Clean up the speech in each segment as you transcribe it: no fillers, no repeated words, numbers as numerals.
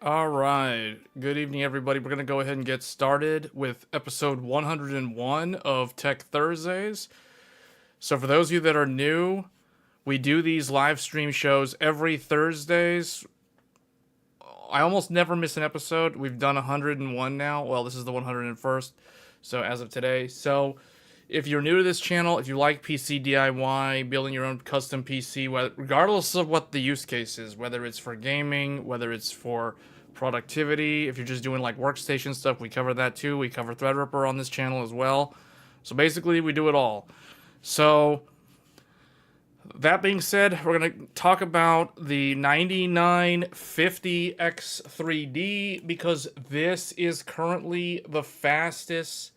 All right. Good evening, everybody. We're going to go ahead and get started with episode 101 of Tech Thursdays. So, for those of you that are new, we do these live stream shows every Thursdays. I almost never miss an episode. We've done 101 now. Well, this is the 101st. So, as of today. So, if you're new to this channel, if you like PC DIY, building your own custom PC, regardless of what the use case is, whether it's for gaming, whether it's for productivity, if you're just doing like workstation stuff, we cover that too. We cover Threadripper on this channel as well. So basically, we do it all. So that being said, we're going to talk about the 9950X3D because this is currently the fastest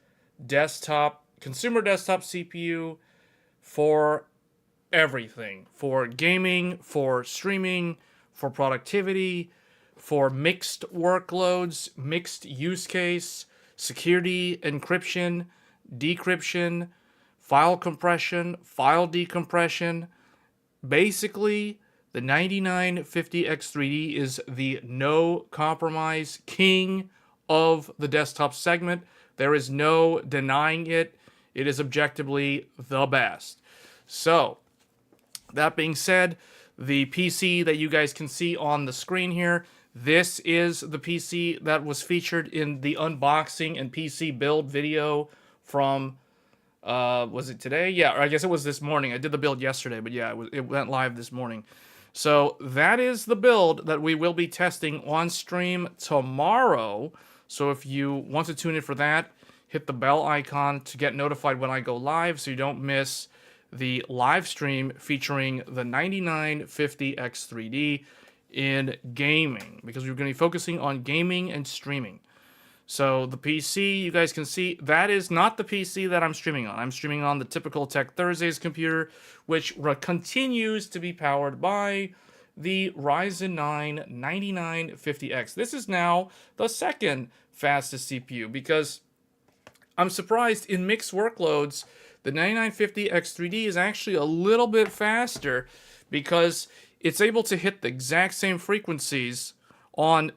consumer desktop CPU for everything. For gaming, for streaming, for productivity, for mixed workloads, mixed use case, security, encryption, decryption, file compression, file decompression. Basically, the 9950X3D is the no compromise king of the desktop segment. There is no denying it. It is objectively the best. So, that being said, the PC that you guys can see on the screen here, this is the PC that was featured in the unboxing and PC build video from, was it today? Yeah, or I guess it was this morning. I did the build yesterday, but yeah, it went live this morning. So that is the build that we will be testing on stream tomorrow. So if you want to tune in for that, hit the bell icon to get notified when I go live so you don't miss the live stream featuring the 9950X3D in gaming, because we're going to be focusing on gaming and streaming. So the PC, you guys can see, that is not the PC that I'm streaming on. I'm streaming on the typical Tech Thursdays computer, which continues to be powered by the Ryzen 9 9950X. This is now the second fastest CPU, because I'm surprised in mixed workloads, the 9950X3D is actually a little bit faster because it's able to hit the exact same frequencies on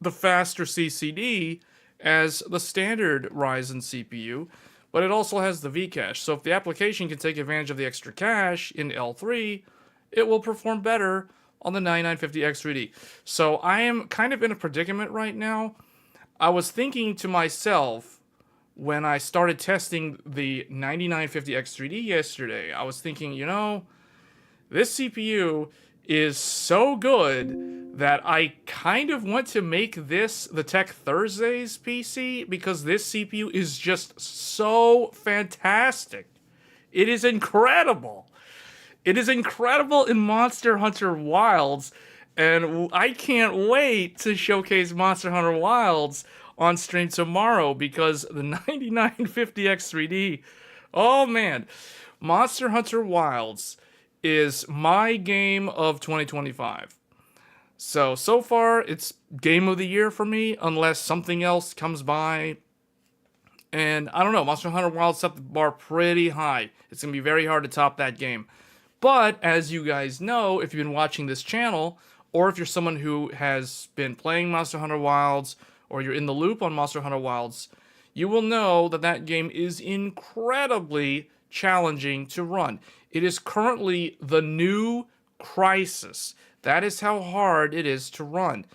the faster CCD as the standard Ryzen CPU, but it also has the Vcache. So if the application can take advantage of the extra cache in L3, it will perform better on the 9950X3D. So I am kind of in a predicament right now. I was thinking to myself, when I started testing the 9950X3D yesterday, I was thinking, this CPU is so good that I kind of want to make this the Tech Thursdays PC, because this CPU is just so fantastic. It is incredible. It is incredible in Monster Hunter Wilds, and I can't wait to showcase Monster Hunter Wilds on stream tomorrow, because the 9950X3D, oh man, Monster Hunter Wilds is my game of 2025. So far, it's game of the year for me, unless something else comes by. And I don't know, Monster Hunter Wilds set the bar pretty high. It's going to be very hard to top that game. But as you guys know, if you've been watching this channel, or if you're someone who has been playing Monster Hunter Wilds, or you're in the loop on Monster Hunter Wilds, you will know that that game is incredibly challenging to run. It is currently the new Crisis. That is how hard it is to run.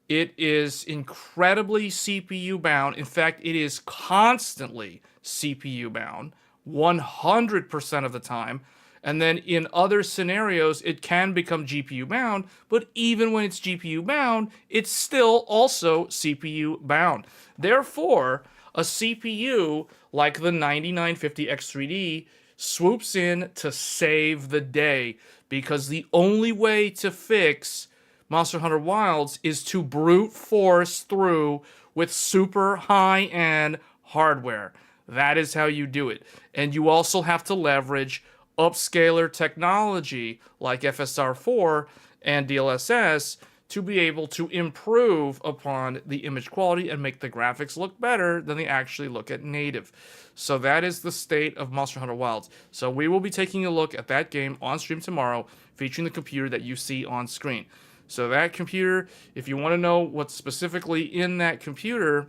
It is incredibly CPU bound. In fact, it is constantly CPU bound, 100% of the time. And then in other scenarios, it can become GPU bound, but even when it's GPU bound, it's still also CPU bound. Therefore, a CPU like the 9950X3D swoops in to save the day, because the only way to fix Monster Hunter Wilds is to brute force through with super high-end hardware. That is how you do it. And you also have to leverage upscaler technology like FSR4 and DLSS to be able to improve upon the image quality and make the graphics look better than they actually look at native. So that is the state of Monster Hunter Wilds. So we will be taking a look at that game on stream tomorrow, featuring the computer that you see on screen. So that computer, if you want to know what's specifically in that computer,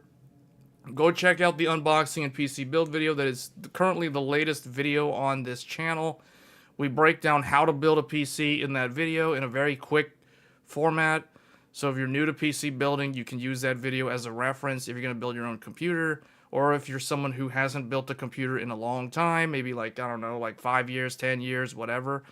go check out the unboxing and PC build video. That is currently the latest video on this channel. We break down how to build a PC in that video in a very quick format. So if you're new to PC building, you can use that video as a reference if you're going to build your own computer, or if you're someone who hasn't built a computer in a long time, maybe like, I don't know, like 5 years, 10 years, whatever,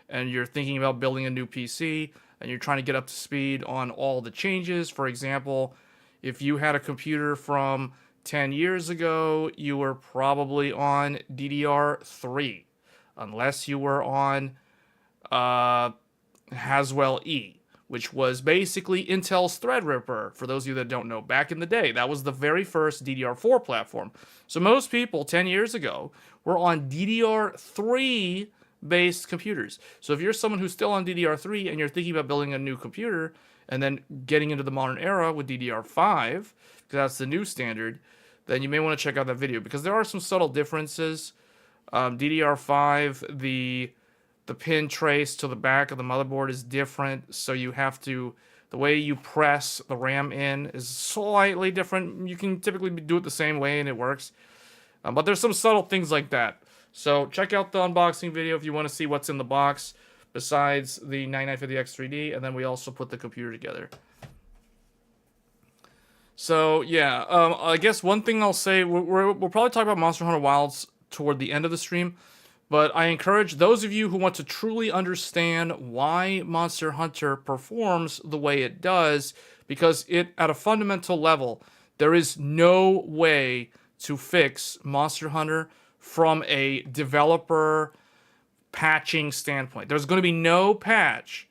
and you're thinking about building a new PC and you're trying to get up to speed on all the changes. For example, if you had a computer from 10 years ago, you were probably on DDR3, unless you were on Haswell E, which was basically Intel's Threadripper. For those of you that don't know, back in the day, that was the very first DDR4 platform. So most people 10 years ago were on DDR3 based computers. So if you're someone who's still on DDR3 and you're thinking about building a new computer and then getting into the modern era with DDR5, because that's the new standard, then you may want to check out that video, because there are some subtle differences. DDR5, the pin trace to the back of the motherboard is different, so you have to, the way you press the RAM in is slightly different. You can typically do it the same way and it works, but there's some subtle things like that. So check out the unboxing video if you want to see what's in the box besides the 9950X3D, and then we also put the computer together. So yeah, I guess one thing I'll say, we'll probably talk about Monster Hunter Wilds toward the end of the stream, but I encourage those of you who want to truly understand why Monster Hunter performs the way it does, because it, at a fundamental level, there is no way to fix Monster Hunter from a developer patching standpoint. There's going to be no patch.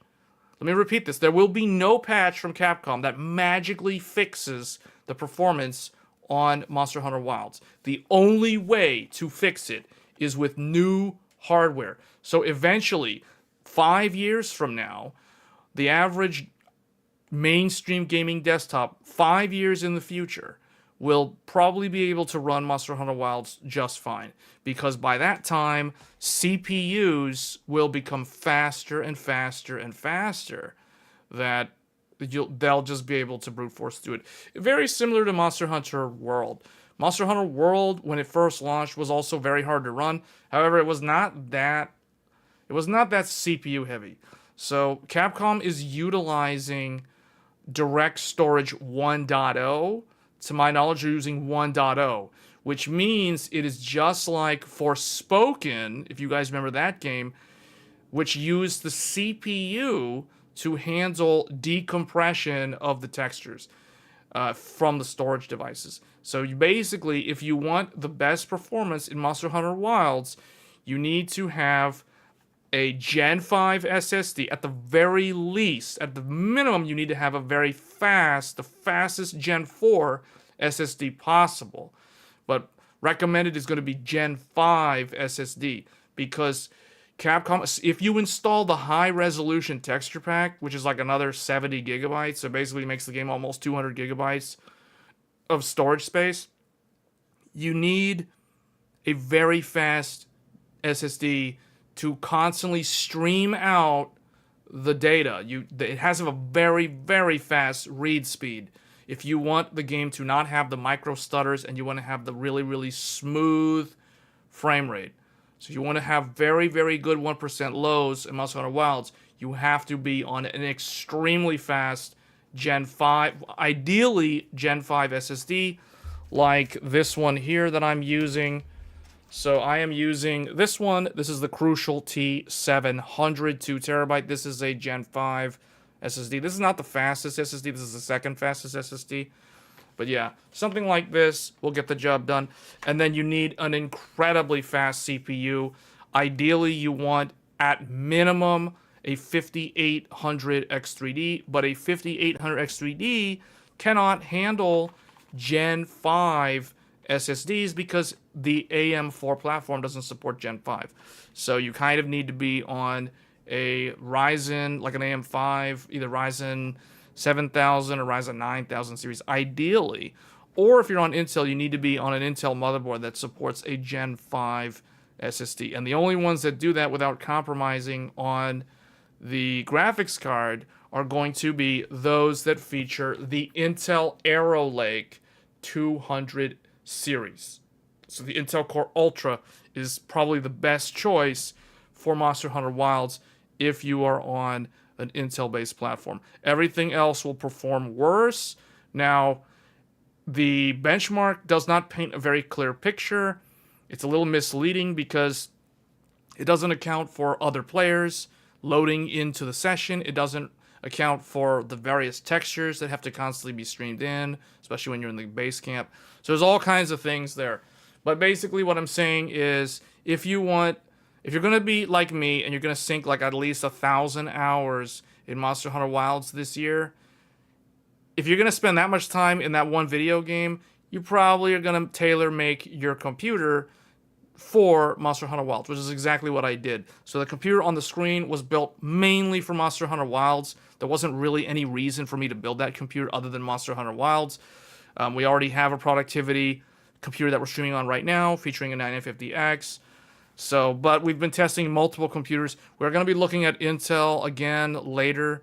Let me repeat this. There will be no patch from Capcom that magically fixes the performance on Monster Hunter Wilds. The only way to fix it is with new hardware. So eventually, 5 years from now, the average mainstream gaming desktop 5 years in the future will probably be able to run Monster Hunter Wilds just fine, because by that time, CPUs will become faster and faster and faster, that they'll just be able to brute force do it. Very similar to Monster Hunter World. Monster Hunter World, when it first launched, was also very hard to run. However, it was not that CPU heavy. So Capcom is utilizing Direct Storage 1.0. To my knowledge, you're using 1.0, which means it is just like Forspoken, if you guys remember that game, which used the CPU to handle decompression of the textures from the storage devices. So you basically, if you want the best performance in Monster Hunter Wilds, you need to have a Gen 5 SSD. At the very least, at the minimum, you need to have a very fast, the fastest Gen 4 SSD possible. But recommended is going to be Gen 5 SSD, because Capcom, if you install the high resolution texture pack, which is like another 70 gigabytes, so basically makes the game almost 200 gigabytes of storage space, you need a very fast SSD to constantly stream out the data. It has a very, very fast read speed. If you want the game to not have the micro stutters and you want to have the really, really smooth frame rate. So you want to have very, very good 1% lows in Monster Hunter Wilds, you have to be on an extremely fast Gen 5, ideally Gen 5 SSD, like this one here that I'm using. So I am using this one. This is the Crucial T700 2 terabyte. This is a Gen 5 SSD. This is not the fastest SSD. This is the second fastest SSD. But yeah, something like this will get the job done. And then you need an incredibly fast CPU. Ideally, you want at minimum a 5800 X3D, but a 5800 X3D cannot handle Gen 5 SSDs because the AM4 platform doesn't support Gen 5. So you kind of need to be on a Ryzen, like an AM5, either Ryzen 7000 or Ryzen 9000 series, ideally. Or if you're on Intel, you need to be on an Intel motherboard that supports a Gen 5 SSD. And the only ones that do that without compromising on the graphics card are going to be those that feature the Intel Arrow Lake 200 series. So the Intel Core Ultra is probably the best choice for Monster Hunter Wilds if you are on an Intel-based platform. Everything else will perform worse. Now, the benchmark does not paint a very clear picture. It's a little misleading because it doesn't account for other players loading into the session. It doesn't account for the various textures that have to constantly be streamed in, especially when you're in the base camp. So there's all kinds of things there. But basically what I'm saying is if you're going to be like me and you're going to sink like at least 1,000 hours in Monster Hunter Wilds this year, if you're going to spend that much time in that one video game, you probably are going to tailor make your computer for Monster Hunter Wilds, which is exactly what I did. So the computer on the screen was built mainly for Monster Hunter Wilds. There wasn't really any reason for me to build that computer other than Monster Hunter Wilds. We already have a productivity computer that we're streaming on right now, featuring a 9950X. So, but we've been testing multiple computers. We're going to be looking at Intel again later,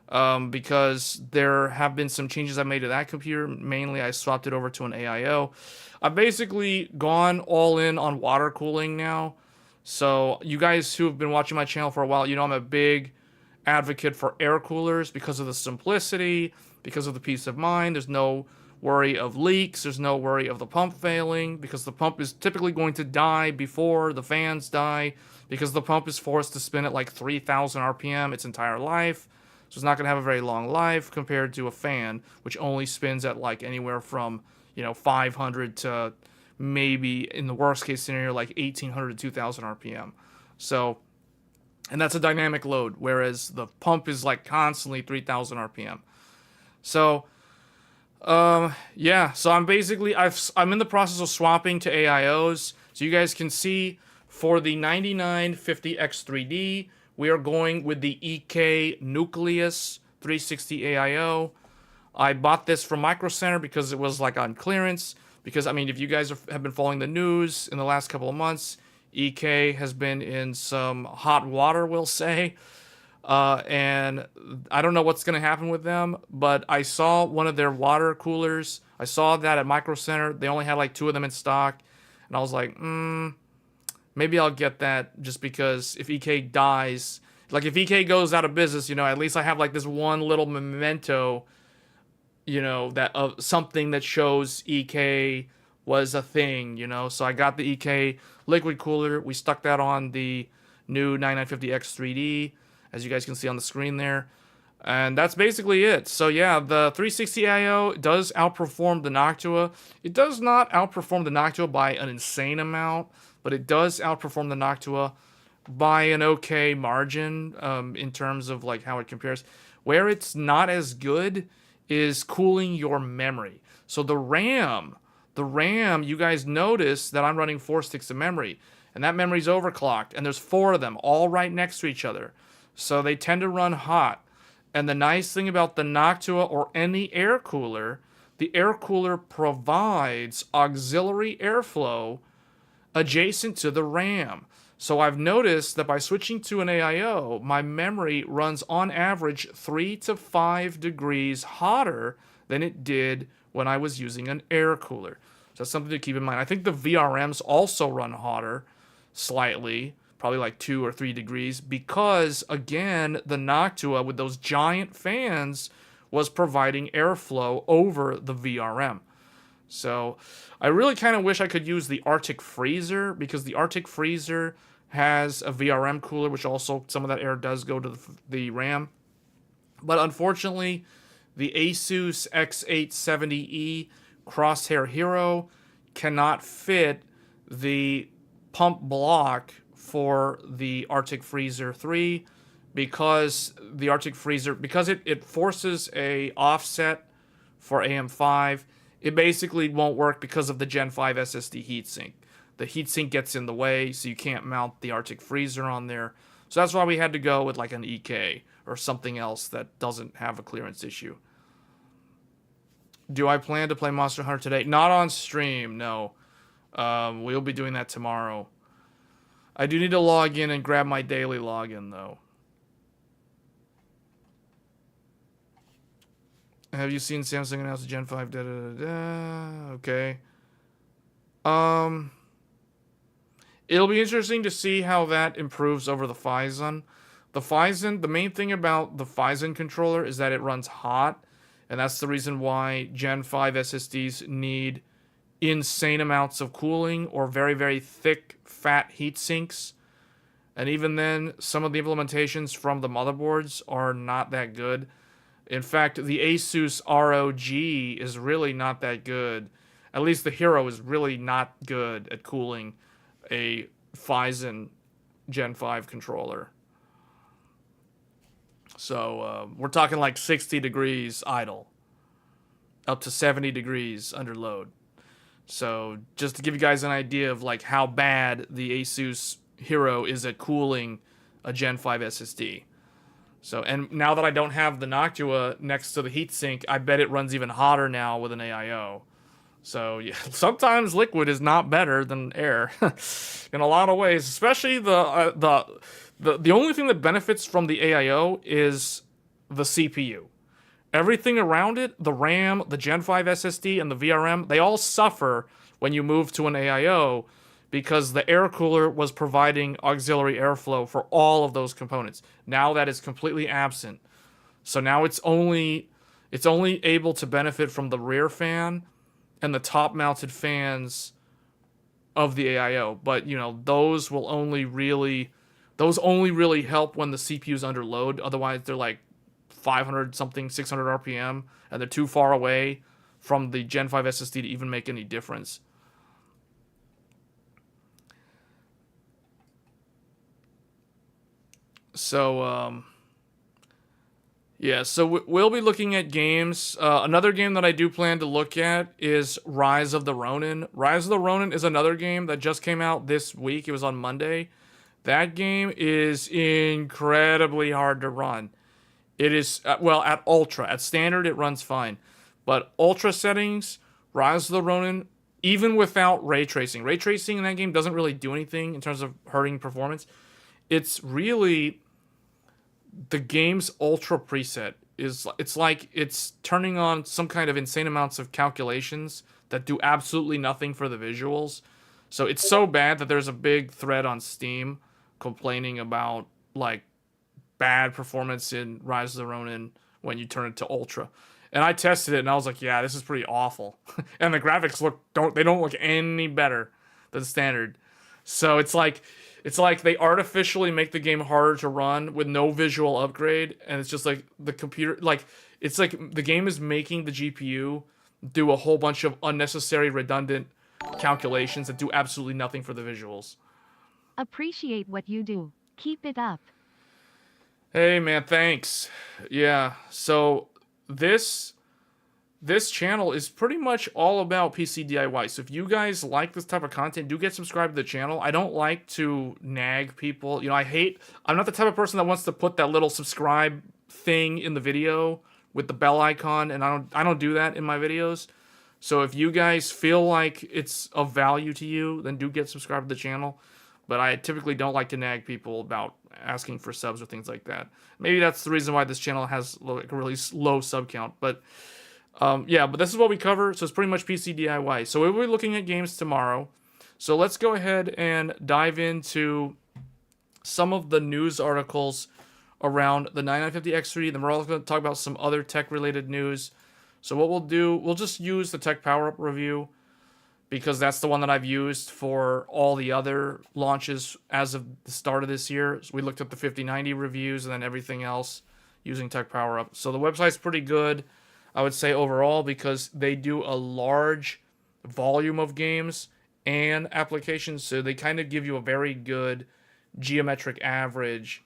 because there have been some changes I made to that computer. Mainly, I swapped it over to an AIO. I've basically gone all in on water cooling now. So, you guys who have been watching my channel for a while, you know I'm a big advocate for air coolers because of the simplicity, because of the peace of mind. There's no worry of leaks. There's no worry of the pump failing because the pump is typically going to die before the fans die because the pump is forced to spin at like 3,000 RPM its entire life. So it's not going to have a very long life compared to a fan, which only spins at like anywhere from, 500 to maybe, in the worst case scenario, like 1,800 to 2,000 RPM. So, and that's a dynamic load, whereas the pump is like constantly 3,000 RPM. So, yeah, so I'm in the process of swapping to AIOs. So you guys can see for the 9950X3D, we are going with the EK Nucleus 360 AIO. I bought this from Micro Center because it was like on clearance. Because, I mean, if you guys have been following the news in the last couple of months, EK has been in some hot water, we'll say. And I don't know what's going to happen with them, but I saw one of their water coolers. I saw that at Micro Center. They only had like 2 of them in stock. And I was like, maybe I'll get that just because if EK dies, like if EK goes out of business, at least I have like this one little memento, that of something that shows EK was a thing, So I got the EK liquid cooler. We stuck that on the new 9950X3D. As you guys can see on the screen there. And that's basically it. So yeah, the 360 IO does outperform the Noctua. It does not outperform the Noctua by an insane amount, but it does outperform the Noctua by an okay margin in terms of like how it compares. Where it's not as good is cooling your memory. So the RAM, you guys notice that I'm running 4 sticks of memory, and that memory's overclocked, and there's 4 of them all right next to each other. So they tend to run hot. And the nice thing about the Noctua or any air cooler, the air cooler provides auxiliary airflow adjacent to the RAM. So I've noticed that by switching to an AIO, my memory runs on average 3 to 5 degrees hotter than it did when I was using an air cooler. So that's something to keep in mind. I think the VRMs also run hotter slightly, probably like 2 or 3 degrees, because again, the Noctua with those giant fans was providing airflow over the VRM. So I really kind of wish I could use the Arctic Freezer, because the Arctic Freezer has a VRM cooler, which also some of that air does go to the RAM. But unfortunately, the Asus X870E Crosshair Hero cannot fit the pump block for the Arctic Freezer 3 because it forces a offset for AM5. It basically won't work because of the Gen 5 SSD heatsink. The heatsink gets in the way, so you can't mount the Arctic Freezer on there. So that's why we had to go with like an EK or something else that doesn't have a clearance issue. Do I plan to play Monster Hunter today? Not on stream, no. We'll be doing that tomorrow. I do need to log in and grab my daily login, though. Have you seen Samsung announce the Gen 5? Da, da, da, da. Okay. It'll be interesting to see how that improves over the Ryzen. The main thing about the Ryzen controller is that it runs hot, and that's the reason why Gen 5 SSDs need insane amounts of cooling or very, very thick, fat heat sinks. And even then, some of the implementations from the motherboards are not that good. In fact, the Asus ROG is really not that good. At least the Hero is really not good at cooling a Ryzen Gen 5 controller. So we're talking like 60 degrees idle, up to 70 degrees under load. So just to give you guys an idea of like how bad the Asus Hero is at cooling a Gen 5 SSD. So, and now that I don't have the Noctua next to the heatsink, I bet it runs even hotter now with an AIO. So yeah, sometimes liquid is not better than air in a lot of ways. Especially the only thing that benefits from the AIO is the CPU. Everything around it, the RAM, the Gen 5 SSD, and the VRM, they all suffer when you move to an AIO because the air cooler was providing auxiliary airflow for all of those components. Now that is completely absent. So now it's only able to benefit from the rear fan and the top-mounted fans of the AIO. But, you know, those only really help when the CPU's under load. Otherwise, they're like 500 something, 600 RPM, and they're too far away from the Gen 5 SSD to even make any difference. So, yeah, so we'll be looking at games. Another game that I do plan to look at is Rise of the Ronin. Rise of the Ronin is another game that just came out this week. It was on Monday. That game is incredibly hard to run. It is, well, at Ultra. At Standard, it runs fine. But Ultra settings, Rise of the Ronin, even without ray tracing. Ray tracing in that game doesn't really do anything in terms of hurting performance. It's really the game's Ultra preset. It's like it's turning on some kind of insane amounts of calculations that do absolutely nothing for the visuals. So it's so bad that there's a big thread on Steam complaining about like bad performance in Rise of the Ronin when you turn it to Ultra. And I tested it and I was like, yeah, this is pretty awful. And the graphics don't look any better than Standard. So it's like they artificially make the game harder to run with no visual upgrade, and it's just like the computer, like it's like the game is making the GPU do a whole bunch of unnecessary redundant calculations that do absolutely nothing for the visuals. Appreciate what you do. Keep it up. Hey man, thanks. Yeah, so this channel is pretty much all about PC DIY. So if you guys like this type of content, do get subscribed to the channel. I don't like to nag people. You know, I'm not the type of person that wants to put that little subscribe thing in the video with the bell icon, and I don't do that in my videos. So if you guys feel like it's of value to you, then do get subscribed to the channel. But I typically don't like to nag people about asking for subs or things like that. Maybe that's the reason why this channel has like a really low sub count. But yeah, but this is what we cover. So it's pretty much PC DIY. So we'll be looking at games tomorrow. So let's go ahead and dive into some of the news articles around the 9950X3D. Then we're also going to talk about some other tech-related news. So what we'll do, we'll just use the Tech Power Up review because that's the one that I've used for all the other launches as of the start of this year. So we looked at the 5090 reviews and then everything else using Tech Power Up. So the website's pretty good, I would say, overall, because they do a large volume of games and applications, so they kind of give you a very good geometric average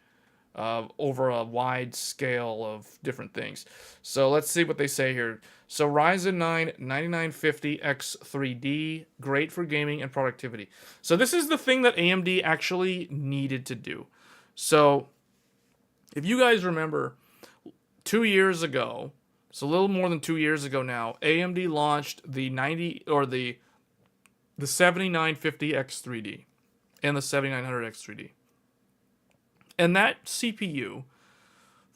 over a wide scale of different things. So let's see what they say here. So Ryzen 9 9950X3D, great for gaming and productivity. So this is the thing that AMD actually needed to do. So if you guys remember, 2 years ago, so a little more than 2 years ago now, AMD launched the 7950X3D and the 7900X3D. And that CPU,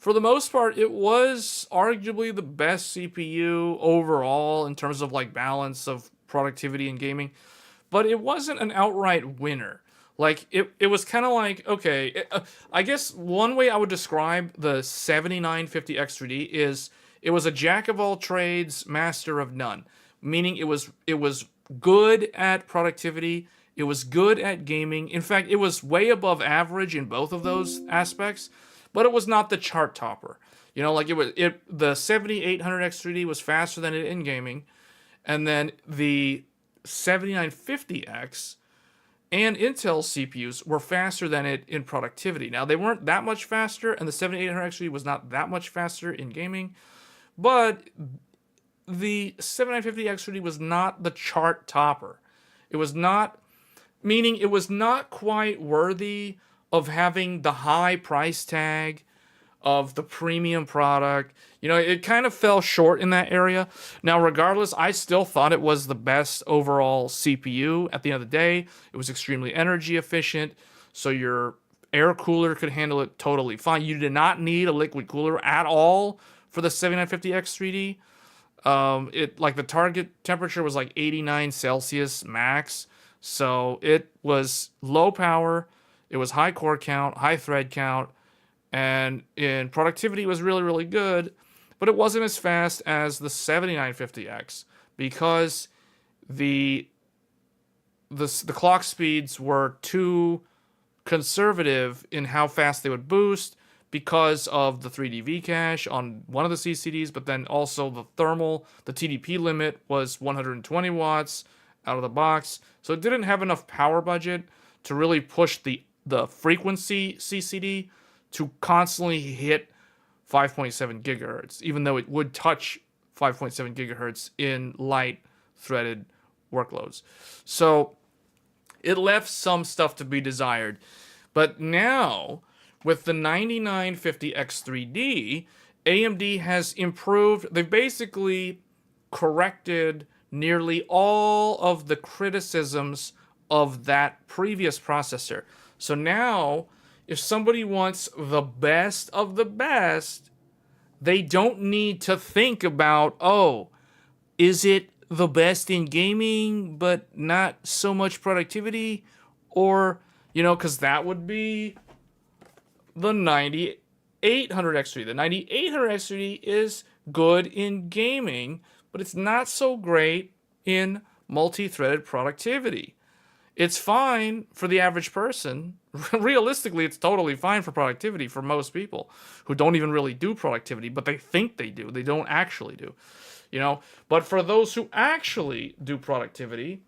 for the most part, it was arguably the best CPU overall in terms of like balance of productivity and gaming, but it wasn't an outright winner. Like it was kind of like, okay, I guess one way I would describe the 7950X3D is it was a jack of all trades, master of none. Meaning it was good at productivity, it was good at gaming. In fact, it was way above average in both of those aspects, but it was not the chart topper. You know, like the 7800X3D was faster than it in gaming, and then the 7950X and Intel CPUs were faster than it in productivity. Now, they weren't that much faster, and the 7800X3D was not that much faster in gaming, but the 7950X3D was not the chart topper. It was not, meaning it was not quite worthy of having the high price tag of the premium product. You know, it kind of fell short in that area. Now, regardless, I still thought it was the best overall CPU. At the end of the day, it was extremely energy efficient, so your air cooler could handle it totally fine. You did not need a liquid cooler at all for the 7950X3D. Like the target temperature was like 89 Celsius max, so it was low power, it was high core count, high thread count, and in productivity it was really, really good, but it wasn't as fast as the 7950X because the clock speeds were too conservative in how fast they would boost because of the 3D V-cache on one of the CCDs, but then also the thermal, the TDP limit was 120 watts out of the box, so it didn't have enough power budget to really push the frequency CCD to constantly hit 5.7 gigahertz, even though it would touch 5.7 gigahertz in light threaded workloads. So it left some stuff to be desired. But now, with the 9950X3D, AMD has improved. They've basically corrected nearly all of the criticisms of that previous processor. So now, if somebody wants the best of the best, they don't need to think about, oh, is it the best in gaming but not so much productivity? Or, you know, because that would be the 9800X3D. The 9800X3D is good in gaming, but it's not so great in multi-threaded productivity. It's fine for the average person. Realistically, it's totally fine for productivity for most people who don't even really do productivity, but they think they do. They don't actually do, you know. But for those who actually do productivity,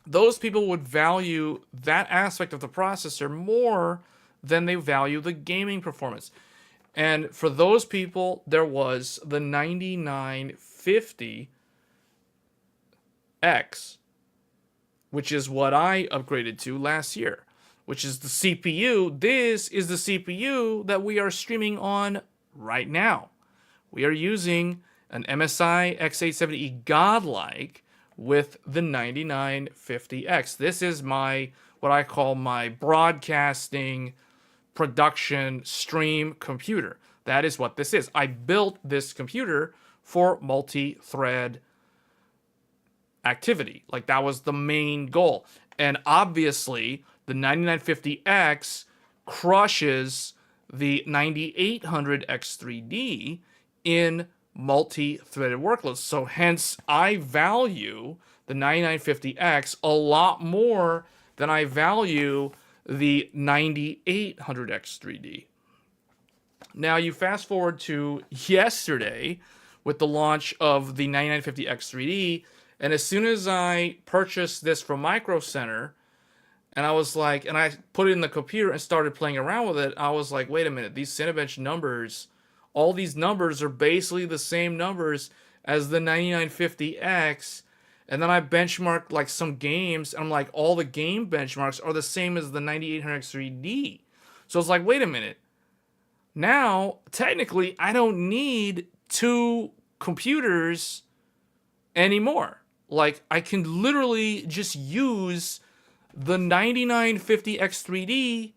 those people would value that aspect of the processor more than they value the gaming performance. And for those people, there was the 9950X, which is what I upgraded to last year, which is the CPU. This is the CPU that we are streaming on right now. We are using an MSI X870E Godlike with the 9950X. This is what I call my broadcasting production stream computer. That is what this is. I built this computer for multi-thread activity. Like, that was the main goal. And obviously, the 9950X crushes the 9800X3D in multi-threaded workloads. So hence, I value the 9950X a lot more than I value the 9800X3D. Now, you fast forward to yesterday with the launch of the 9950X3D, and as soon as I purchased this from Micro Center, and I was like, and I put it in the computer and started playing around with it, I was like, wait a minute, these Cinebench numbers, all these numbers are basically the same numbers as the 9950X. And then I benchmarked like some games, and I'm like, all the game benchmarks are the same as the 9800X3D. So it's like, wait a minute. Now, technically, I don't need two computers anymore. Like, I can literally just use the 9950X3D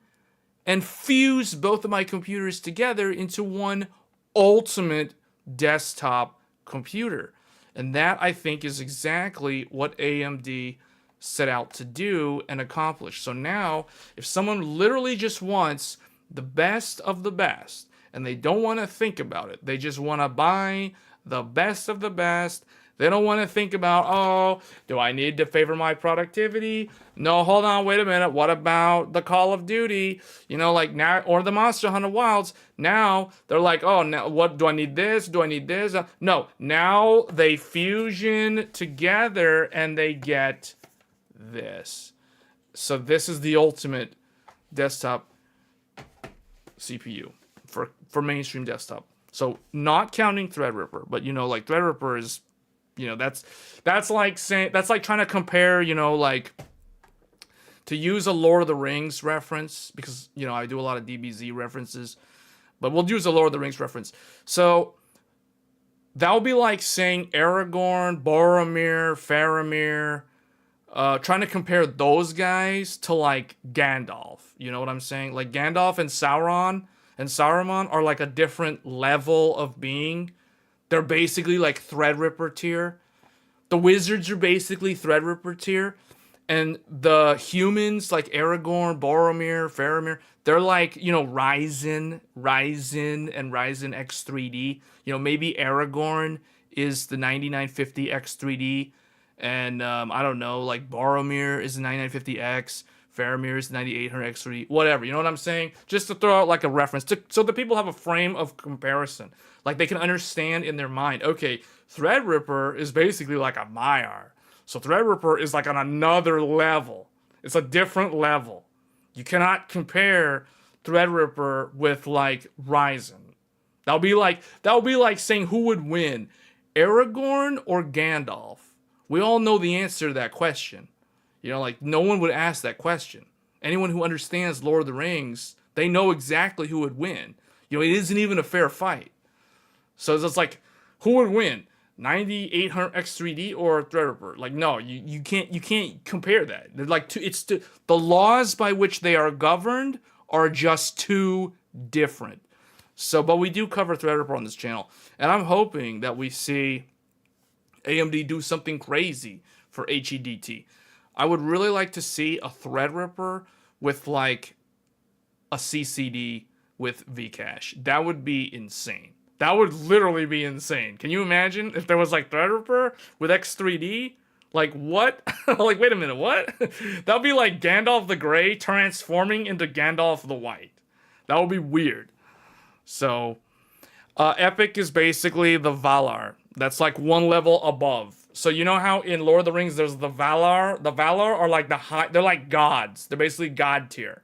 and fuse both of my computers together into one ultimate desktop computer. And that, I think, is exactly what AMD set out to do and accomplish. So now, if someone literally just wants the best of the best, and they don't want to think about it, they just want to buy the best of the best. They don't want to think about, oh, do I need to favor my productivity? No, hold on, wait a minute. What about the Call of Duty? You know, like now, or the Monster Hunter Wilds. Now they're like, oh, now what do I need this? Do I need this? No, now they fusion together and they get this. So this is the ultimate desktop CPU for mainstream desktop. So not counting Threadripper, but you know, like Threadripper is, you know, that's like saying, that's like trying to compare, you know, like to use a Lord of the Rings reference, because, you know, I do a lot of DBZ references, but we'll use a Lord of the Rings reference. So that would be like saying Aragorn, Boromir, Faramir, trying to compare those guys to like Gandalf. You know what I'm saying? Like Gandalf and Saruman are like a different level of being. They're basically like Threadripper tier. The wizards are basically Threadripper tier. And the humans like Aragorn, Boromir, Faramir, they're like, you know, Ryzen, and Ryzen X3D. You know, maybe Aragorn is the 9950 X3D. And I don't know, like Boromir is the 9950X. Faramir is the 9800 X3D. Whatever, you know what I'm saying? Just to throw out like a reference, so that people have a frame of comparison. Like they can understand in their mind, okay, Threadripper is basically like a Maiar. So Threadripper is like on another level. It's a different level. You cannot compare Threadripper with like Ryzen. That would be like saying who would win, Aragorn or Gandalf. We all know the answer to that question. You know, like no one would ask that question. Anyone who understands Lord of the Rings, they know exactly who would win. You know, it isn't even a fair fight. So it's like, who would win? 9800 X3D or Threadripper? Like, no, you can't compare that. They're like the laws by which they are governed are just too different. So, but we do cover Threadripper on this channel, and I'm hoping that we see AMD do something crazy for HEDT. I would really like to see a Threadripper with like a CCD with Vcache. That would be insane. That would literally be insane. Can you imagine if there was like Threadripper with X3D? Like what? Like wait a minute, what? That would be like Gandalf the Grey transforming into Gandalf the White. That would be weird. So Epic is basically the Valar. That's like one level above. So you know how in Lord of the Rings there's the Valar? The Valar are like the high, they're like gods. They're basically god tier.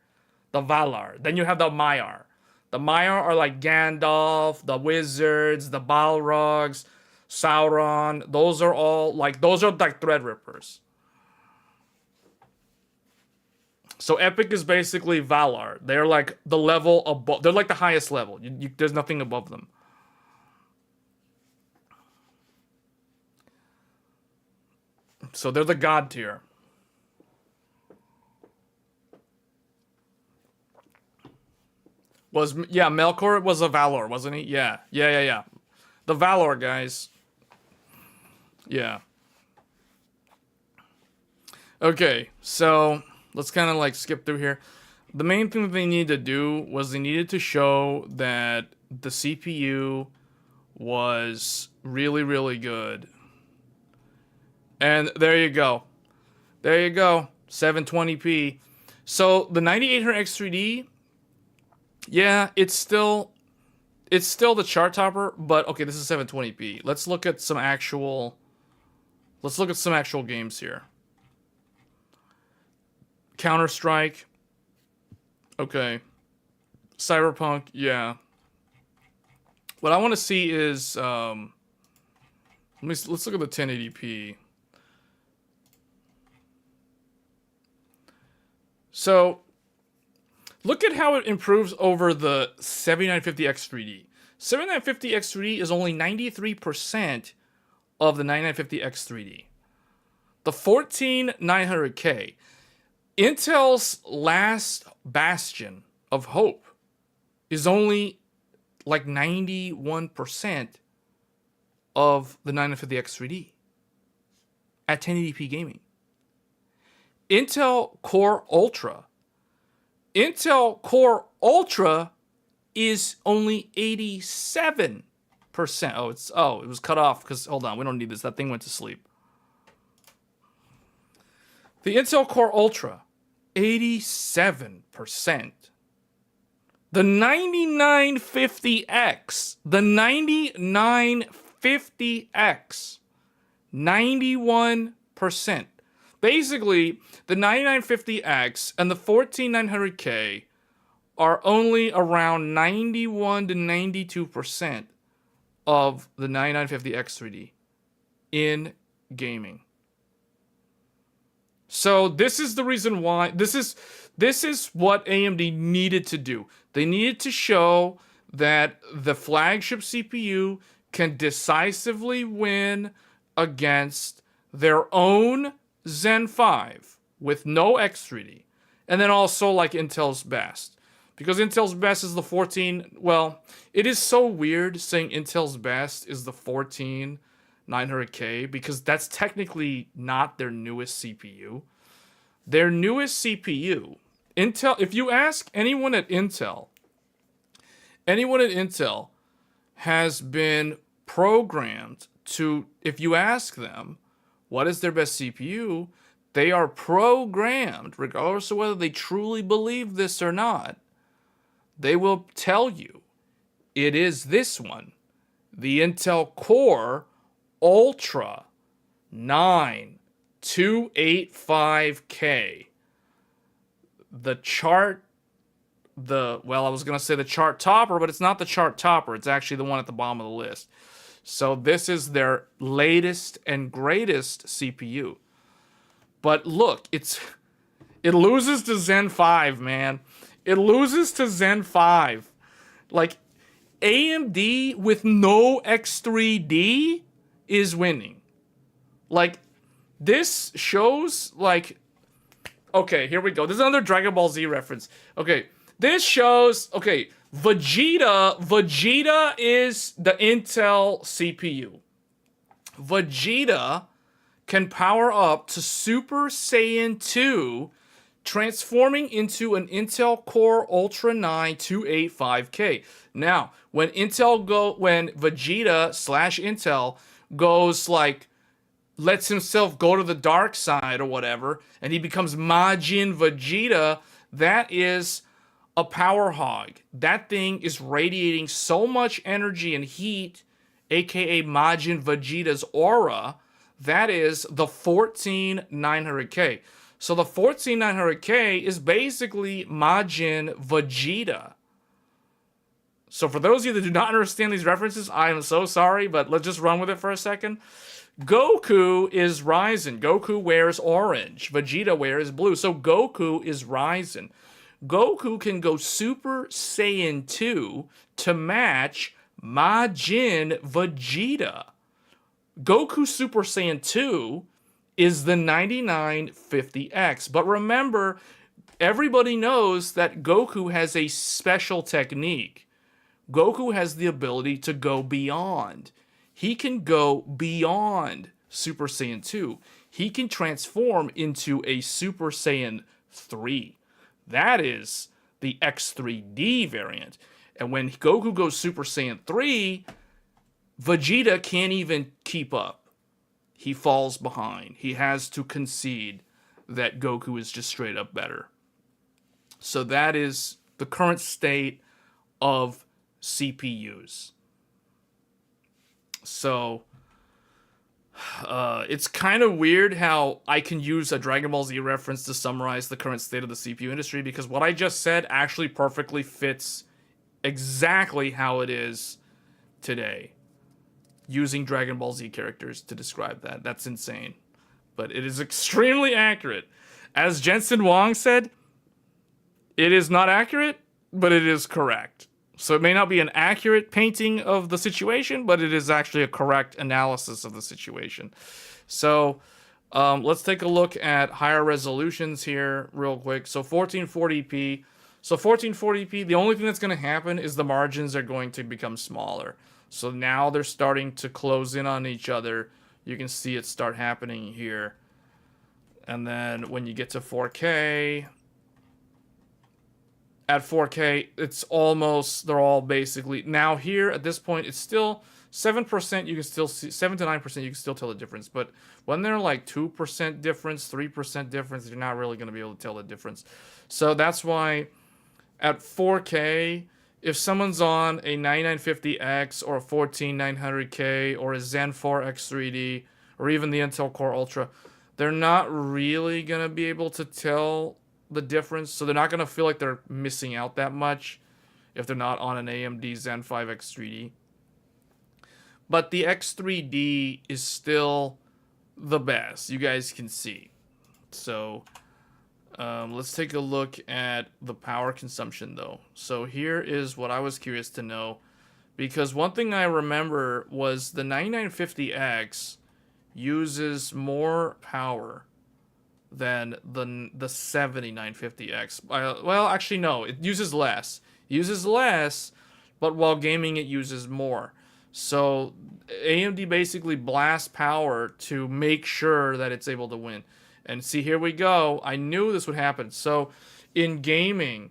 The Valar. Then you have the Maiar. The Maiar are like Gandalf, the wizards, the Balrogs, Sauron. Those are like Threadrippers. So Epic is basically Valar. They're like the level above. They're like the highest level. There's nothing above them. So they're the god tier. Melkor was a Valor, wasn't he? Yeah. The Valor guys. Yeah. Okay, so let's kind of like skip through here. The main thing that they needed to do was they needed to show that the CPU was really, really good. And there you go. 720p. So the 9800 X3D, yeah, it's still the chart topper, but okay, this is 720p. Let's look at some actual games here. Counter-Strike. Okay. Cyberpunk, yeah. What I want to see is let's look at the 1080p. So, look at how it improves over the 7950 X3D. 7950 X3D is only 93% of the 9950 X3D. The 14900K, Intel's last bastion of hope is only like 91% of the 950X3D at 1080p gaming. Intel Core Ultra is only 87%. It was cut off because, hold on, we don't need this. That thing went to sleep. The Intel Core Ultra, 87%. The 9950X, 91%. Basically, the 9950X and the 14900K are only around 91 to 92% of the 9950X3D in gaming. So this is the reason why, this is what AMD needed to do. They needed to show that the flagship CPU can decisively win against their own Zen 5 with no X3D. And then also like Intel's best. Because Intel's best is the 14, well, it is so weird saying Intel's best is the 14900K because that's technically not their newest CPU. Their newest CPU, Intel, if you ask anyone at Intel has been programmed to, if you ask them what is their best CPU, they are programmed, regardless of whether they truly believe this or not, they will tell you it is this one, the Intel Core Ultra 9285K. I was going to say the chart topper, but it's not the chart topper. It's actually the one at the bottom of the list. So this is their latest and greatest CPU. But look, it loses to Zen 5, man. It loses to Zen 5. Like, AMD with no X3D is winning. Like, this shows, like... Okay, here we go. This is another Dragon Ball Z reference. Okay, this shows... Okay, Vegeta is the Intel CPU. Vegeta can power up to Super Saiyan 2, transforming into an Intel Core Ultra 9 285K. Now, when Vegeta/Intel goes like, lets himself go to the dark side or whatever, and he becomes Majin Vegeta, that is a power hog. That thing is radiating so much energy and heat, aka Majin Vegeta's aura. That is the 14900K. So the 14900K is basically Majin Vegeta. So for those of you that do not understand these references, I am so sorry, but let's just run with it for a second. Goku is Ryzen. Goku wears orange. Vegeta wears blue. So Goku is Ryzen. Goku can go Super Saiyan 2 to match Majin Vegeta. Goku Super Saiyan 2 is the 9950X. But remember, everybody knows that Goku has a special technique. Goku has the ability to go beyond. He can go beyond Super Saiyan 2. He can transform into a Super Saiyan 3. That is the X3D variant. And when Goku goes Super Saiyan 3, Vegeta can't even keep up. He falls behind. He has to concede that Goku is just straight up better. So that is the current state of CPUs. So it's kind of weird how I can use a Dragon Ball Z reference to summarize the current state of the CPU industry, because what I just said actually perfectly fits exactly how it is today, using Dragon Ball Z characters to describe that. That's insane. But it is extremely accurate. As Jensen Huang said, it is not accurate, but it is correct. So it may not be an accurate painting of the situation, but it is actually a correct analysis of the situation. So let's take a look at higher resolutions here real quick. So 1440p. So 1440p, the only thing that's going to happen is the margins are going to become smaller. So now they're starting to close in on each other. You can see it start happening here. And then when you get to 4K, at 4K, it's almost, they're all basically, now here at this point, it's still 7%, you can still see, 7 to 9%, you can still tell the difference. But when they're like 2% difference, 3% difference, you're not really going to be able to tell the difference. So that's why at 4K, if someone's on a 9950X or a 14900K or a Zen 4 X3D or even the Intel Core Ultra, they're not really going to be able to tell the difference. So they're not going to feel like they're missing out that much if they're not on an AMD Zen 5 X3D. But the X3D is still the best, you guys can see. So let's take a look at the power consumption though. So here is what I was curious to know, because one thing I remember was the 9950X uses more power than the 7950X. Well, actually no, it uses less. It uses less, but while gaming it uses more. So AMD basically blasts power to make sure that it's able to win. And see, here we go. I knew this would happen. So in gaming,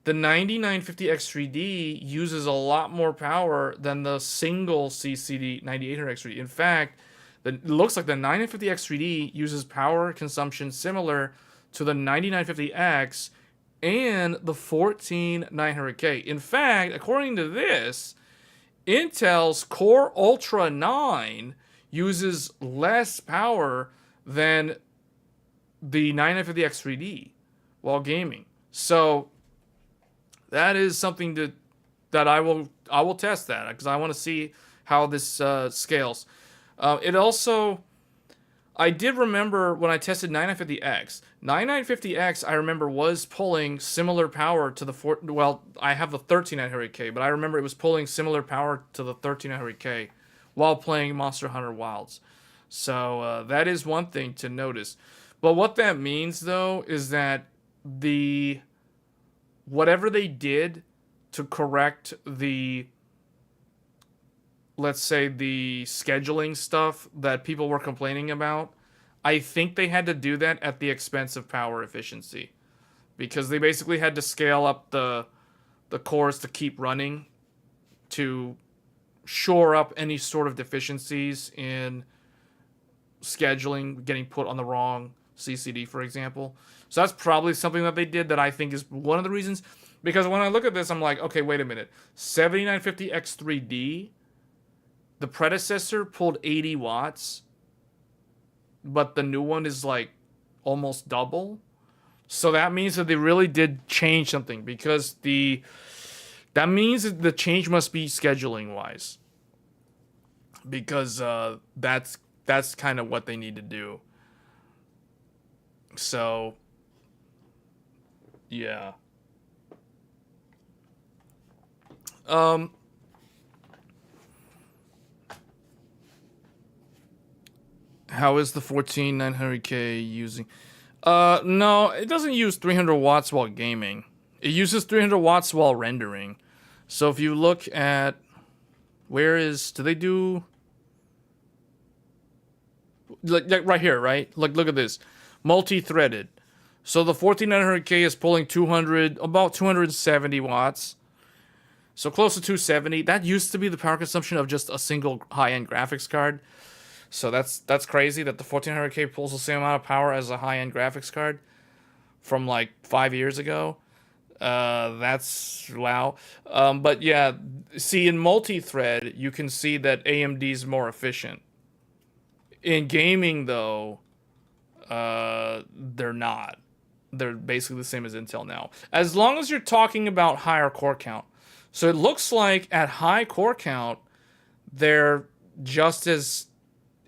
the 9950X3D uses a lot more power than the single CCD 9800X3D. In fact, it looks like the 9950X3D uses power consumption similar to the 9950X and the 14900K. In fact, according to this, Intel's Core Ultra 9 uses less power than the 9950X3D while gaming. So that is something that I will test that, because I want to see how this scales. It also, I did remember when I tested 9950X. 9950X, I remember, was pulling similar power to the well, I have the 13900K, but I remember it was pulling similar power to the 13900K while playing Monster Hunter Wilds. So that is one thing to notice. But what that means though is that whatever they did to correct the, let's say, the scheduling stuff that people were complaining about, I think they had to do that at the expense of power efficiency, because they basically had to scale up the cores to keep running to shore up any sort of deficiencies in scheduling getting put on the wrong CCD, for example. So that's probably something that they did that I think is one of the reasons, because when I look at this, I'm like, okay, wait a minute. 7950X3D, the predecessor pulled 80 watts, but the new one is like almost double. So that means that they really did change something, because that means that the change must be scheduling wise, because that's kind of what they need to do. So yeah. How is the 14900K using? No, it doesn't use 300 watts while gaming. It uses 300 watts while rendering. So if you look at, do they do, like right here, right? Like, look at this, multi-threaded. So the 14900K is pulling about 270 watts. So close to 270. That used to be the power consumption of just a single high-end graphics card. So that's crazy that the 14900K pulls the same amount of power as a high-end graphics card from like 5 years ago. That's wow. But yeah, see, in multi-thread, you can see that AMD's more efficient. In gaming, though, they're not. They're basically the same as Intel now. As long as you're talking about higher core count. So it looks like at high core count, they're just as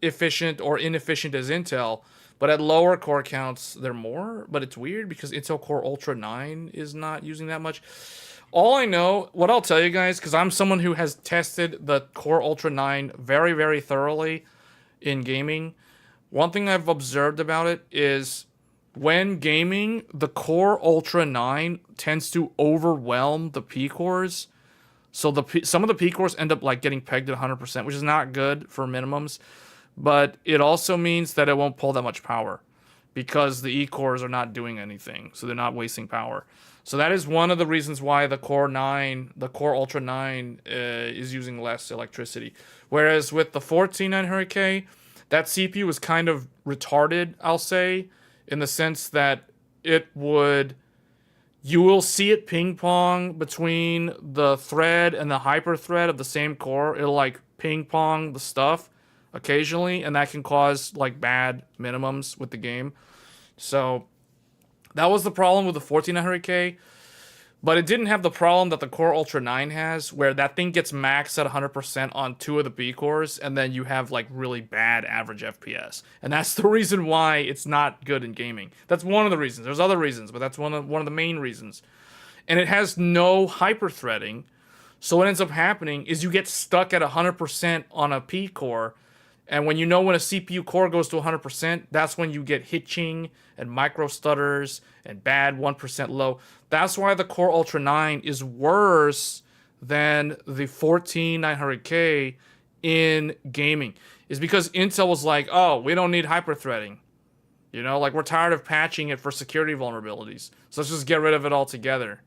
efficient or inefficient as Intel, but at lower core counts, they're more. But it's weird because Intel Core Ultra 9 is not using that much. All I know, what I'll tell you guys, because I'm someone who has tested the Core Ultra 9 very, very thoroughly in gaming, one thing I've observed about it is when gaming, the Core Ultra 9 tends to overwhelm the P cores. So some of the P cores end up like getting pegged at 100%, which is not good for minimums. But it also means that it won't pull that much power because the E cores are not doing anything, so they're not wasting power. So that is one of the reasons why the Core Ultra 9 is using less electricity. Whereas with the 14900K, that CPU is kind of retarded, I'll say, in the sense that you will see it ping pong between the thread and the hyper thread of the same core. It'll like ping pong the stuff occasionally, and that can cause like bad minimums with the game. So that was the problem with the 14900K, but it didn't have the problem that the Core Ultra 9 has, where that thing gets maxed at 100% on 2 of the B cores, and then you have like really bad average FPS. And that's the reason why it's not good in gaming. That's one of the reasons. There's other reasons, but that's one of the main reasons. And it has no hyper-threading, so what ends up happening is you get stuck at 100% on a P core, and when a CPU core goes to 100%, that's when you get hitching and micro stutters and bad 1% low. That's why the Core Ultra 9 is worse than the 14900K in gaming. Is because Intel was like, oh, we don't need hyperthreading. Like we're tired of patching it for security vulnerabilities. So let's just get rid of it altogether.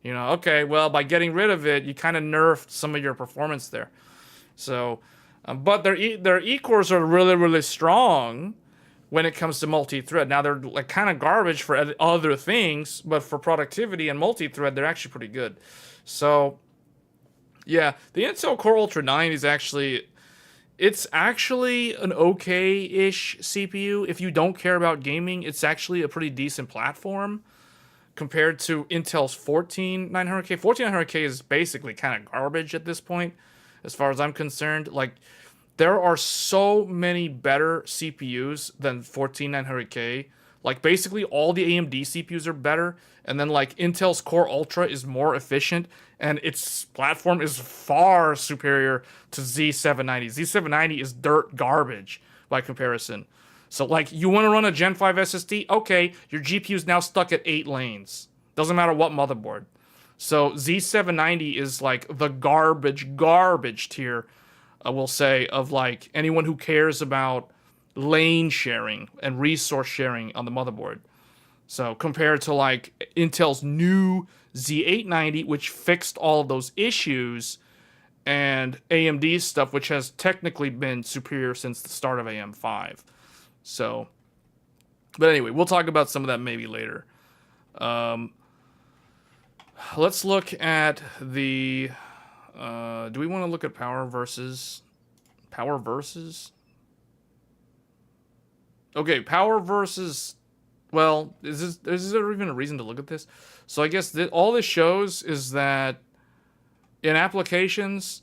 Okay, well, by getting rid of it, you kind of nerfed some of your performance there. So... but their E-cores are really, really strong when it comes to multi-thread. Now, they're like kind of garbage for other things, but for productivity and multi-thread, they're actually pretty good. So, yeah, the Intel Core Ultra 9 is actually an okay-ish CPU. If you don't care about gaming, it's actually a pretty decent platform compared to Intel's 14900K. 14900K is basically kind of garbage at this point, as far as I'm concerned. Like, there are so many better CPUs than 14900K. Like, basically all the AMD CPUs are better, and then like Intel's Core Ultra is more efficient, and its platform is far superior to Z790. Z790 is dirt garbage by comparison. So like, you want to run a Gen 5 SSD? Okay, your GPU is now stuck at 8 lanes. Doesn't matter what motherboard. So Z790 is like the garbage tier, I will say, of like anyone who cares about lane sharing and resource sharing on the motherboard. So compared to like Intel's new Z890, which fixed all of those issues, and AMD's stuff, which has technically been superior since the start of AM5. So, but anyway, we'll talk about some of that maybe later. Let's look at the... do we want to look at power versus... Okay, power versus... Well, is there even a reason to look at this? So I guess all this shows is that in applications,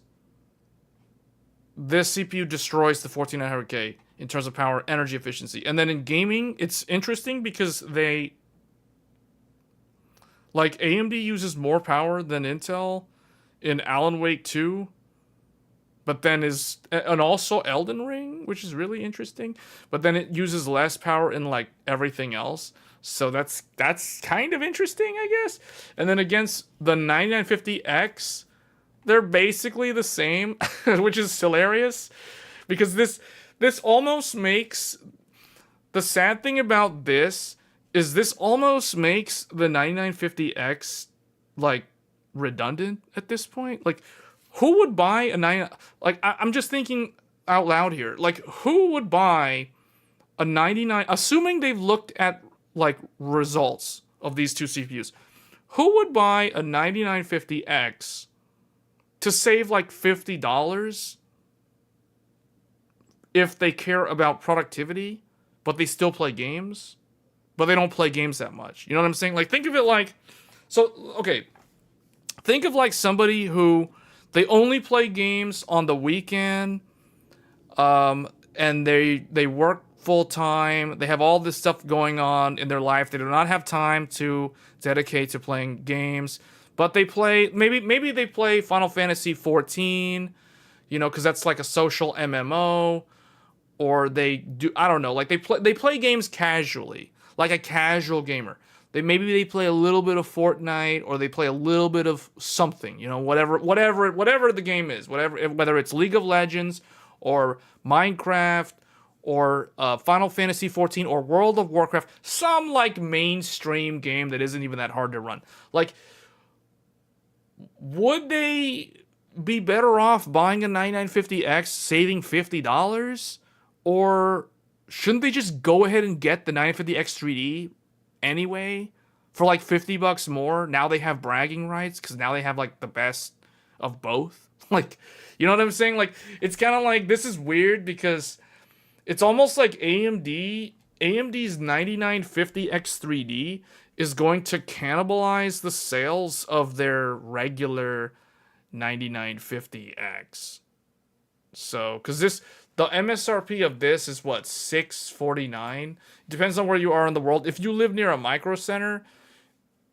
this CPU destroys the 14900K in terms of power, energy efficiency. And then in gaming, it's interesting because like AMD uses more power than Intel in Alan Wake 2, but then and also Elden Ring, which is really interesting, but then it uses less power in like everything else. So that's kind of interesting, I guess. And then against the 9950X, they're basically the same, which is hilarious, because this almost makes... The sad thing about this is this almost makes the 9950X like redundant at this point. Like, who would buy a I'm just thinking out loud here. Like, who would buy a 99, assuming they've looked at like results of these two CPUs, who would buy a 9950X to save like $50 if they care about productivity, but they still play games, but they don't play games that much? You know what I'm saying? Like, think of it like, think of like somebody who, they only play games on the weekend, and they work full time. They have all this stuff going on in their life. They do not have time to dedicate to playing games, but they play, maybe they play Final Fantasy 14, because that's like a social MMO, or they do, I don't know, like they play games casually. like a casual gamer. Maybe they play a little bit of Fortnite or they play a little bit of something, you know, whatever the game is, whether it's League of Legends or Minecraft or Final Fantasy 14 or World of Warcraft, some like mainstream game that isn't even that hard to run. Like, would they be better off buying a 9950X, saving $50? Or shouldn't they just go ahead and get the 950X 3D anyway for like $50 more? Now they have bragging rights because now they have like the best of both. Like, you know what I'm saying? Like, it's kind of like, this is weird because it's almost like AMD's 9950X 3D is going to cannibalize the sales of their regular 9950X. So, because the MSRP of this is what, $649? Depends on where you are in the world. If you live near a micro center,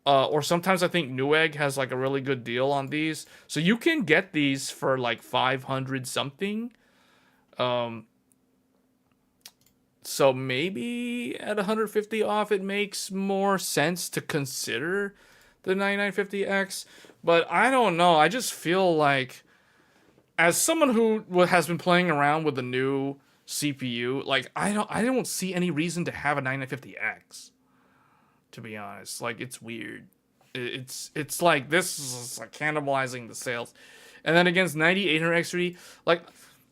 or sometimes I think Newegg has like a really good deal on these. So you can get these for like 500 something. So maybe at 150 off, it makes more sense to consider the 9950X. But I don't know. I just feel like, as someone who has been playing around with the new CPU, like I don't see any reason to have a 9950X. To be honest, like it's weird. It's like this is like cannibalizing the sales. And then against 9800X 3D, like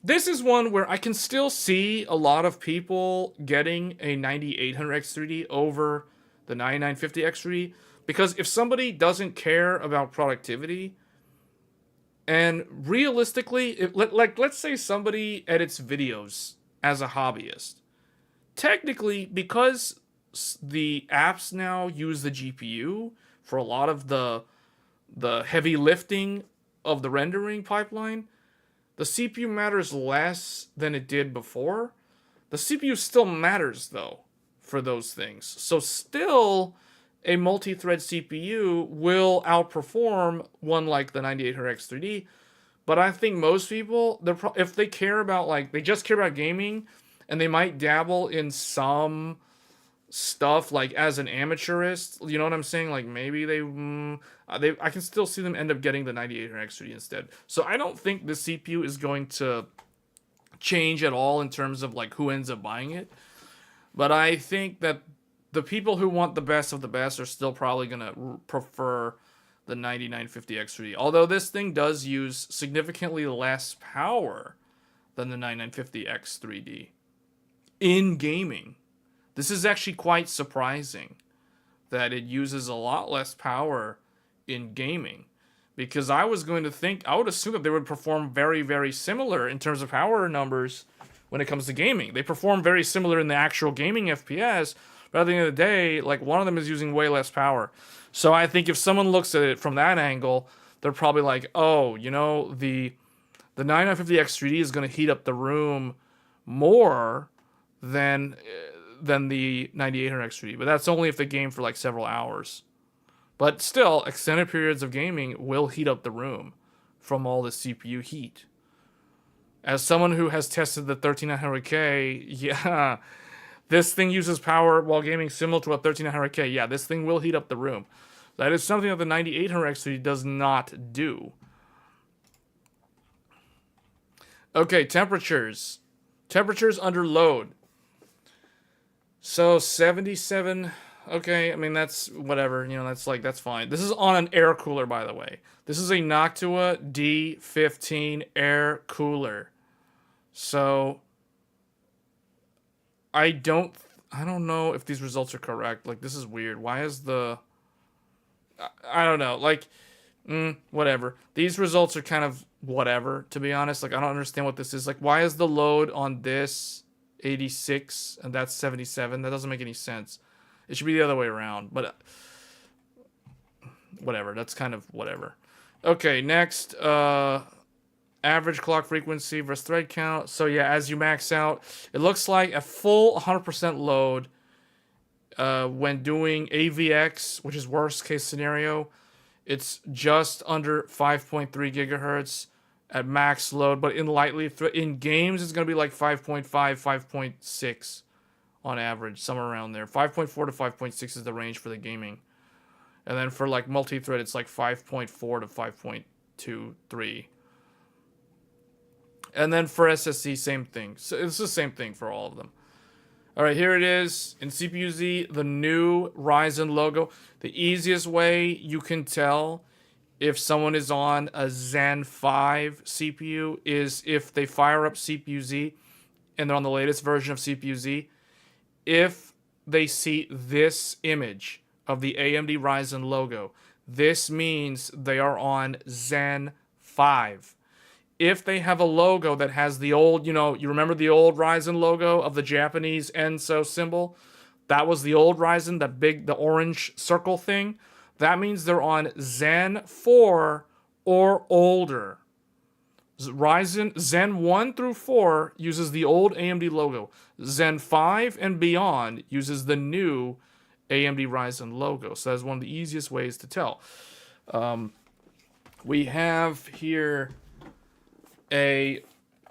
this is one where I can still see a lot of people getting a 9800X 3D over the 9950X 3D, because if somebody doesn't care about productivity, and realistically, let's say somebody edits videos as a hobbyist, technically, because the apps now use the GPU for a lot of the heavy lifting of the rendering pipeline, the CPU matters less than it did before. The CPU still matters, though, for those things. So still, a multi-thread CPU will outperform one like the 9800X 3D. But I think most people, if they care about, like, they just care about gaming, and they might dabble in some stuff, like, as an amateurist, you know what I'm saying? Like, maybe I can still see them end up getting the 9800X 3D instead. So I don't think the CPU is going to change at all in terms of, like, who ends up buying it. But I think that the people who want the best of the best are still probably going to prefer the 9950X 3D. Although this thing does use significantly less power than the 9950X 3D in gaming. This is actually quite surprising that it uses a lot less power in gaming, because I would assume that they would perform very, very similar in terms of power numbers when it comes to gaming. They perform very similar in the actual gaming FPS, but at the end of the day, like, one of them is using way less power. So I think if someone looks at it from that angle, they're probably like, oh, you know, the 9950X 3D is going to heat up the room more than the 9800X 3D. But that's only if they game for like several hours. But still, extended periods of gaming will heat up the room from all the CPU heat. As someone who has tested the 13900K, yeah, this thing uses power while gaming similar to a 13900K. Yeah, this thing will heat up the room. That is something that the 9800X 3D does not do. Okay, temperatures. Temperatures under load. So 77. Okay, I mean, that's whatever. You know, that's fine. This is on an air cooler, by the way. This is a Noctua D15 air cooler. So I don't know if these results are correct. Like, this is weird. Why is I don't know. Like, whatever. These results are kind of whatever, to be honest. Like, I don't understand what this is. Like, why is the load on this 86 and that's 77? That doesn't make any sense. It should be the other way around, but whatever. That's kind of whatever. Okay, next, average clock frequency versus thread count. So yeah, as you max out, it looks like a full 100% load when doing AVX, which is worst case scenario, it's just under 5.3 gigahertz at max load, but in games it's going to be like 5.5, 5.6 on average, somewhere around there. 5.4 to 5.6 is the range for the gaming. And then for like multi-thread, it's like 5.4 to 5.23. And then for SSD, same thing. So it's the same thing for all of them. All right, here it is in CPU-Z, the new Ryzen logo. The easiest way you can tell if someone is on a Zen 5 CPU is if they fire up CPU-Z and they're on the latest version of CPU-Z. If they see this image of the AMD Ryzen logo, this means they are on Zen 5. If they have a logo that has the old, you remember the old Ryzen logo of the Japanese Enso symbol? That was the old Ryzen, the orange circle thing. That means they're on Zen 4 or older. Ryzen Zen 1 through 4 uses the old AMD logo. Zen 5 and beyond uses the new AMD Ryzen logo. So that's one of the easiest ways to tell. We have here a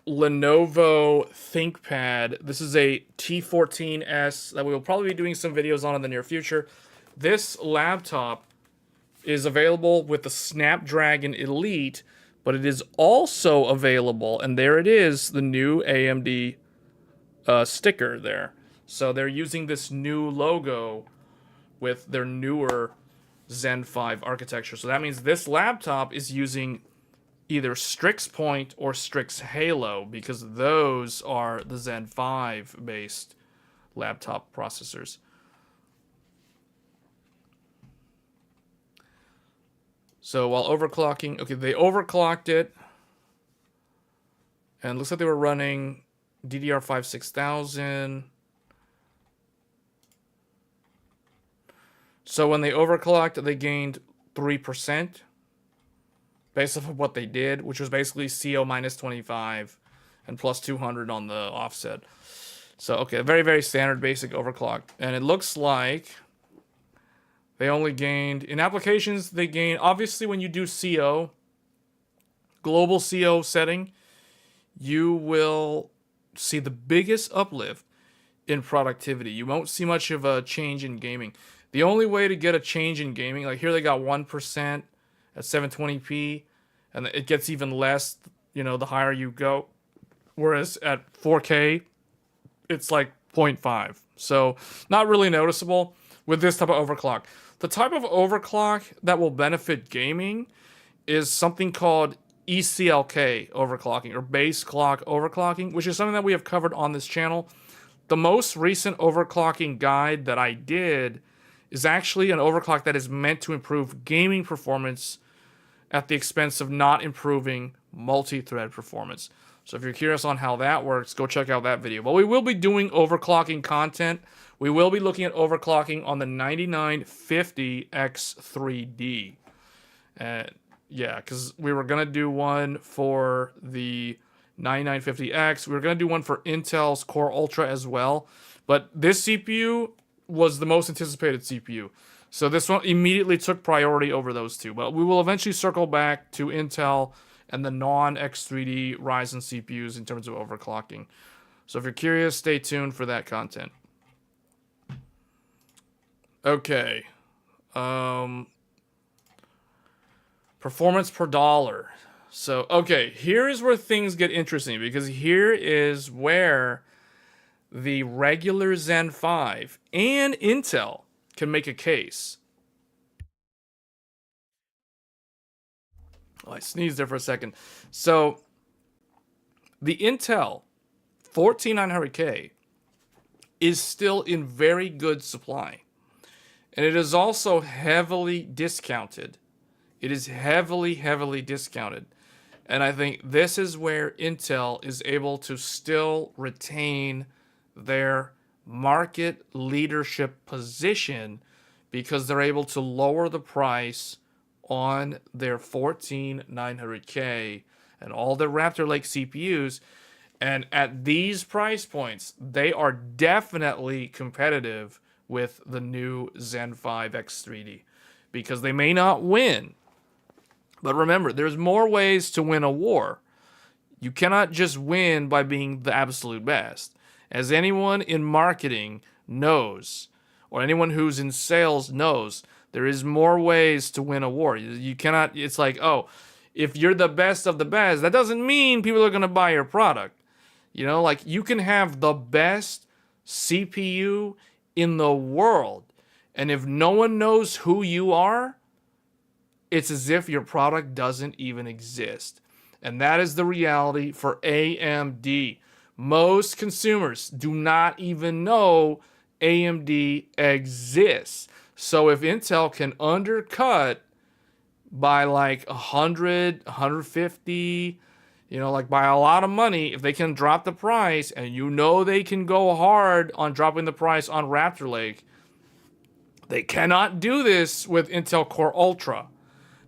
Lenovo ThinkPad. This is a T14S that we will probably be doing some videos on in the near future. This laptop is available with the Snapdragon Elite, but it is also available, and there it is, the new AMD sticker there. So they're using this new logo with their newer Zen 5 architecture. So that means this laptop is using either Strix Point or Strix Halo, because those are the Zen 5 based laptop processors. So while overclocking, okay, they overclocked it, and it looks like they were running DDR5-8000. So when they overclocked, they gained 3%. Based off of what they did, which was basically CO minus 25 and plus 200 on the offset. So, okay, very, very standard basic overclock. And it looks like they only gained, in applications, they gain, obviously when you do CO, global CO setting, you will see the biggest uplift in productivity. You won't see much of a change in gaming. The only way to get a change in gaming, like here they got 1%, at 720p, and it gets even less, the higher you go. Whereas at 4K, it's like 0.5. So not really noticeable with this type of overclock. The type of overclock that will benefit gaming is something called ECLK overclocking, or base clock overclocking, which is something that we have covered on this channel. The most recent overclocking guide that I did is actually an overclock that is meant to improve gaming performance at the expense of not improving multi-thread performance. So if you're curious on how that works, go check out that video. But we will be doing overclocking content. We will be looking at overclocking on the 9950X3D. Yeah, because we were going to do one for the 9950X. We were going to do one for Intel's Core Ultra as well. But this CPU was the most anticipated CPU. So this one immediately took priority over those two. But we will eventually circle back to Intel and the non-X3D Ryzen CPUs in terms of overclocking. So if you're curious, stay tuned for that content. Okay. Performance per dollar. So, okay, here is where things get interesting, because here is where the regular Zen 5 and Intel can make a case. Oh, I sneezed there for a second. So, the Intel 14900K is still in very good supply. And it is also heavily discounted. It is heavily, heavily discounted. And I think this is where Intel is able to still retain their market leadership position, because they're able to lower the price on their 14900K and all their Raptor Lake CPUs. And at these price points, they are definitely competitive with the new Zen 5 X3D, because they may not win. But remember, there's more ways to win a war. You cannot just win by being the absolute best. As anyone in marketing knows, or anyone who's in sales knows, there is more ways to win a war. You cannot, it's like, oh, if you're the best of the best, that doesn't mean people are going to buy your product. You know, like you can have the best CPU in the world, and if no one knows who you are, it's as if your product doesn't even exist. And that is the reality for AMD. Most consumers do not even know AMD exists. So if Intel can undercut by like 100, 150, you know, like by a lot of money, if they can drop the price, and you know they can go hard on dropping the price on Raptor Lake, they cannot do this with Intel Core Ultra.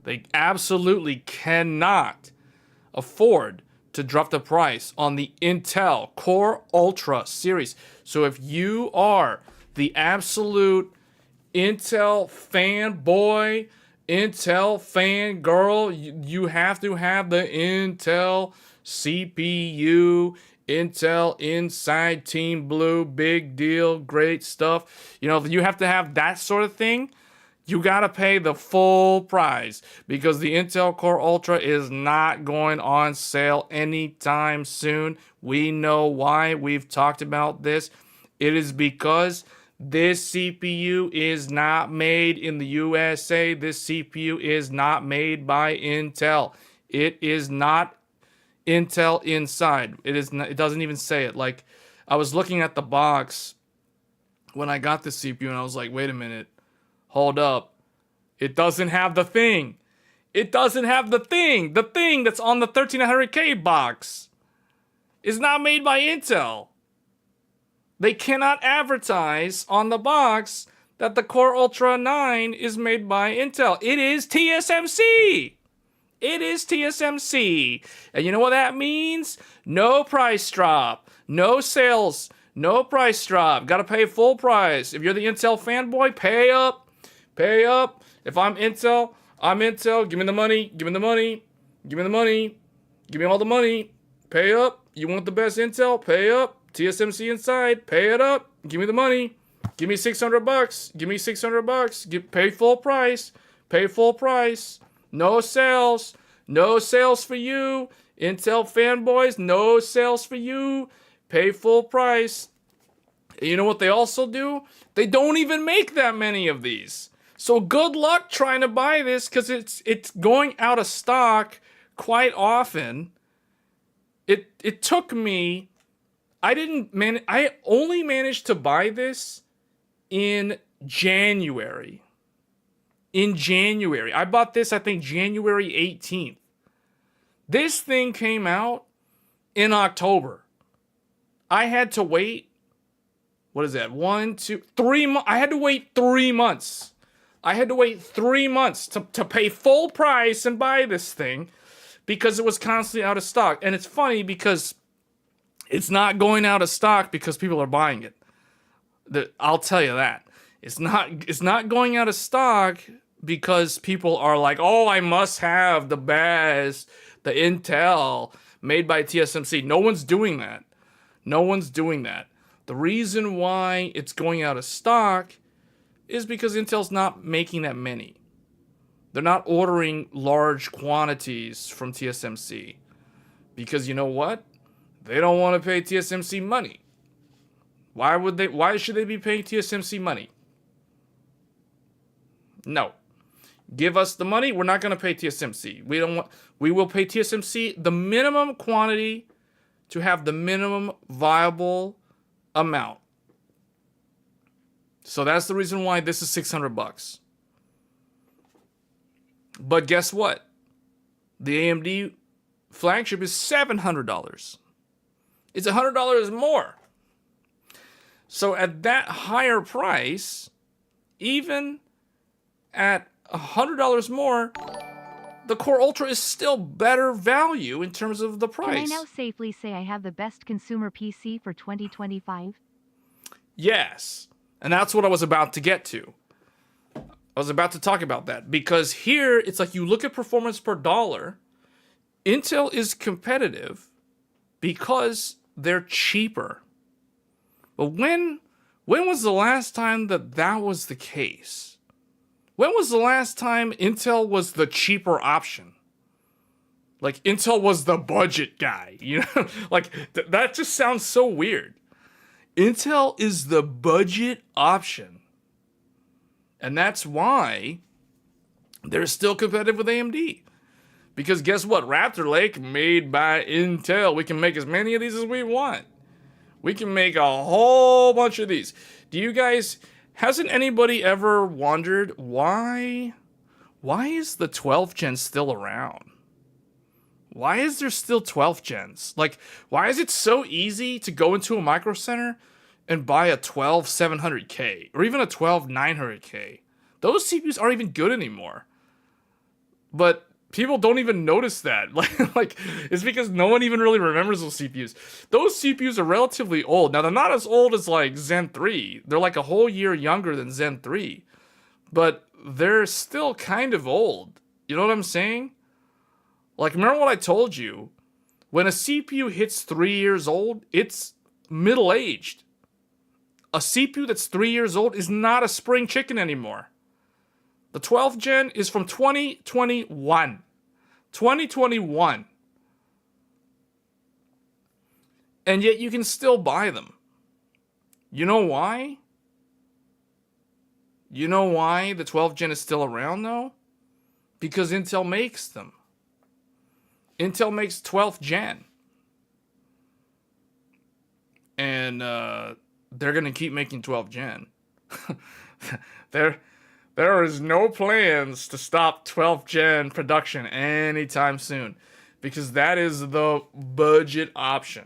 They absolutely cannot afford to drop the price on the Intel Core Ultra series. So if you are the absolute Intel fanboy, Intel fangirl, you have to have the Intel CPU, Intel Inside Team Blue, big deal, great stuff. You know, you have to have that sort of thing. You gotta pay the full price because the Intel Core Ultra is not going on sale anytime soon. We know why. We've talked about this. It is because this CPU is not made in the USA. This CPU is not made by Intel. It is not Intel inside. It is not, it doesn't even say it. Like, I was looking at the box when I got the CPU and I was like, wait a minute. Hold up. It doesn't have the thing. It doesn't have the thing. The thing that's on the 1300K box is not made by Intel. They cannot advertise on the box that the Core Ultra 9 is made by Intel. It is TSMC. It is TSMC. And you know what that means? No price drop. No sales. No price drop. Gotta pay full price. If you're the Intel fanboy, pay up. Pay up. If I'm Intel, I'm Intel. Give me the money. Give me the money. Give me the money. Give me all the money. Pay up. You want the best Intel? Pay up. TSMC inside. Pay it up. Give me the money. Give me $600. Give me $600. Pay full price. Pay full price. No sales. No sales for you. Intel fanboys, no sales for you. Pay full price. And you know what they also do? They don't even make that many of these. So good luck trying to buy this because it's going out of stock quite often. It took me, I only managed to buy this in January. In January. I bought this, I think, January 18th. This thing came out in October. I had to wait, what is that, 1, 2, 3 months. I had to wait 3 months. I had to wait 3 months to pay full price and buy this thing because it was constantly out of stock. And it's funny because it's not going out of stock because people are buying it. I'll tell you that. It's not going out of stock because people are like, oh, I must have the best, the Intel made by TSMC. No one's doing that. No one's doing that. The reason why it's going out of stock is because Intel's not making that many. They're not ordering large quantities from TSMC. Because you know what? They don't want to pay TSMC money. Why should they be paying TSMC money? No. Give us the money, we're not going to pay TSMC. We will pay TSMC the minimum quantity to have the minimum viable amount. So that's the reason why this is $600. But guess what? The AMD flagship is $700. It's $100 more. So at that higher price, even at $100 more, the Core Ultra is still better value in terms of the price. Can I now safely say I have the best consumer PC for 2025? Yes. And that's what I was about to get to. I was about to talk about that. Because here, it's like you look at performance per dollar, Intel is competitive because they're cheaper. But when was the last time that was the case? When was the last time Intel was the cheaper option? Like, Intel was the budget guy, you know? Like, that just sounds so weird. Intel is the budget option. And that's why they're still competitive with AMD. Because guess what? Raptor Lake, made by Intel. We can make as many of these as we want. We can make a whole bunch of these. Do you guys... Hasn't anybody ever wondered why is the 12th gen still around? Why is there still 12th gens? Like, why is it so easy to go into a Micro Center and buy a 12700K or even a 12900K? Those CPUs aren't even good anymore. But people don't even notice that. Like it's because no one even really remembers those CPUs. Those CPUs are relatively old. Now, they're not as old as like Zen 3. They're like a whole year younger than Zen 3. But they're still kind of old. You know what I'm saying? Like, remember what I told you? When a CPU hits 3 years old, it's middle-aged. A CPU that's 3 years old is not a spring chicken anymore. The 12th gen is from 2021. 2021. And yet you can still buy them. You know why? You know why the 12th gen is still around, though? Because Intel makes them. Intel makes 12th gen. And they're going to keep making 12th gen. There is no plans to stop 12th gen production anytime soon. Because that is the budget option.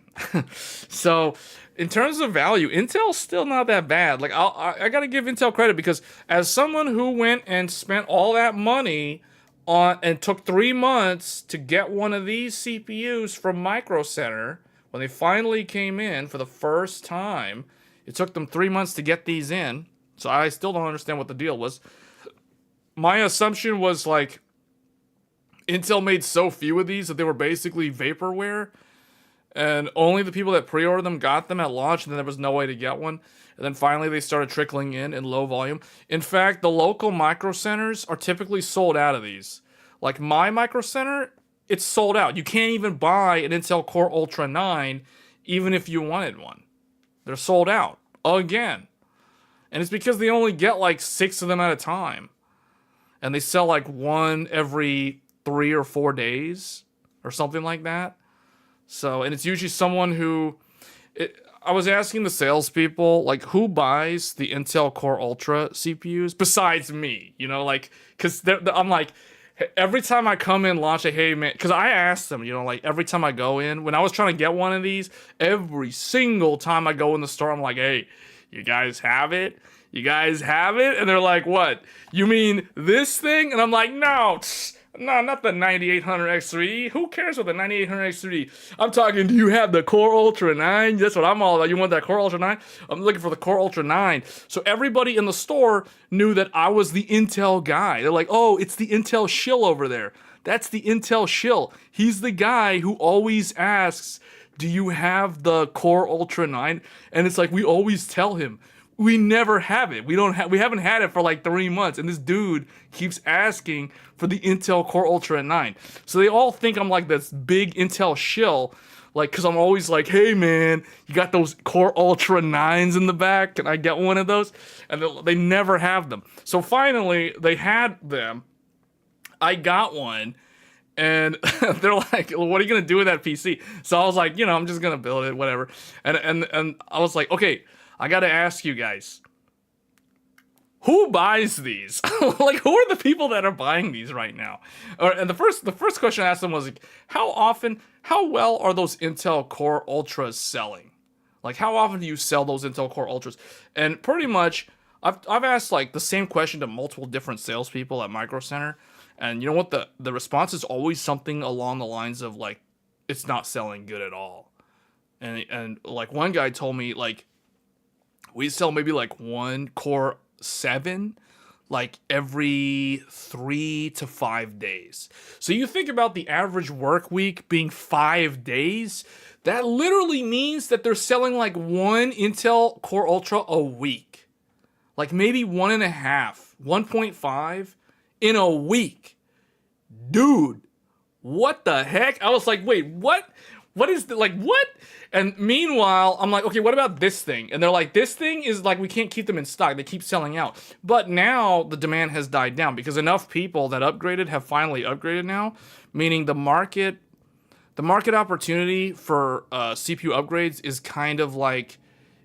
So, in terms of value, Intel's still not that bad. Like, I got to give Intel credit because as someone who went and spent all that money on and took 3 months to get one of these CPUs from Micro Center, when they finally came in for the first time, it took them 3 months to get these in. So I still don't understand what the deal was. My assumption was like Intel made so few of these that they were basically vaporware, and only the people that pre-ordered them got them at launch, and then there was no way to get one. And then finally they started trickling in low volume. In fact, the local Micro Centers are typically sold out of these. Like my Micro Center, it's sold out. You can't even buy an Intel Core Ultra 9 even if you wanted one. They're sold out again. And it's because they only get like 6 of them at a time. And they sell like one every 3 or 4 days or something like that. So, and it's usually someone who... I was asking the salespeople, like, who buys the Intel Core Ultra CPUs besides me? You know, like, because I'm like, every time I come in, launch a, hey, man, because I asked them, you know, like, every time I go in, when I was trying to get one of these, every single time I go in the store, I'm like, hey, you guys have it? You guys have it? And they're like, what? You mean this thing? And I'm like, no, not the 9800X3D. Who cares about the 9800X3D? I'm talking, do you have the Core Ultra 9? That's what I'm all about. You want that Core Ultra 9? I'm looking for the Core Ultra 9. So everybody in the store knew that I was the Intel guy. They're like, oh, it's the Intel shill over there. That's the Intel shill. He's the guy who always asks, do you have the Core Ultra 9? And it's like, we always tell him, we never have it. We haven't had it for like 3 months, and this dude keeps asking for the Intel Core Ultra 9. So they all think I'm like this big Intel shill, like, because I'm always like, hey man, you got those Core Ultra 9s in the back? Can I get one of those? And they never have them. So finally, they had them. I got one. And they're like, well, what are you going to do with that PC? So I was like, you know, I'm just going to build it, whatever. And I was like, okay, I got to ask you guys, who buys these? Like, who are the people that are buying these right now? And the first question I asked them was, like, how well are those Intel Core Ultras selling? Like, how often do you sell those Intel Core Ultras? And pretty much, I've asked, like, the same question to multiple different salespeople at Micro Center. And you know what? The response is always something along the lines of, like, it's not selling good at all. And like, one guy told me, like, we sell maybe, like, one Core 7, like every 3 to 5 days. So you think about the average work week being 5 days, that literally means that they're selling like one Intel Core Ultra a week. Like maybe 1.5, 1.5 in a week. Dude, what the heck? I was like, wait, what? What is the, like, what? And meanwhile, I'm like, okay, what about this thing? And they're like, this thing is like, we can't keep them in stock. They keep selling out. But now the demand has died down because enough people that upgraded have finally upgraded now, meaning the market opportunity for CPU upgrades is kind of like,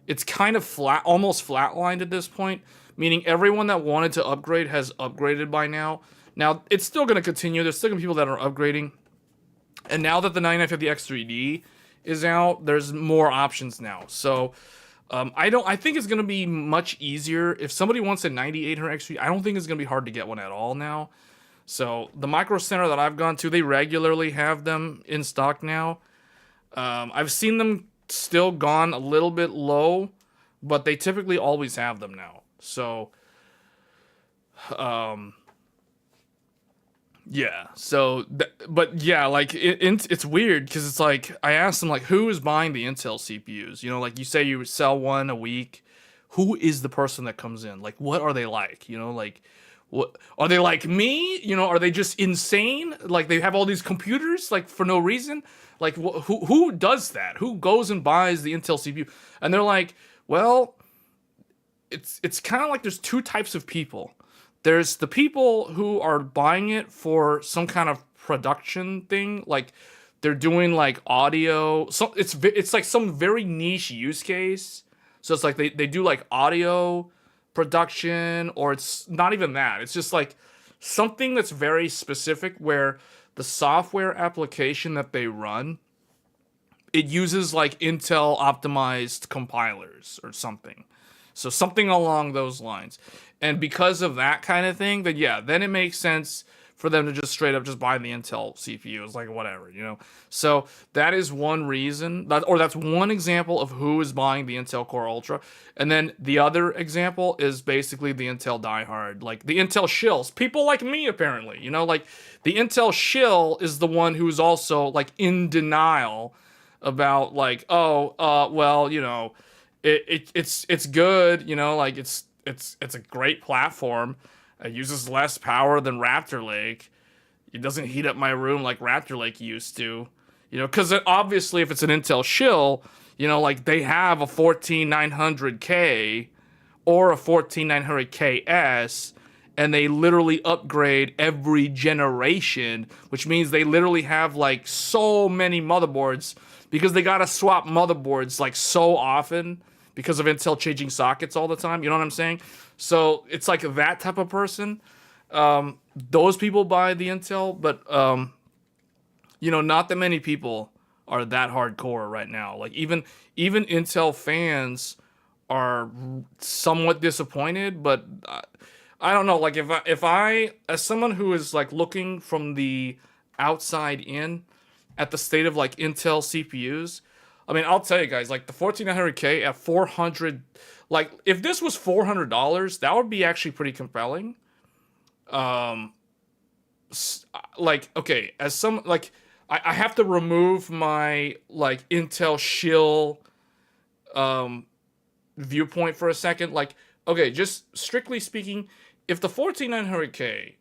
it's kind of flat, almost flatlined at this point, meaning everyone that wanted to upgrade has upgraded by now. Now, it's still going to continue. There's still going to be people that are upgrading. And now that the 9950X3D is out, there's more options now. So I think it's going to be much easier. If somebody wants a 9800X3D, I don't think it's going to be hard to get one at all now. So the Micro Center that I've gone to, they regularly have them in stock now. I've seen them still gone a little bit low, but they typically always have them now. So yeah, so, but yeah, like, it's weird, because it's like, I asked them, like, who is buying the Intel CPUs? You know, like, you say you sell one a week, who is the person that comes in? Like, what are they like? You know, like, what, are they like me? You know, are they just insane? Like, they have all these computers, like, for no reason? Like, who does that? Who goes and buys the Intel CPU? And they're like, well, it's kind of like there's two types of people. There's the people who are buying it for some kind of production thing, like they're doing like audio. So it's like some very niche use case. So it's like they do like audio production, or it's not even that. It's just like something that's very specific where the software application that they run, it uses like Intel optimized compilers or something. So something along those lines. And because of that kind of thing, then yeah, then it makes sense for them to just straight up just buy the Intel CPU. It's like, whatever, you know? So that is one reason, that's one example of who is buying the Intel Core Ultra. And then the other example is basically the Intel diehard, like the Intel shills. People like me, apparently, you know, like the Intel shill is the one who's also like in denial about like, well, you know, it's good, you know, like it's a great platform. It uses less power than Raptor Lake. It doesn't heat up my room like Raptor Lake used to, you know, because obviously if it's an Intel shill, you know, like they have a 14900K or a 14900KS, and they literally upgrade every generation, which means they literally have like so many motherboards because they gotta swap motherboards like so often because of Intel changing sockets all the time. You know what I'm saying? So it's like that type of person. Those people buy the Intel, but you know, not that many people are that hardcore right now. Like even Intel fans are somewhat disappointed, but I don't know. Like if I as someone who is like looking from the outside in at the state of like Intel CPUs, I mean, I'll tell you guys, like the 14900K at 400, like if this was $400, that would be actually pretty compelling. Like, okay, as some, like, I have to remove my like Intel shill viewpoint for a second. Like, okay, just strictly speaking, if the 14900K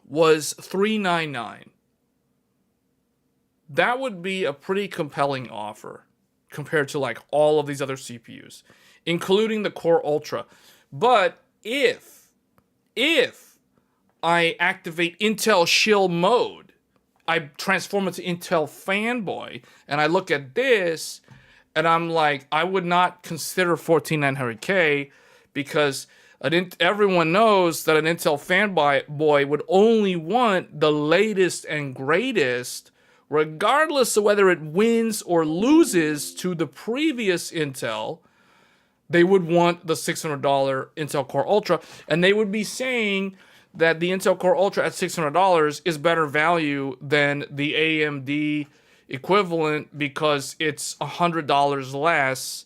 was $399, that would be a pretty compelling offer compared to like all of these other CPUs, including the Core Ultra. But if I activate Intel shill mode, I transform it to Intel fanboy, and I look at this, and I'm like, I would not consider 14900K because everyone knows that an Intel fanboy would only want the latest and greatest, regardless of whether it wins or loses to the previous Intel. They would want the $600 Intel Core Ultra, and they would be saying that the Intel Core Ultra at $600 is better value than the AMD equivalent because it's $100 less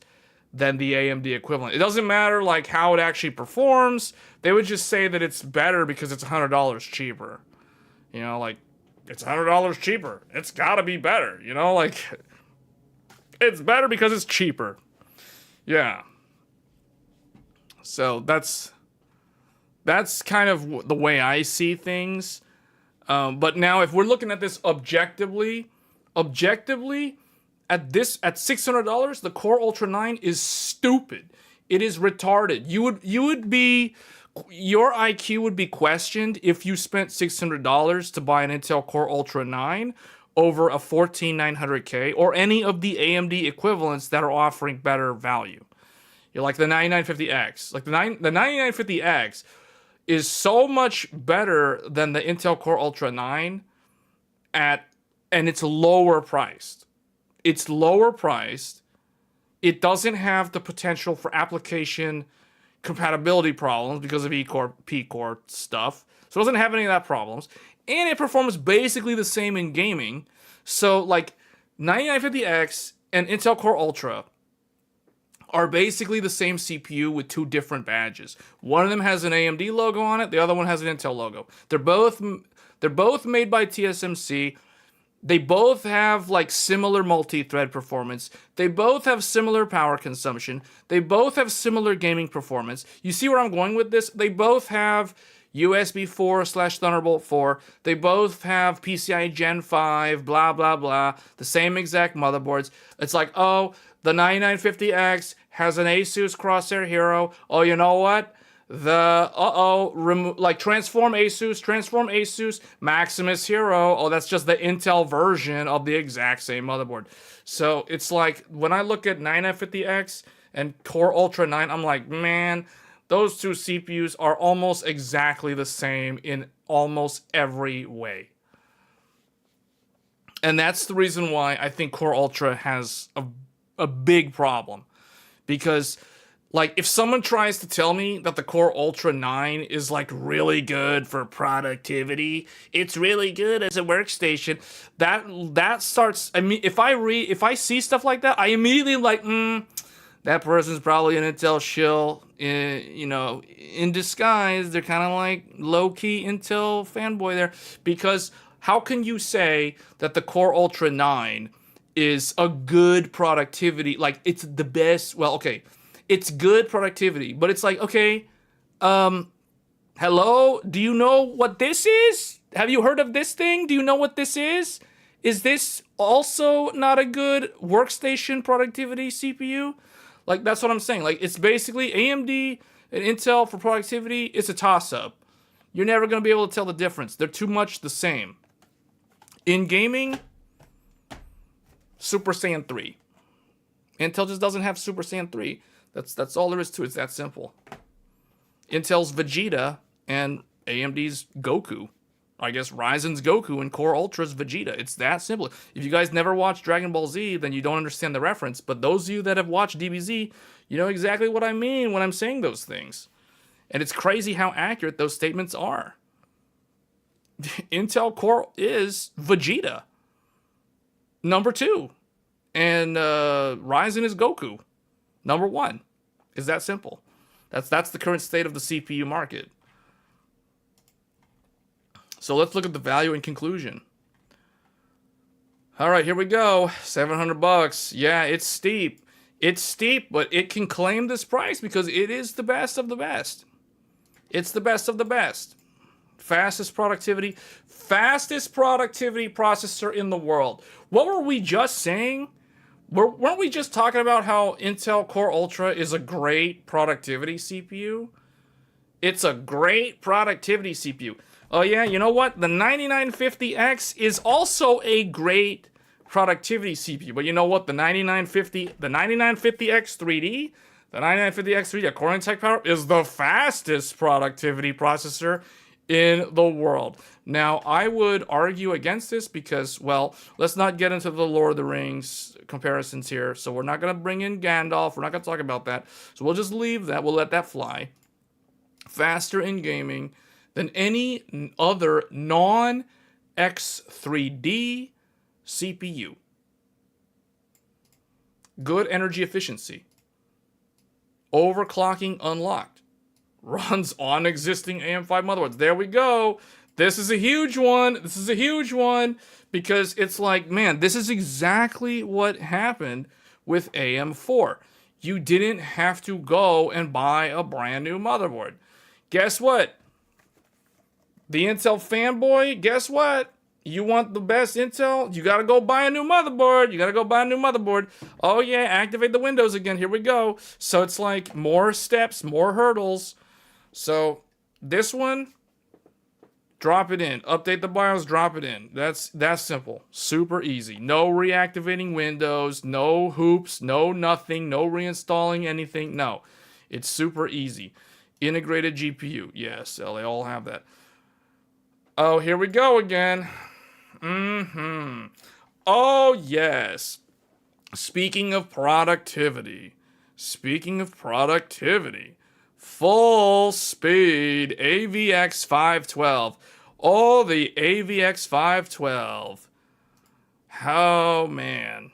than the AMD equivalent. It doesn't matter like how it actually performs. They would just say that it's better because it's $100 cheaper. You know, like, it's $100 cheaper. It's gotta be better, you know? Like, it's better because it's cheaper. Yeah. So that's kind of the way I see things. But now if we're looking at this objectively, at $600, the Core Ultra 9 is stupid. It is retarded. Your IQ would be questioned if you spent $600 to buy an Intel Core Ultra 9 over a 14900K or any of the AMD equivalents that are offering better value. You're like the 9950X. Like the 9950X is so much better than the Intel Core Ultra 9 and it's lower priced. It's lower priced. It doesn't have the potential for application compatibility problems because of E-core, P-core stuff. So it doesn't have any of that problems. And it performs basically the same in gaming. So like 9950X and Intel Core Ultra are basically the same CPU with two different badges. One of them has an AMD logo on it. The other one has an Intel logo. They're both made by TSMC. They both have like similar multi-thread performance. They both have similar power consumption. They both have similar gaming performance. You see where I'm going with this? They both have USB 4/Thunderbolt 4. They both have PCIe Gen 5, blah, blah, blah. The same exact motherboards. It's like, oh, the 9950X has an Asus Crosshair Hero. Oh, you know what? Transform Asus, Maximus Hero. Oh, that's just the Intel version of the exact same motherboard. So it's like, when I look at 9950X and Core Ultra 9, I'm like, man, those two CPUs are almost exactly the same in almost every way. And that's the reason why I think Core Ultra has a big problem. Because like, if someone tries to tell me that the Core Ultra 9 is, like, really good for productivity, it's really good as a workstation, that starts, I mean, if I see stuff like that, I immediately like, that person's probably an Intel shill, in disguise. They're kind of like low-key Intel fanboy there. Because how can you say that the Core Ultra 9 is a good productivity, like, it's the best, well, okay, it's good productivity, but it's like, okay, hello? Do you know what this is? Have you heard of this thing? Do you know what this is? Is this also not a good workstation productivity CPU? Like, that's what I'm saying. Like, it's basically AMD and Intel for productivity. It's a toss-up. You're never going to be able to tell the difference. They're too much the same. In gaming, Super Saiyan 3. Intel just doesn't have Super Saiyan 3. That's all there is to it. It's that simple. Intel's Vegeta and AMD's Goku. I guess Ryzen's Goku and Core Ultra's Vegeta. It's that simple. If you guys never watched Dragon Ball Z, then you don't understand the reference. But those of you that have watched DBZ, you know exactly what I mean when I'm saying those things. And it's crazy how accurate those statements are. Intel Core is Vegeta. Number 2. And Ryzen is Goku. Number 1. Is that simple. That's the current state of the CPU market. So let's look at the value in conclusion. All right, here we go. $700. Yeah, it's steep. It's steep, but it can claim this price because it is the best of the best. It's the best of the best. Fastest productivity processor in the world. What were we just saying? Weren't we just talking about how Intel Core Ultra is a great productivity CPU? It's a great productivity CPU. Oh yeah, you know what? The 9950X is also a great productivity CPU. But you know what? The 9950X 3D, the 9950X 3D, according to Tech Power, is the fastest productivity processor in the world. Now, I would argue against this because, well, let's not get into the Lord of the Rings comparisons here. So we're not going to bring in Gandalf. We're not going to talk about that. So we'll just leave that. We'll let that fly. Faster in gaming than any other non-X3D CPU. Good energy efficiency. overclocking unlocked. Runs on existing AM5 motherboards. There we go. This is a huge one. This is a huge one because it's like, man, this is exactly what happened with AM4. You didn't have to go and buy a brand new motherboard. Guess what? The Intel fanboy, guess what? You want the best Intel? You gotta go buy a new motherboard. You gotta go buy a new motherboard. Oh yeah, activate the Windows again. Here we go. So it's like more steps, more hurdles. So this one, drop it in. Update the BIOS, drop it in. That's simple. Super easy. No reactivating Windows, no hoops, no nothing, no reinstalling anything. No. It's super easy. Integrated GPU. Yes, they all have that. Oh, here we go again. Oh, yes. Speaking of productivity. Full speed AVX 512. Oh, the AVX 512. Oh, man.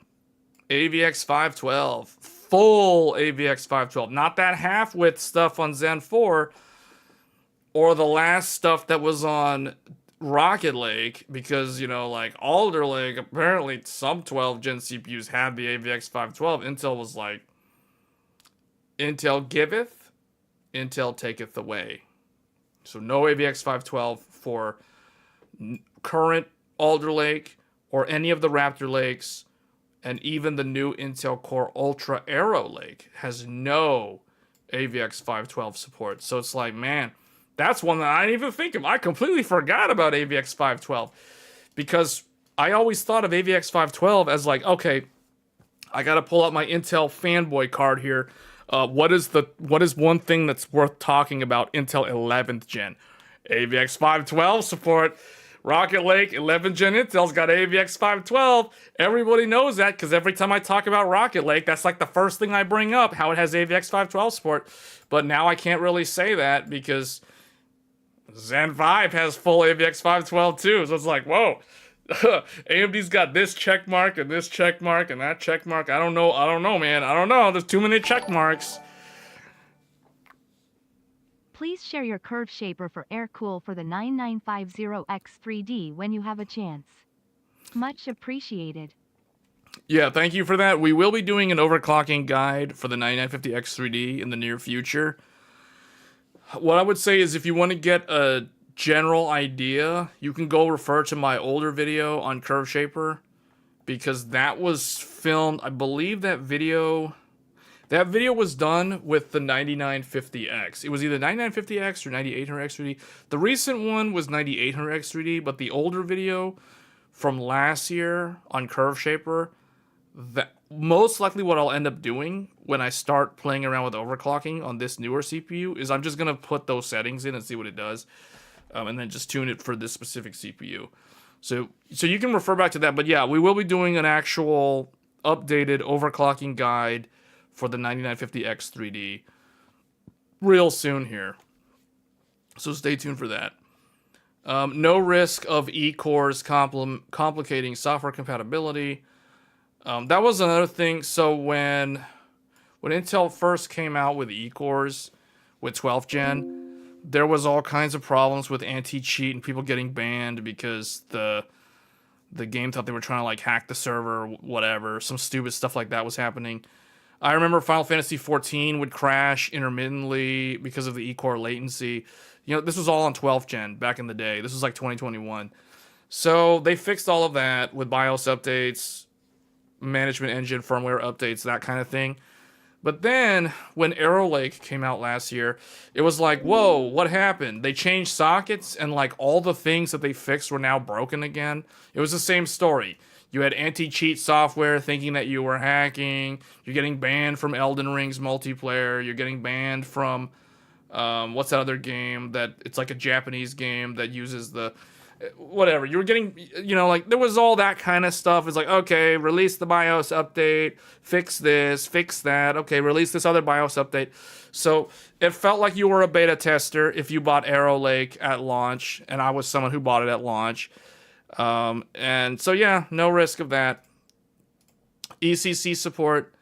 AVX 512. Full AVX 512. Not that half-width stuff on Zen 4 or the last stuff that was on Rocket Lake, because, you know, like Alder Lake, apparently some 12 gen CPUs had the AVX 512. Intel was like, Intel giveth, Intel taketh away. So no AVX 512 for current Alder Lake or any of the Raptor Lakes, and even the new Intel Core Ultra Arrow Lake has no AVX 512 support. So it's like, man, that's one that I didn't even think of. I completely forgot about AVX 512 because I always thought of AVX 512 as like, okay, I got to pull out my Intel fanboy card here. What is one thing that's worth talking about? Intel 11th gen. AVX 512 support. Rocket Lake 11th gen Intel's got AVX 512. Everybody knows that because every time I talk about Rocket Lake, that's like the first thing I bring up, how it has AVX 512 support. But now I can't really say that because Zen 5 has full AVX 512 too. So it's like, whoa. AMD's got this check mark and this check mark and that check mark. I don't know, man. I don't know. There's too many check marks. Please share your curve shaper for air-cool for the 9950X3D when you have a chance. Much appreciated. Yeah, thank you for that. We will be doing an overclocking guide for the 9950X3D in the near future. What I would say is if you want to get a general idea, you can go refer to my older video on Curve Shaper, because that was filmed, I believe that video was done with the 9950X. It was either 9950X or 9800X3D. The recent one was 9800X3D, but the older video from last year on Curve Shaper, that most likely what I'll end up doing when I start playing around with overclocking on this newer CPU is I'm just going to put those settings in and see what it does. And then just tune it for this specific CPU. So you can refer back to that. But yeah, we will be doing an actual updated overclocking guide for the 9950X 3D real soon here. So stay tuned for that. No risk of E-cores complicating software compatibility. That was another thing. So when Intel first came out with E-cores with 12th gen, there was all kinds of problems with anti-cheat and people getting banned because the game thought they were trying to like hack the server or whatever. Some stupid stuff like that was happening. I remember Final Fantasy XIV would crash intermittently because of the E-core latency. You know, this was all on 12th gen back in the day. This was like 2021. So they fixed all of that with BIOS updates, management engine firmware updates, that kind of thing. But then, when Arrow Lake came out last year, it was like, whoa, what happened? They changed sockets, and like all the things that they fixed were now broken again. It was the same story. You had anti-cheat software thinking that you were hacking. You're getting banned from Elden Ring's multiplayer. You're getting banned from, what's that other game that, it's like a Japanese game that uses the... whatever, you were getting, you know, like, there was all that kind of stuff. It's like, okay, release the BIOS update, fix this, fix that, okay, release this other BIOS update. So it felt like you were a beta tester if you bought Arrow Lake at launch, and I was someone who bought it at launch. And so, yeah, no risk of that. ECC support,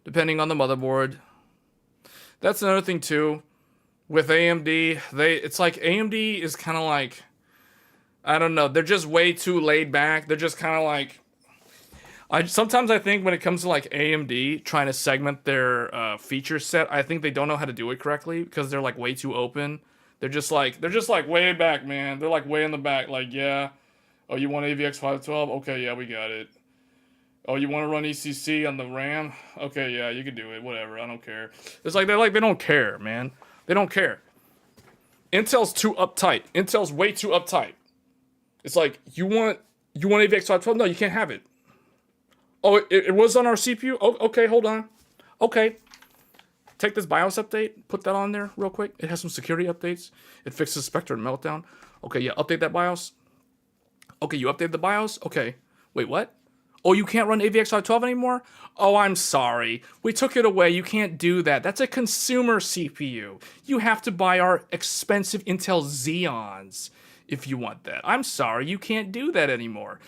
depending on the motherboard. That's another thing too. With AMD, it's like AMD is kind of like, I don't know, they're just way too laid back. They're just kind of like, sometimes I think when it comes to like AMD trying to segment their feature set, I think they don't know how to do it correctly because they're like way too open. They're just like way back, man. They're like way in the back. Like, yeah, oh, you want AVX 512? Okay, yeah, we got it. Oh, you want to run ECC on the RAM? Okay, yeah, you can do it. Whatever, I don't care. It's like they don't care, man. They don't care. Intel's too uptight. Intel's way too uptight. It's like you want AVX 512? No, you can't have it. Oh, it was on our CPU? Oh, okay, hold on. Okay. Take this BIOS update, put that on there real quick. It has some security updates. It fixes Spectre and Meltdown. Okay, yeah, update that BIOS. Okay, you update the BIOS? Okay. Wait, what? Oh, you can't run AVX 512 anymore? Oh, I'm sorry. We took it away. You can't do that. That's a consumer CPU. You have to buy our expensive Intel Xeons if you want that. I'm sorry. You can't do that anymore.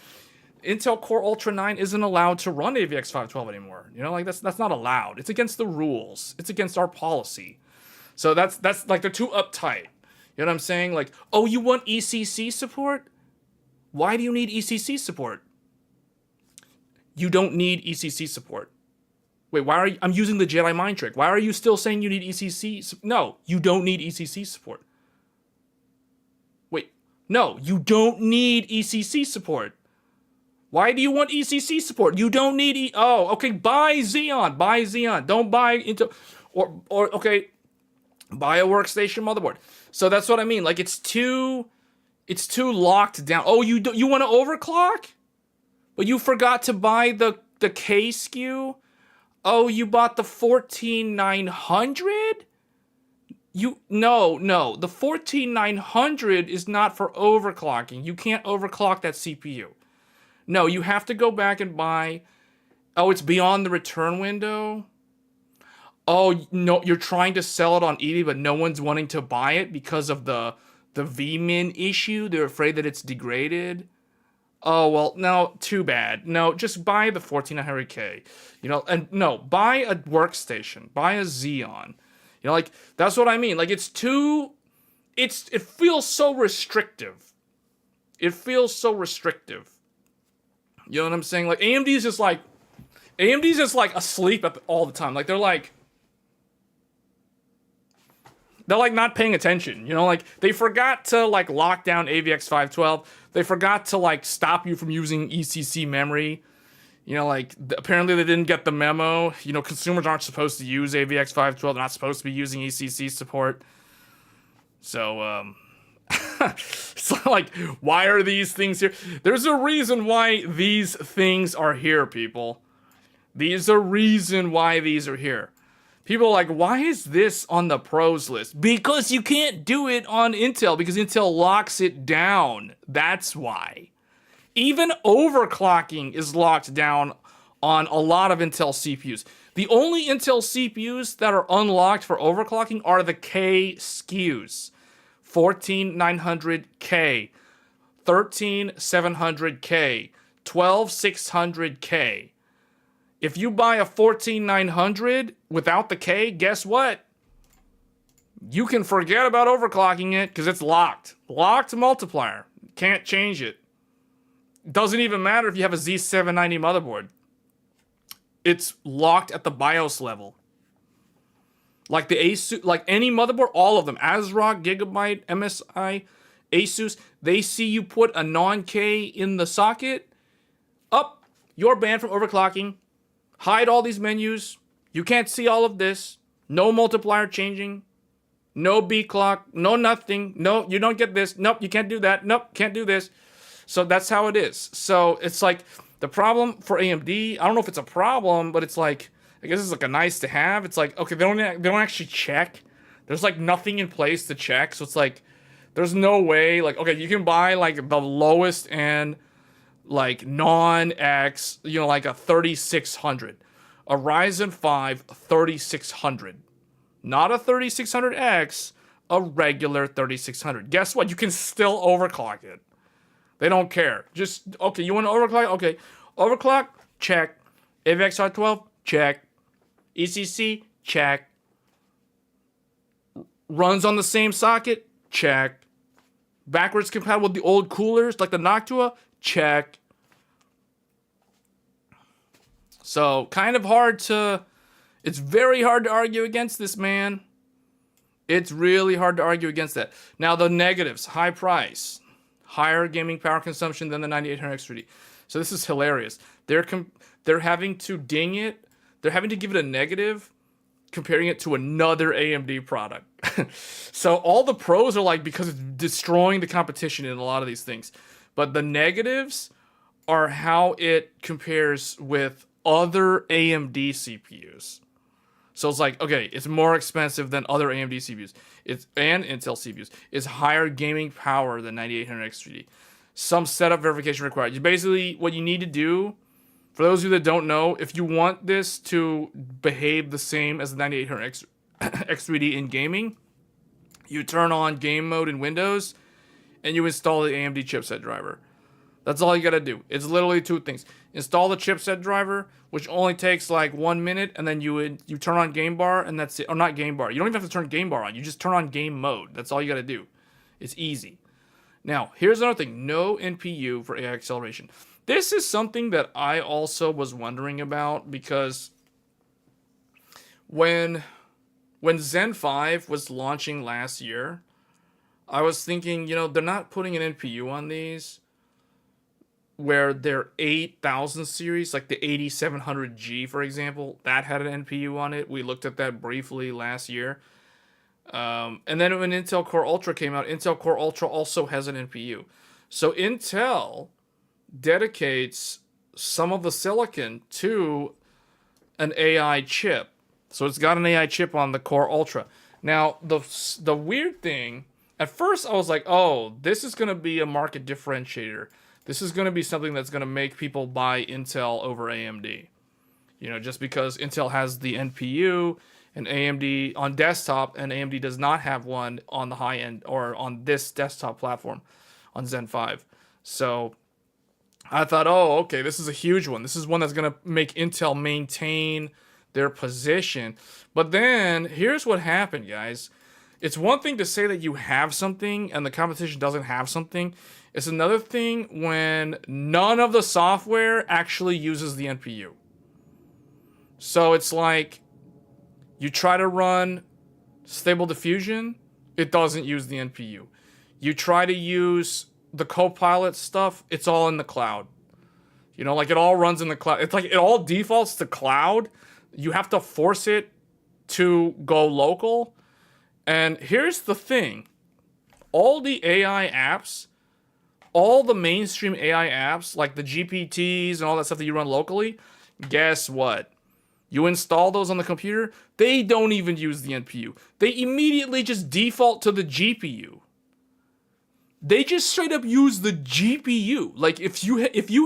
Intel Core Ultra 9 isn't allowed to run AVX 512 anymore. You know, like that's not allowed. It's against the rules. It's against our policy. So that's like they're too uptight. You know what I'm saying? Like, oh, you want ECC support? Why do you need ECC support? You don't need ECC support. Wait, why are you, I'm using the Jedi mind trick. Why are you still saying you need ECC? No, you don't need ECC support. Wait, no, you don't need ECC support. Why do you want ECC support? You don't need oh, okay, buy Xeon. Buy Xeon. Don't buy Intel. Or okay, buy a workstation motherboard. So that's what I mean. Like it's too locked down. Oh, you want to overclock? But you forgot to buy the K SKU? Oh, you bought the 14900? No, the 14900 is not for overclocking. You can't overclock that CPU. No, you have to go back and buy. Oh, it's beyond the return window. Oh, no, you're trying to sell it on eBay, but no one's wanting to buy it because of the VMIN issue. They're afraid that it's degraded. Oh, well, no, too bad. No, just buy the 14900K. You know, and no, buy a workstation. Buy a Xeon. You know, like, that's what I mean. Like, it feels so restrictive. It feels so restrictive. You know what I'm saying? Like, AMD's just like asleep all the time. Like, they're like not paying attention, you know, like they forgot to like lock down AVX 512. They forgot to like stop you from using ECC memory. You know, like apparently they didn't get the memo. You know, consumers aren't supposed to use AVX 512. They're not supposed to be using ECC support. So, it's like, why are these things here? There's a reason why these things are here, people. There's a reason why these are here. People are like, why is this on the pros list? Because you can't do it on Intel, because Intel locks it down. That's why. Even overclocking is locked down on a lot of Intel CPUs. The only Intel CPUs that are unlocked for overclocking are the K SKUs. 14900K, 13700K, 12600K. If you buy a 14900 without the K, guess what? You can forget about overclocking it because it's locked. Locked multiplier. Can't change it. Doesn't even matter if you have a Z790 motherboard. It's locked at the BIOS level. Like the Asus, like any motherboard, all of them, ASRock, Gigabyte, MSI, Asus, they see you put a non-K in the socket, up, you're banned from overclocking. Hide all these menus. You can't see all of this. No multiplier changing. No B clock. No nothing. No, you don't get this. Nope, you can't do that. Nope, can't do this. So that's how it is. So it's like the problem for AMD, I don't know if it's a problem, but it's like, I guess it's like a nice to have. It's like, okay, they don't actually check. There's like nothing in place to check. So it's like, there's no way, like, okay, you can buy like the lowest end, like non-X, you know, like a 3600, a Ryzen 5 3600, not a 3600X, a regular 3600. Guess what? You can still overclock it. They don't care. Just, okay, you want to overclock? Okay, overclock, check. AVX 512, check. ECC, check. Runs on the same socket? Check. Backwards compatible with the old coolers like the Noctua? Check. So, kind of hard to... It's very hard to argue against this, man. It's really hard to argue against that. Now, the negatives. High price. Higher gaming power consumption than the 9800X3D. So, this is hilarious. They're having to ding it. They're having to give it a negative, comparing it to another AMD product. So, all the pros are like, because it's destroying the competition in a lot of these things. But the negatives are how it compares with other AMD CPUs. So it's like, okay, it's more expensive than other AMD CPUs. And Intel CPUs. It's higher gaming power than 9800X3D. Some setup verification required. Basically, what you need to do, for those of you that don't know, if you want this to behave the same as the 9800X3D in gaming, you turn on game mode in Windows, and you install the AMD chipset driver. That's all you gotta do. It's literally two things. Install the chipset driver, which only takes like 1 minute, and then you turn on game bar, and that's it. Or not game bar. You don't even have to turn game bar on. You just turn on game mode. That's all you gotta do. It's easy. Now, here's another thing. No NPU for AI acceleration. This is something that I also was wondering about, because when Zen 5 was launching last year, I was thinking, they're not putting an NPU on these, where their 8000 series, like the 8700G, for example, that had an NPU on it. We looked at that briefly last year. And then when Intel Core Ultra came out, Intel Core Ultra also has an NPU. So Intel dedicates some of the silicon to an AI chip. So it's got an AI chip on the Core Ultra. Now, the weird thing, at first I was like, oh, this is going to be a market differentiator. This is going to be something that's going to make people buy Intel over AMD. Just because Intel has the NPU and AMD on desktop, and AMD does not have one on the high end or on this desktop platform on Zen 5. So I thought, oh, okay, this is a huge one. This is one that's going to make Intel maintain their position. But then here's what happened, guys. It's one thing to say that you have something and the competition doesn't have something. It's another thing when none of the software actually uses the NPU. So it's like you try to run Stable Diffusion, it doesn't use the NPU. You try to use the Copilot stuff, it's all in the cloud. Like it all runs in the cloud. It's like it all defaults to cloud. You have to force it to go local. And here's the thing. All the AI apps, all the mainstream AI apps, like the GPTs and all that stuff that you run locally, guess what? You install those on the computer, they don't even use the NPU. They immediately just default to the GPU. They just straight up use the GPU. Like, if you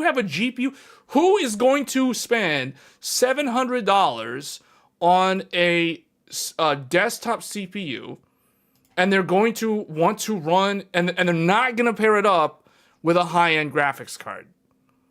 have a GPU, who is going to spend $700 on a desktop CPU, and they're going to want to run, and they're not going to pair it up with a high-end graphics card?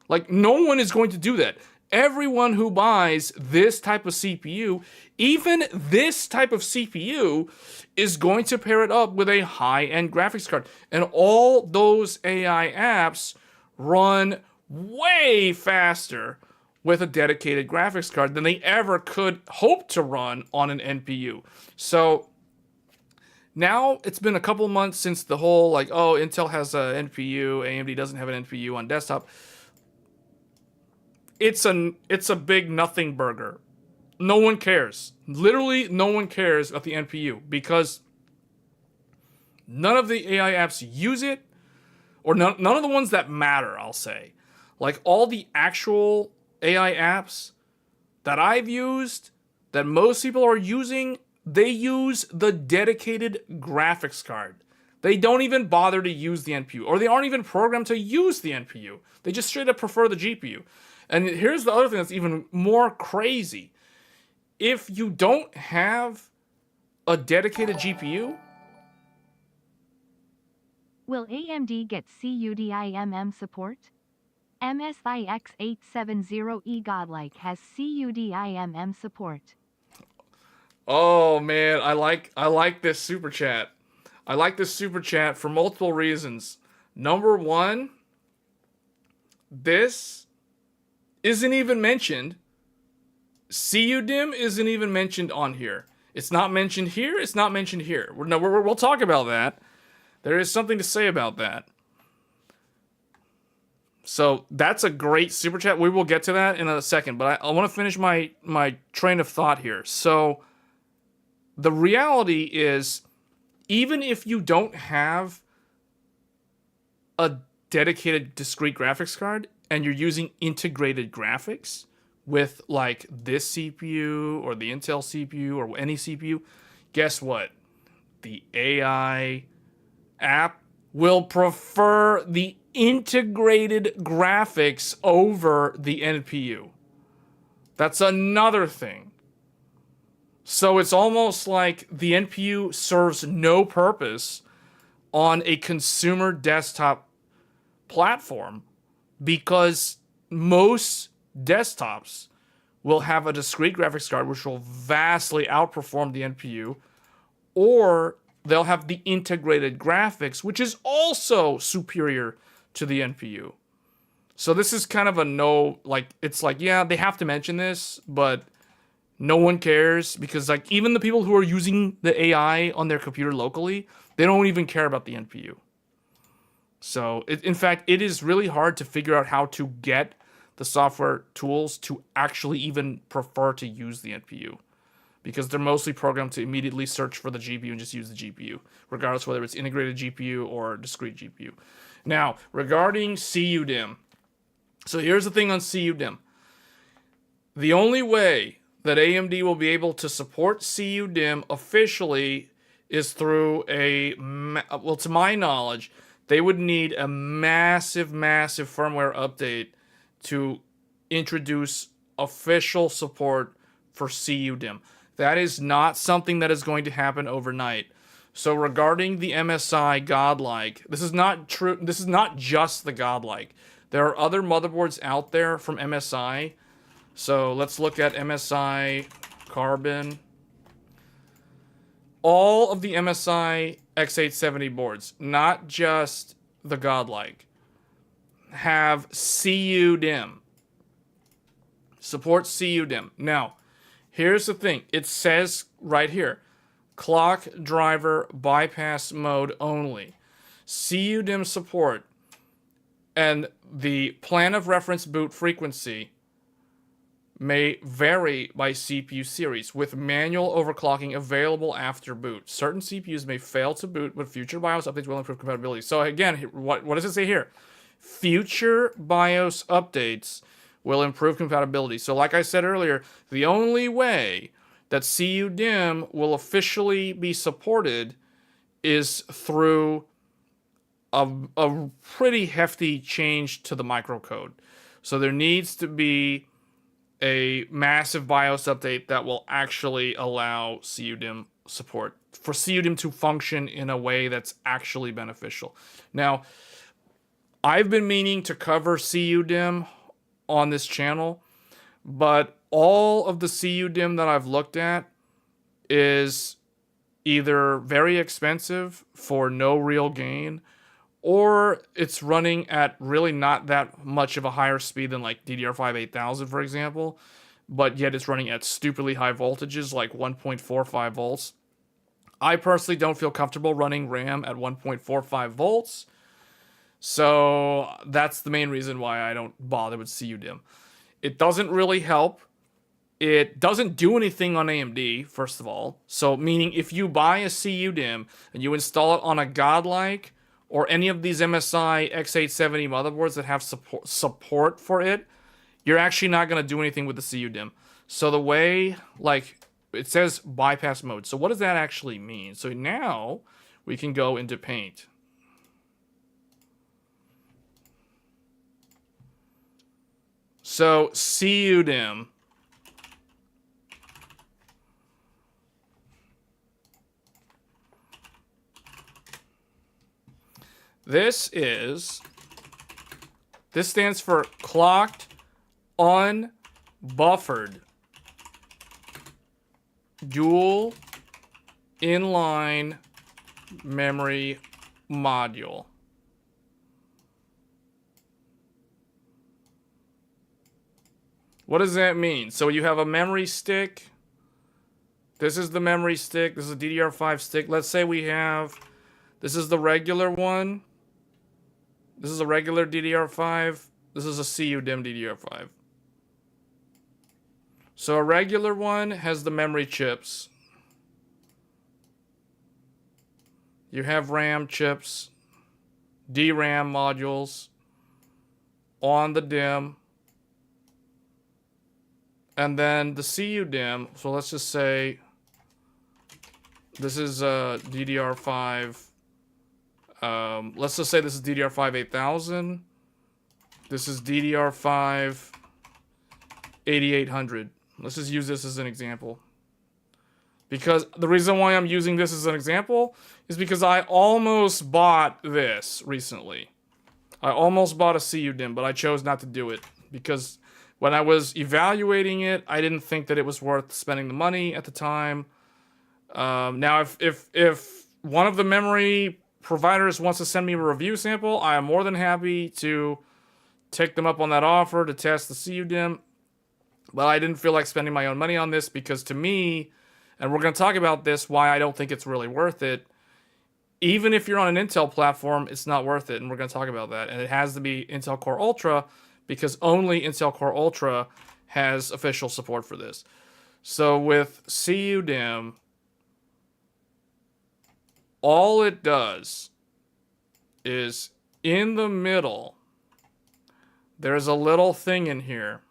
Like, no one is going to do that. Everyone who buys this type of CPU, even this type of CPU, is going to pair it up with a high-end graphics card. And all those AI apps run way faster with a dedicated graphics card than they ever could hope to run on an NPU. So now it's been a couple months since the whole, like, oh, Intel has an NPU, AMD doesn't have an NPU on desktop. It's a big nothing burger. No one cares. Literally, no one cares about the NPU because none of the AI apps use it, or none of the ones that matter, I'll say. Like, all the actual AI apps that I've used, that most people are using, they use the dedicated graphics card. They don't even bother to use the NPU, or they aren't even programmed to use the NPU. They just straight up prefer the GPU. And here's the other thing that's even more crazy. If you don't have a dedicated GPU... Will AMD get CUDIMM support? MSI X870E Godlike has CUDIMM support. Oh man, I like this super chat. I like this super chat for multiple reasons. Number one, this isn't even mentioned. CUDIMM isn't even mentioned on here. It's not mentioned here. It's not mentioned here. We'll talk about that. There is something to say about that. So that's a great super chat. We will get to that in a second, but I want to finish my train of thought here. So the reality is, even if you don't have a dedicated discrete graphics card and you're using integrated graphics with like this CPU or the Intel CPU or any CPU, guess what? The AI app will prefer the integrated graphics over the NPU. That's another thing. So it's almost like the NPU serves no purpose on a consumer desktop platform because most desktops will have a discrete graphics card which will vastly outperform the NPU, or they'll have the integrated graphics, which is also superior to the NPU. So this is kind of a no, like, it's like, yeah, they have to mention this, but no one cares because, like, even the people who are using the AI on their computer locally, they don't even care about the NPU. So, in fact, it is really hard to figure out how to get the software tools to actually even prefer to use the NPU, because they're mostly programmed to immediately search for the GPU and just use the GPU, regardless whether it's integrated GPU or discrete GPU. Now, regarding CUDIMM, so here's the thing on CUDIMM. The only way that AMD will be able to support CUDIMM officially is through well, to my knowledge, they would need a massive firmware update to introduce official support for CUDIMM. That is not something that is going to happen overnight. So regarding the MSI Godlike, this is not true. This is not just the Godlike. There are other motherboards out there from MSI. So let's look at MSI Carbon. All of the MSI X870 boards, not just the Godlike, have CUDIMM. Support CUDIMM. Now, here's the thing. It says right here, clock driver bypass mode only. CUDIMM support and the plan of reference boot frequency may vary by CPU series, with manual overclocking available after boot. Certain CPUs may fail to boot, but future BIOS updates will improve compatibility. So again, what does it say here? Future BIOS updates will improve compatibility. So like I said earlier, the only way that CUDIMM will officially be supported is through a pretty hefty change to the microcode. So there needs to be a massive BIOS update that will actually allow CUDIMM support, for CUDIMM to function in a way that's actually beneficial. Now, I've been meaning to cover CUDIMM on this channel, but all of the CUDIMM that I've looked at is either very expensive for no real gain, or it's running at really not that much of a higher speed than like DDR5-8000, for example, but yet it's running at stupidly high voltages like 1.45 volts. I personally don't feel comfortable running RAM at 1.45 volts, so that's the main reason why I don't bother with CUDIMM. It doesn't really help. It doesn't do anything on AMD, first of all. So meaning if you buy a CUDIMM and you install it on a Godlike or any of these MSI X870 motherboards that have support for it, you're actually not going to do anything with the CUDIMM. So the way, like, it says bypass mode. So what does that actually mean? So now we can go into Paint. So CUDIMM. This stands for clocked unbuffered dual inline memory module. What does that mean? So you have a memory stick. This is the memory stick. This is a DDR5 stick. Let's say we have, this is the regular one. This is a regular DDR5. This is a CUDIMM DDR5. So a regular one has the memory chips. You have RAM chips, DRAM modules on the DIMM. And then the CUDIMM, so let's just say this is DDR5. Let's just say this is DDR5-8000. This is DDR5-8800. Let's just use this as an example. Because the reason why I'm using this as an example is because I almost bought this recently. I almost bought a CUDIMM, but I chose not to do it because when I was evaluating it, I didn't think that it was worth spending the money at the time. Now, if one of the memory providers wants to send me a review sample, I am more than happy to take them up on that offer to test the CUDIMM. But I didn't feel like spending my own money on this because to me, and we're going to talk about this, why I don't think it's really worth it. Even if you're on an Intel platform, it's not worth it, and we're going to talk about that. And it has to be Intel Core Ultra because only Intel Core Ultra has official support for this. So with CUDIMM, all it does is in the middle, there's a little thing in here.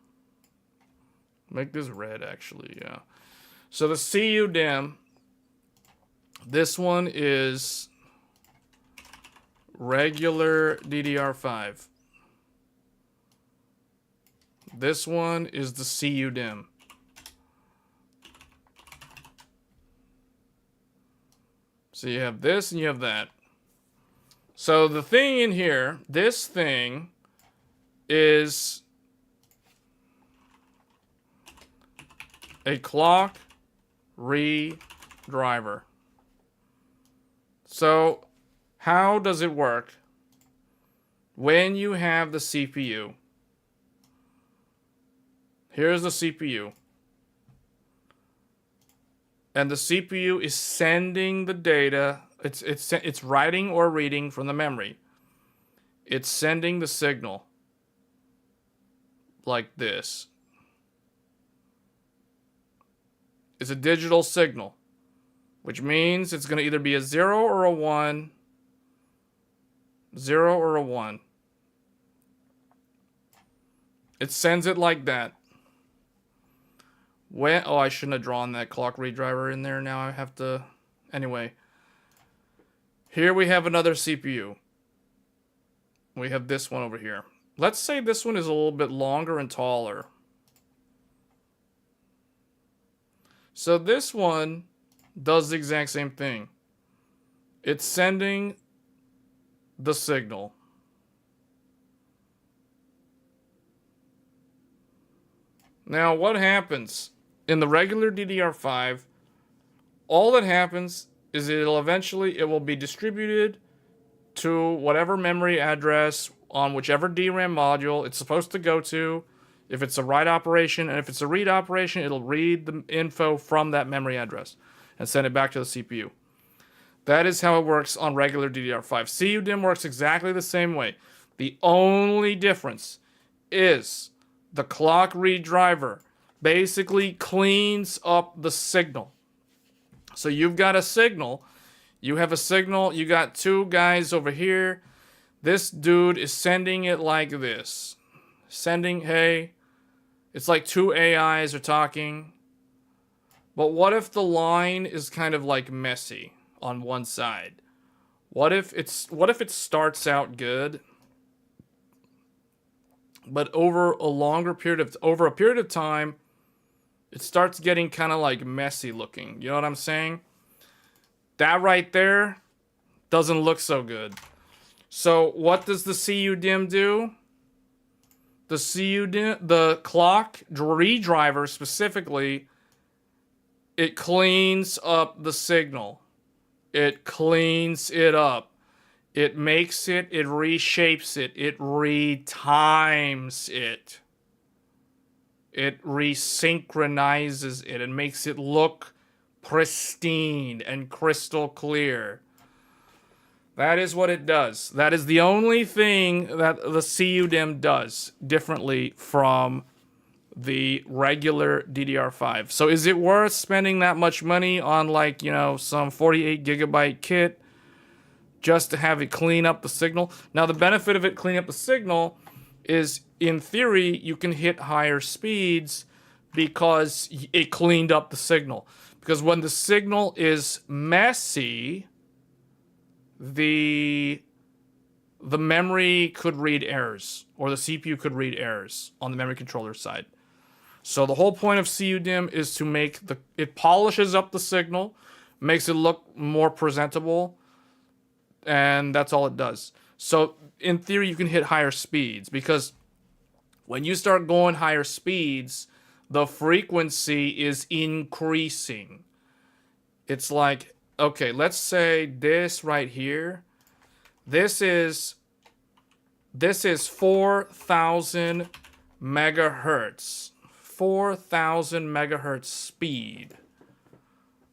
Make this red, actually, yeah. So the CUDIMM, this one is regular DDR5. This one is the CUDIMM. So you have this and you have that. So the thing in here, this thing is a clock redriver. So how does it work when you have the CPU? Here's the CPU. And the CPU is sending the data. It's writing or reading from the memory. It's sending the signal like this. It's a digital signal, which means it's going to either be a 0 or a 1. 0 or a 1. It sends it like that. When, oh, I shouldn't have drawn that clock redriver in there. Now I have to... Anyway. Here we have another CPU. We have this one over here. Let's say this one is a little bit longer and taller. So this one does the exact same thing. It's sending the signal. Now what happens in the regular DDR5? All that happens is it will be distributed to whatever memory address on whichever DRAM module it's supposed to go to. If it's a write operation, and if it's a read operation, it'll read the info from that memory address and send it back to the CPU. That is how it works on regular DDR5. CUDIMM works exactly the same way. The only difference is the clock read driver basically cleans up the signal. So you've got a signal. You have a signal. You got two guys over here. This dude is sending it like this. Sending, hey. It's like two AIs are talking. But what if the line is kind of like messy on one side? What if it starts out good, but over a period of time, it starts getting kind of like messy looking. You know what I'm saying? That right there doesn't look so good. So what does the CUDIMM do? The clock redriver specifically It cleans up the signal. It cleans it up. It makes it, it reshapes it, it retimes it. It resynchronizes it and makes it look pristine and crystal clear. That is what it does. That is the only thing that the CUDIMM does differently from the regular DDR5. So is it worth spending that much money on, like, you know, some 48 gigabyte kit just to have it clean up the signal? Now, the benefit of it cleaning up the signal is, in theory, you can hit higher speeds because it cleaned up the signal. Because when the signal is messy, the memory could read errors, or the CPU could read errors on the memory controller side. So the whole point of CUDIMM is to make it polishes up the signal, makes it look more presentable, and that's all it does. So in theory, you can hit higher speeds, because when you start going higher speeds, the frequency is increasing. It's like, okay, let's say this right here. This is 4,000 megahertz. 4,000 megahertz speed.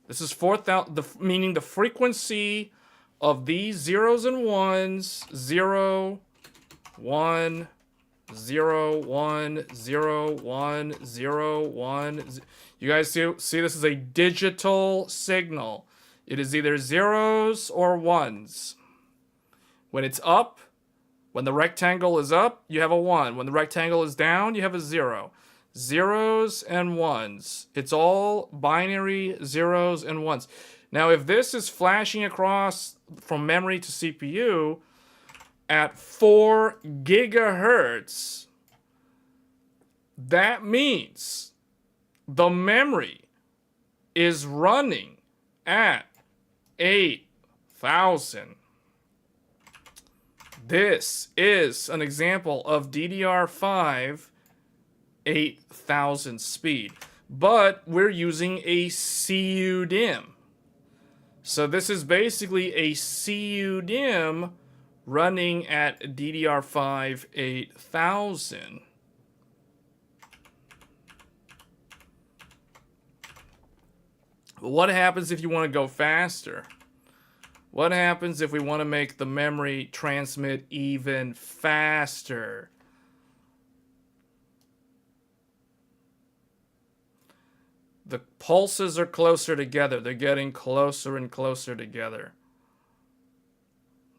This is 4,000, meaning the frequency of these zeros and ones, 0, 1, 0, 1, 0, 1, 0, 1. You guys see this is a digital signal. It is either zeros or ones. When it's up, when the rectangle is up, you have a 1. When the rectangle is down, you have a 0. Zeros and ones. It's all binary zeros and ones. Now, if this is flashing across from memory to CPU at 4 gigahertz, that means the memory is running at 8,000. This is an example of DDR5 8000 speed, but we're using a CUDIMM. So this is basically a CUDIMM running at DDR5 8000. What happens if you want to go faster? What happens if we want to make the memory transmit even faster? The pulses are closer together. They're getting closer and closer together.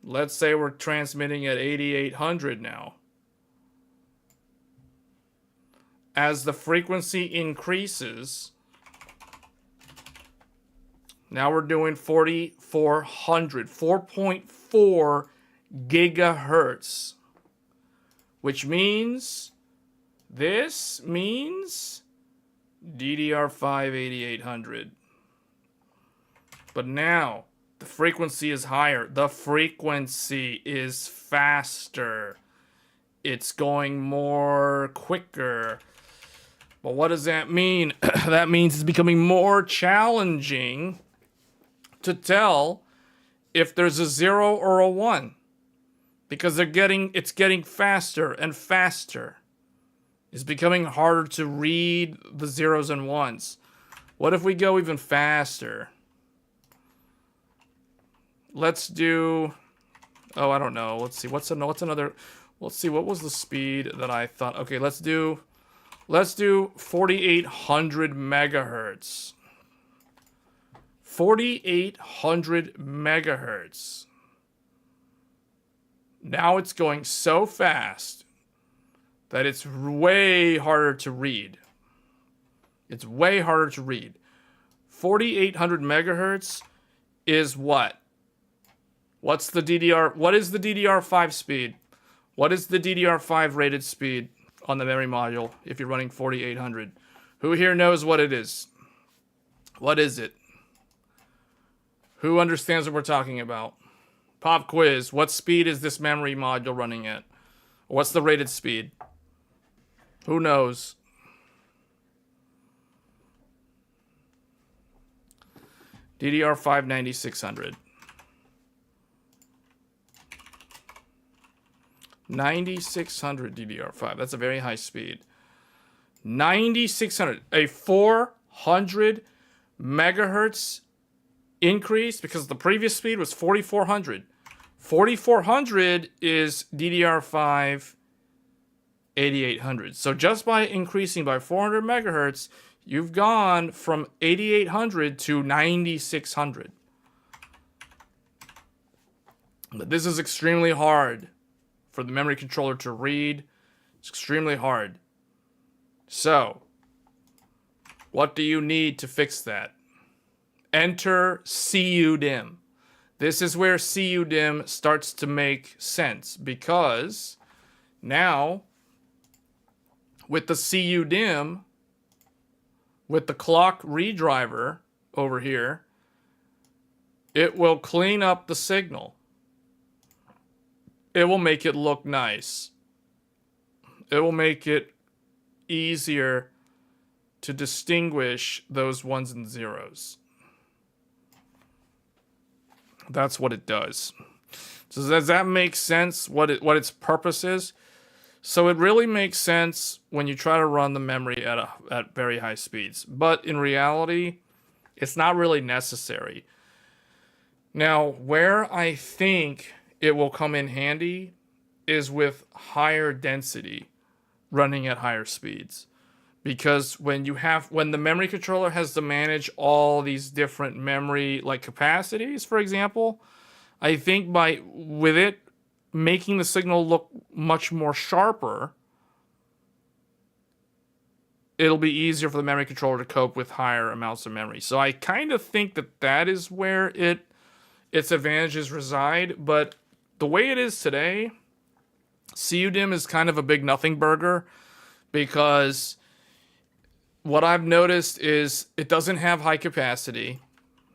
Let's say we're transmitting at 8800 now. As the frequency increases, now we're doing 4400, 4.4 gigahertz, which means, this means DDR5 8800. But now the frequency is higher. The frequency is faster. It's going more quicker. But what does that mean? That means it's becoming more challenging to tell if there's a 0 or a 1, because it's getting faster and faster. It's becoming harder to read the zeros and ones. What if we go even faster? Let's do, oh, I don't know. Let's see. What's another? Let's see. What was the speed that I thought? Okay, let's do 4800 megahertz. 4800 megahertz. Now it's going so fast that it's way harder to read. It's way harder to read. 4800 megahertz is what? What is the DDR5 speed? What is the DDR5 rated speed on the memory module if you're running 4800? Who here knows what it is? What is it? Who understands what we're talking about? Pop quiz. What speed is this memory module running at? What's the rated speed? Who knows? DDR5 9600. 9600 DDR5. That's a very high speed. 9600. A 400 megahertz increase because the previous speed was 4400. 4400 is DDR5 8800. So just by increasing by 400 megahertz, you've gone from 8800 to 9600. But this is extremely hard for the memory controller to read. It's extremely hard. So, what do you need to fix that? Enter CUDIMM. This is where CUDIMM starts to make sense, because now with the CUDIMM, with the clock redriver over here, it will clean up the signal. It will make it look nice. It will make it easier to distinguish those ones and zeros. That's what it does. So does that make sense, what its purpose is? So it really makes sense when you try to run the memory at very high speeds. But in reality, it's not really necessary. Now, where I think it will come in handy is with higher density running at higher speeds. Because when the memory controller has to manage all these different memory like capacities, for example, I think with it making the signal look much more sharper, it'll be easier for the memory controller to cope with higher amounts of memory. So I kind of think that is where its advantages reside. But the way it is today, CUDIMM is kind of a big nothing burger, because what I've noticed is it doesn't have high capacity.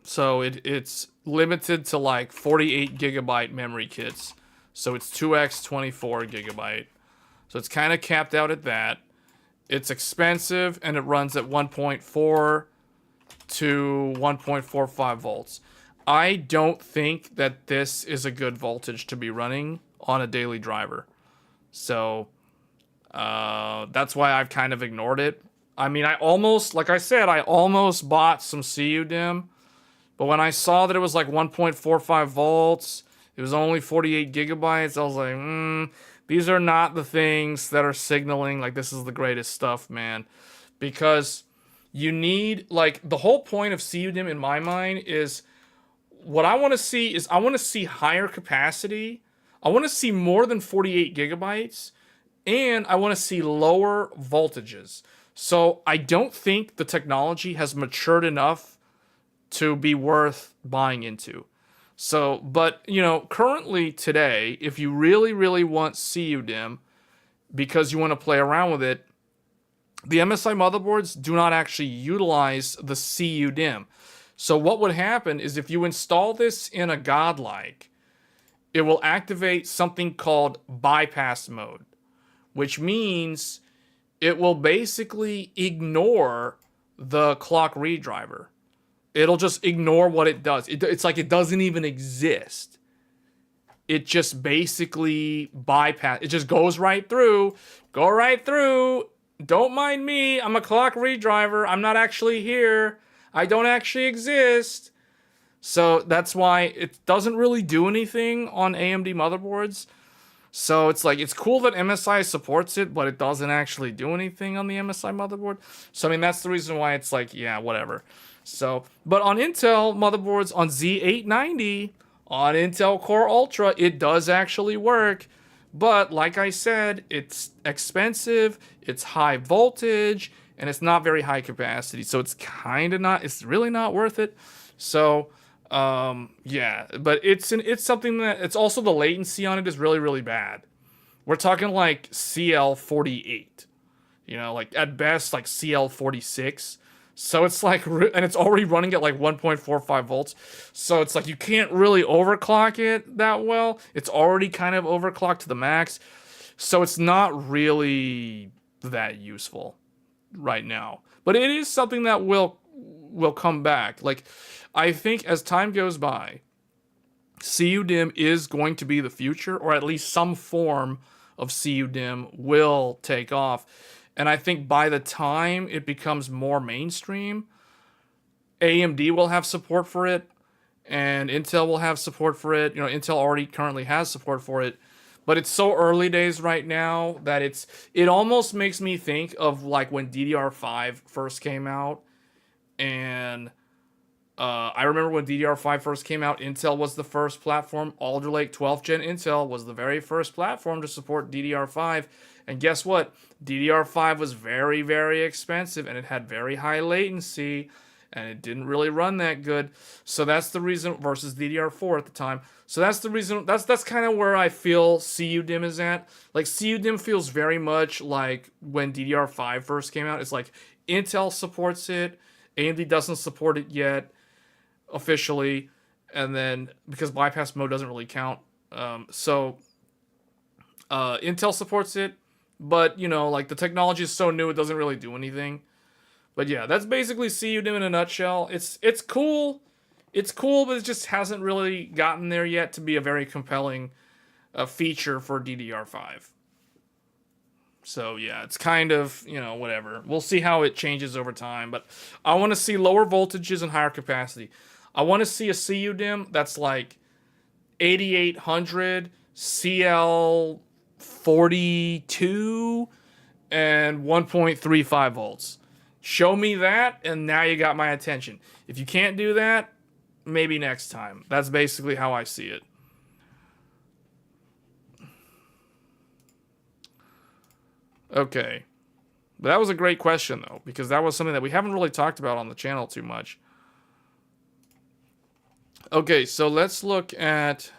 So it's limited to like 48 gigabyte memory kits. So it's 2x 24 gigabyte. So it's kind of capped out at that. It's expensive, and it runs at 1.4 to 1.45 volts. I don't think that this is a good voltage to be running on a daily driver. So that's why I've kind of ignored it. I mean, like I said, I almost bought some CUDIMM, but when I saw that it was like 1.45 volts, it was only 48 gigabytes, I was like, these are not the things that are signaling like this is the greatest stuff, man. Because you need, like, the whole point of CUDIMM in my mind is, what I want to see is I want to see higher capacity. I want to see more than 48 gigabytes, and I want to see lower voltages. So I don't think the technology has matured enough to be worth buying into. So, but, currently today, if you really, really want CUDIMM because you want to play around with it, the MSI motherboards do not actually utilize the CUDIMM. So what would happen is if you install this in a Godlike, it will activate something called bypass mode, which means it will basically ignore the clock redriver. It'll just ignore what it does. It's like it doesn't even exist. It just basically it just goes right through. Go right through. Don't mind me. I'm a clock redriver. I'm not actually here. I don't actually exist. So that's why it doesn't really do anything on AMD motherboards. So it's like, it's cool that MSI supports it, but it doesn't actually do anything on the MSI motherboard. So, I mean, that's the reason why it's like, yeah, whatever. So, but on Intel motherboards, on Z890, on Intel Core Ultra, it does actually work. But like I said, it's expensive, it's high voltage, and it's not very high capacity. So it's it's really not worth it. So, yeah, but it's something that, it's also the latency on it is really, really bad. We're talking like CL48, like at best like CL46. So it's like, and it's already running at like 1.45 volts. So it's like you can't really overclock it that well. It's already kind of overclocked to the max. So it's not really that useful right now. But it is something that will will come back. Like, I think as time goes by, CUDIMM is going to be the future, or at least some form of CUDIMM will take off. And I think by the time it becomes more mainstream, AMD will have support for it, and Intel will have support for it. You know, Intel already currently has support for it, but it's so early days right now that it almost makes me think of like when DDR5 first came out, and I remember when DDR5 first came out, Intel was the first platform. Alder Lake 12th gen Intel was the very first platform to support DDR5. And guess what? DDR5 was very, very expensive, and it had very high latency, and it didn't really run that good. So that's the reason, versus DDR4 at the time. So that's the reason, that's kind of where I feel CUDIMM is at. Like, CUDIMM feels very much like when DDR5 first came out. It's like Intel supports it, AMD doesn't support it yet officially, and then because bypass mode doesn't really count, Intel supports it, but you know, like, the technology is so new it doesn't really do anything. But yeah, that's basically CUDIMM in a nutshell. It's cool, but it just hasn't really gotten there yet to be a very compelling feature for DDR5. So yeah, it's kind of, you know, whatever. We'll see how it changes over time, but I want to see lower voltages and higher capacity. I want to see a CUDIMM that's like 8800 CL42 and 1.35 volts. Show me that, and now you got my attention. If you can't do that, maybe next time. That's basically how I see it. Okay. But that was a great question, though, because that was something that we haven't really talked about on the channel too much. Okay, so let's look at...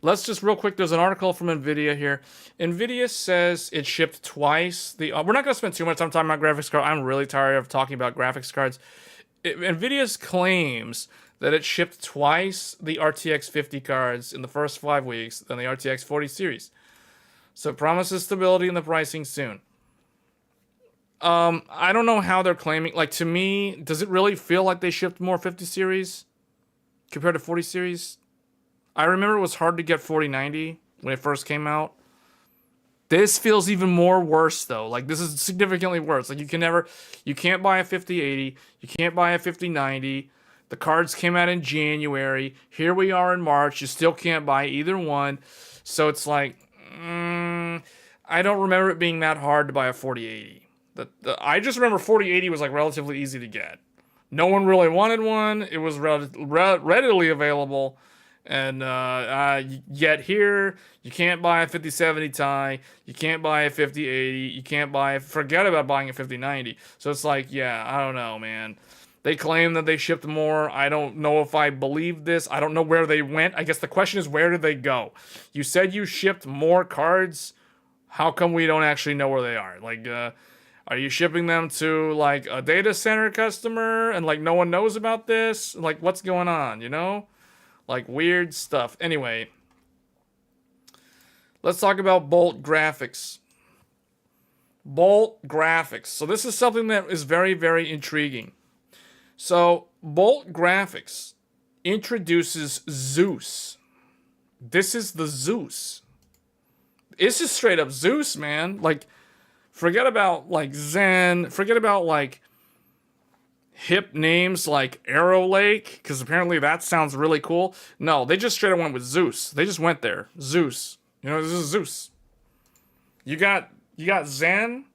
Let's just real quick, there's an article from NVIDIA here. NVIDIA says it shipped twice. We're not going to spend too much time talking about graphics cards. I'm really tired of talking about graphics cards. NVIDIA claims that it shipped twice the RTX 50 cards in the first 5 weeks than the RTX 40 series. So it promises stability in the pricing soon. I don't know how they're claiming. Like, to me, does it really feel like they shipped more 50 series compared to 40 series? I remember it was hard to get 4090 when it first came out. This feels even more worse, though. Like, this is significantly worse. Like, you can't buy a 5080. You can't buy a 5090. The cards came out in January. Here we are in March. You still can't buy either one. So it's like, I don't remember it being that hard to buy a 4080. I just remember 4080 was like relatively easy to get. No one really wanted one. It was readily available. And yet here, you can't buy a 5070 Ti. You can't buy a 5080. You can't forget about buying a 5090. So it's like, yeah, I don't know, man. They claim that they shipped more. I don't know if I believe this. I don't know where they went. I guess the question is, where did they go? You said you shipped more cards. How come we don't actually know where they are? Like, are you shipping them to, like, a data center customer and, like, no one knows about this? Like, what's going on, you know? Like, weird stuff. Anyway, let's talk about Bolt Graphics. Bolt Graphics. So this is something that is very, very intriguing. So Bolt Graphics introduces Zeus. This is the Zeus. It's just straight up Zeus, man. Like, forget about, like, Zen. Forget about, like, hip names like Arrow Lake, because apparently that sounds really cool. No, they just straight up went with Zeus. They just went there. Zeus. You know, this is Zeus. You got Zen.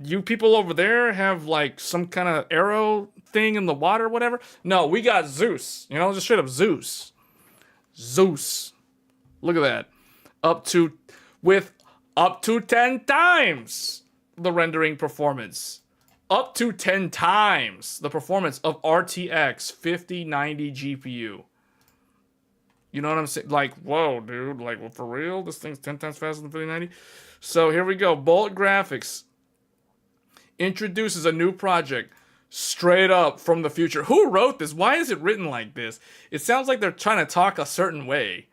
You people over there have, like, some kind of arrow thing in the water, whatever. No, we got Zeus. You know, just straight up Zeus. Zeus. Look at that. With up to 10 times the rendering performance. Up to 10 times the performance of RTX 5090 GPU. You know what I'm saying? Like, whoa, dude. Like, well, for real? This thing's 10 times faster than 5090? So here we go. Bolt Graphics introduces a new project straight up from the future. Who wrote this? Why is it written like this? It sounds like they're trying to talk a certain way.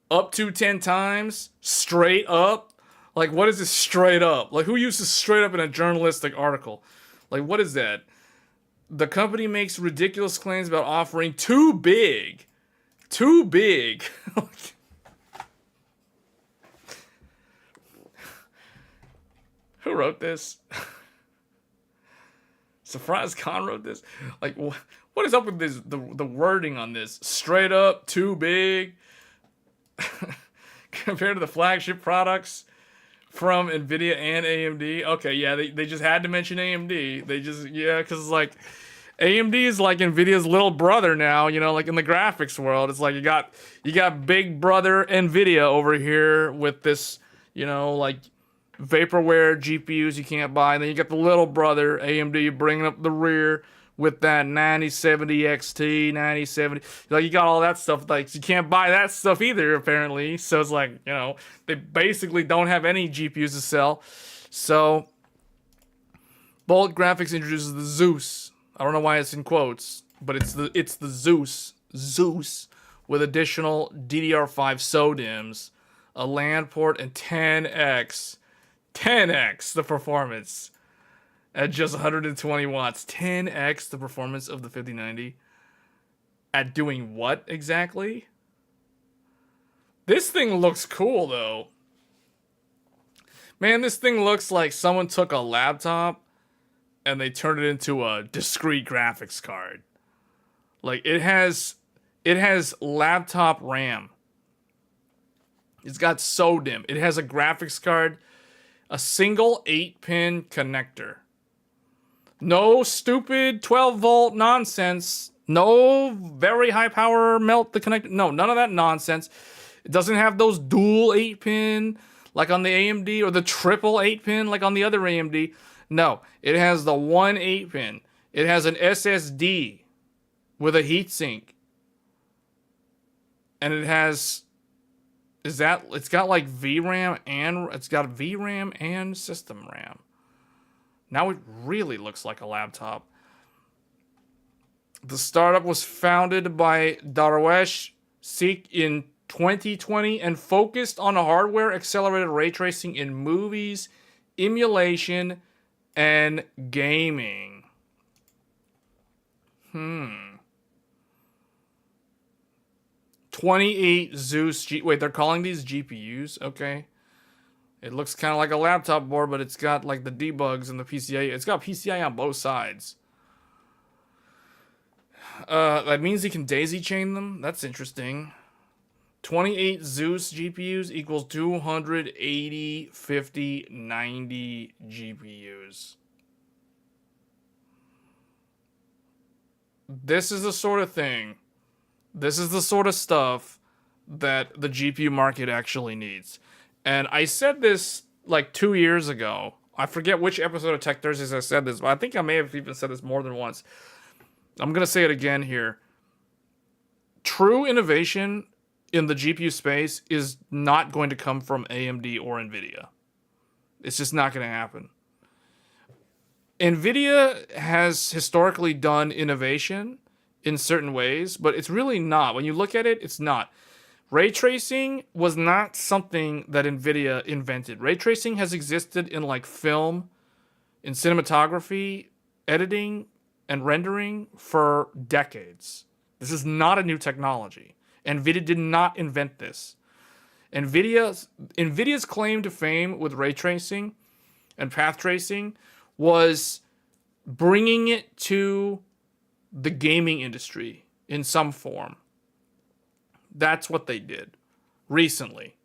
Up to 10 times? Straight up? Like, what is this straight up? Like, who uses straight up in a journalistic article? Like, what is that? The company makes ridiculous claims about offering too big. Too big. Who wrote this? Surprise Khan wrote this. Like, what is up with this? The wording on this? Straight up, too big. Compared to the flagship products from Nvidia and AMD. Okay, yeah, they just had to mention AMD. They just, yeah, because like AMD is like Nvidia's little brother now, you know, like in the graphics world. It's like you got big brother Nvidia over here with this, you know, like vaporware GPUs you can't buy, and then you got the little brother AMD bringing up the rear with that 9070 XT, 9070. Like, you got all that stuff. Like, you can't buy that stuff either, apparently. So it's like, you know, they basically don't have any GPUs to sell. So Bolt Graphics introduces the Zeus. I don't know why it's in quotes, but it's the Zeus with additional DDR5 SODIMMs, a LAN port, and 10x the performance at just 120 watts. 10x the performance of the 5090. At doing what exactly? This thing looks cool, though. Man, this thing looks like someone took a laptop and they turned it into a discrete graphics card. Like, it has laptop RAM. It's got SODIMM. It has a graphics card, a single 8-pin connector. No stupid 12-volt nonsense. No very high power melt the connector. No, none of that nonsense. It doesn't have those dual 8-pin like on the AMD or the triple 8-pin like on the other AMD. No, it has the one 8-pin. It has an SSD with a heatsink. And it has... it's got like VRAM and... it's got VRAM and system RAM. Now it really looks like a laptop. The startup was founded by Darwesh Sikh in 2020 and focused on hardware accelerated ray tracing in movies, emulation, and gaming. 28 Zeus wait, they're calling these GPUs? Okay. It looks kind of like a laptop board, but it's got like the debugs and the PCI. It's got PCI on both sides. That means you can daisy chain them. That's interesting. 28 Zeus GPUs equals 280, 50, 90 GPUs. This is the sort of thing. This is the sort of stuff that the GPU market actually needs. And I said this like 2 years ago. I forget which episode of Tech Thursdays I said this, but I think I may have even said this more than once. I'm going to say it again here. True innovation in the GPU space is not going to come from AMD or NVIDIA. It's just not going to happen. NVIDIA has historically done innovation in certain ways, but it's really not. When you look at it, it's not. Ray tracing was not something that NVIDIA invented. Ray tracing has existed in like film, in cinematography, editing, and rendering for decades. This is not a new technology. NVIDIA did not invent this. NVIDIA's claim to fame with ray tracing and path tracing was bringing it to the gaming industry in some form. That's what they did recently.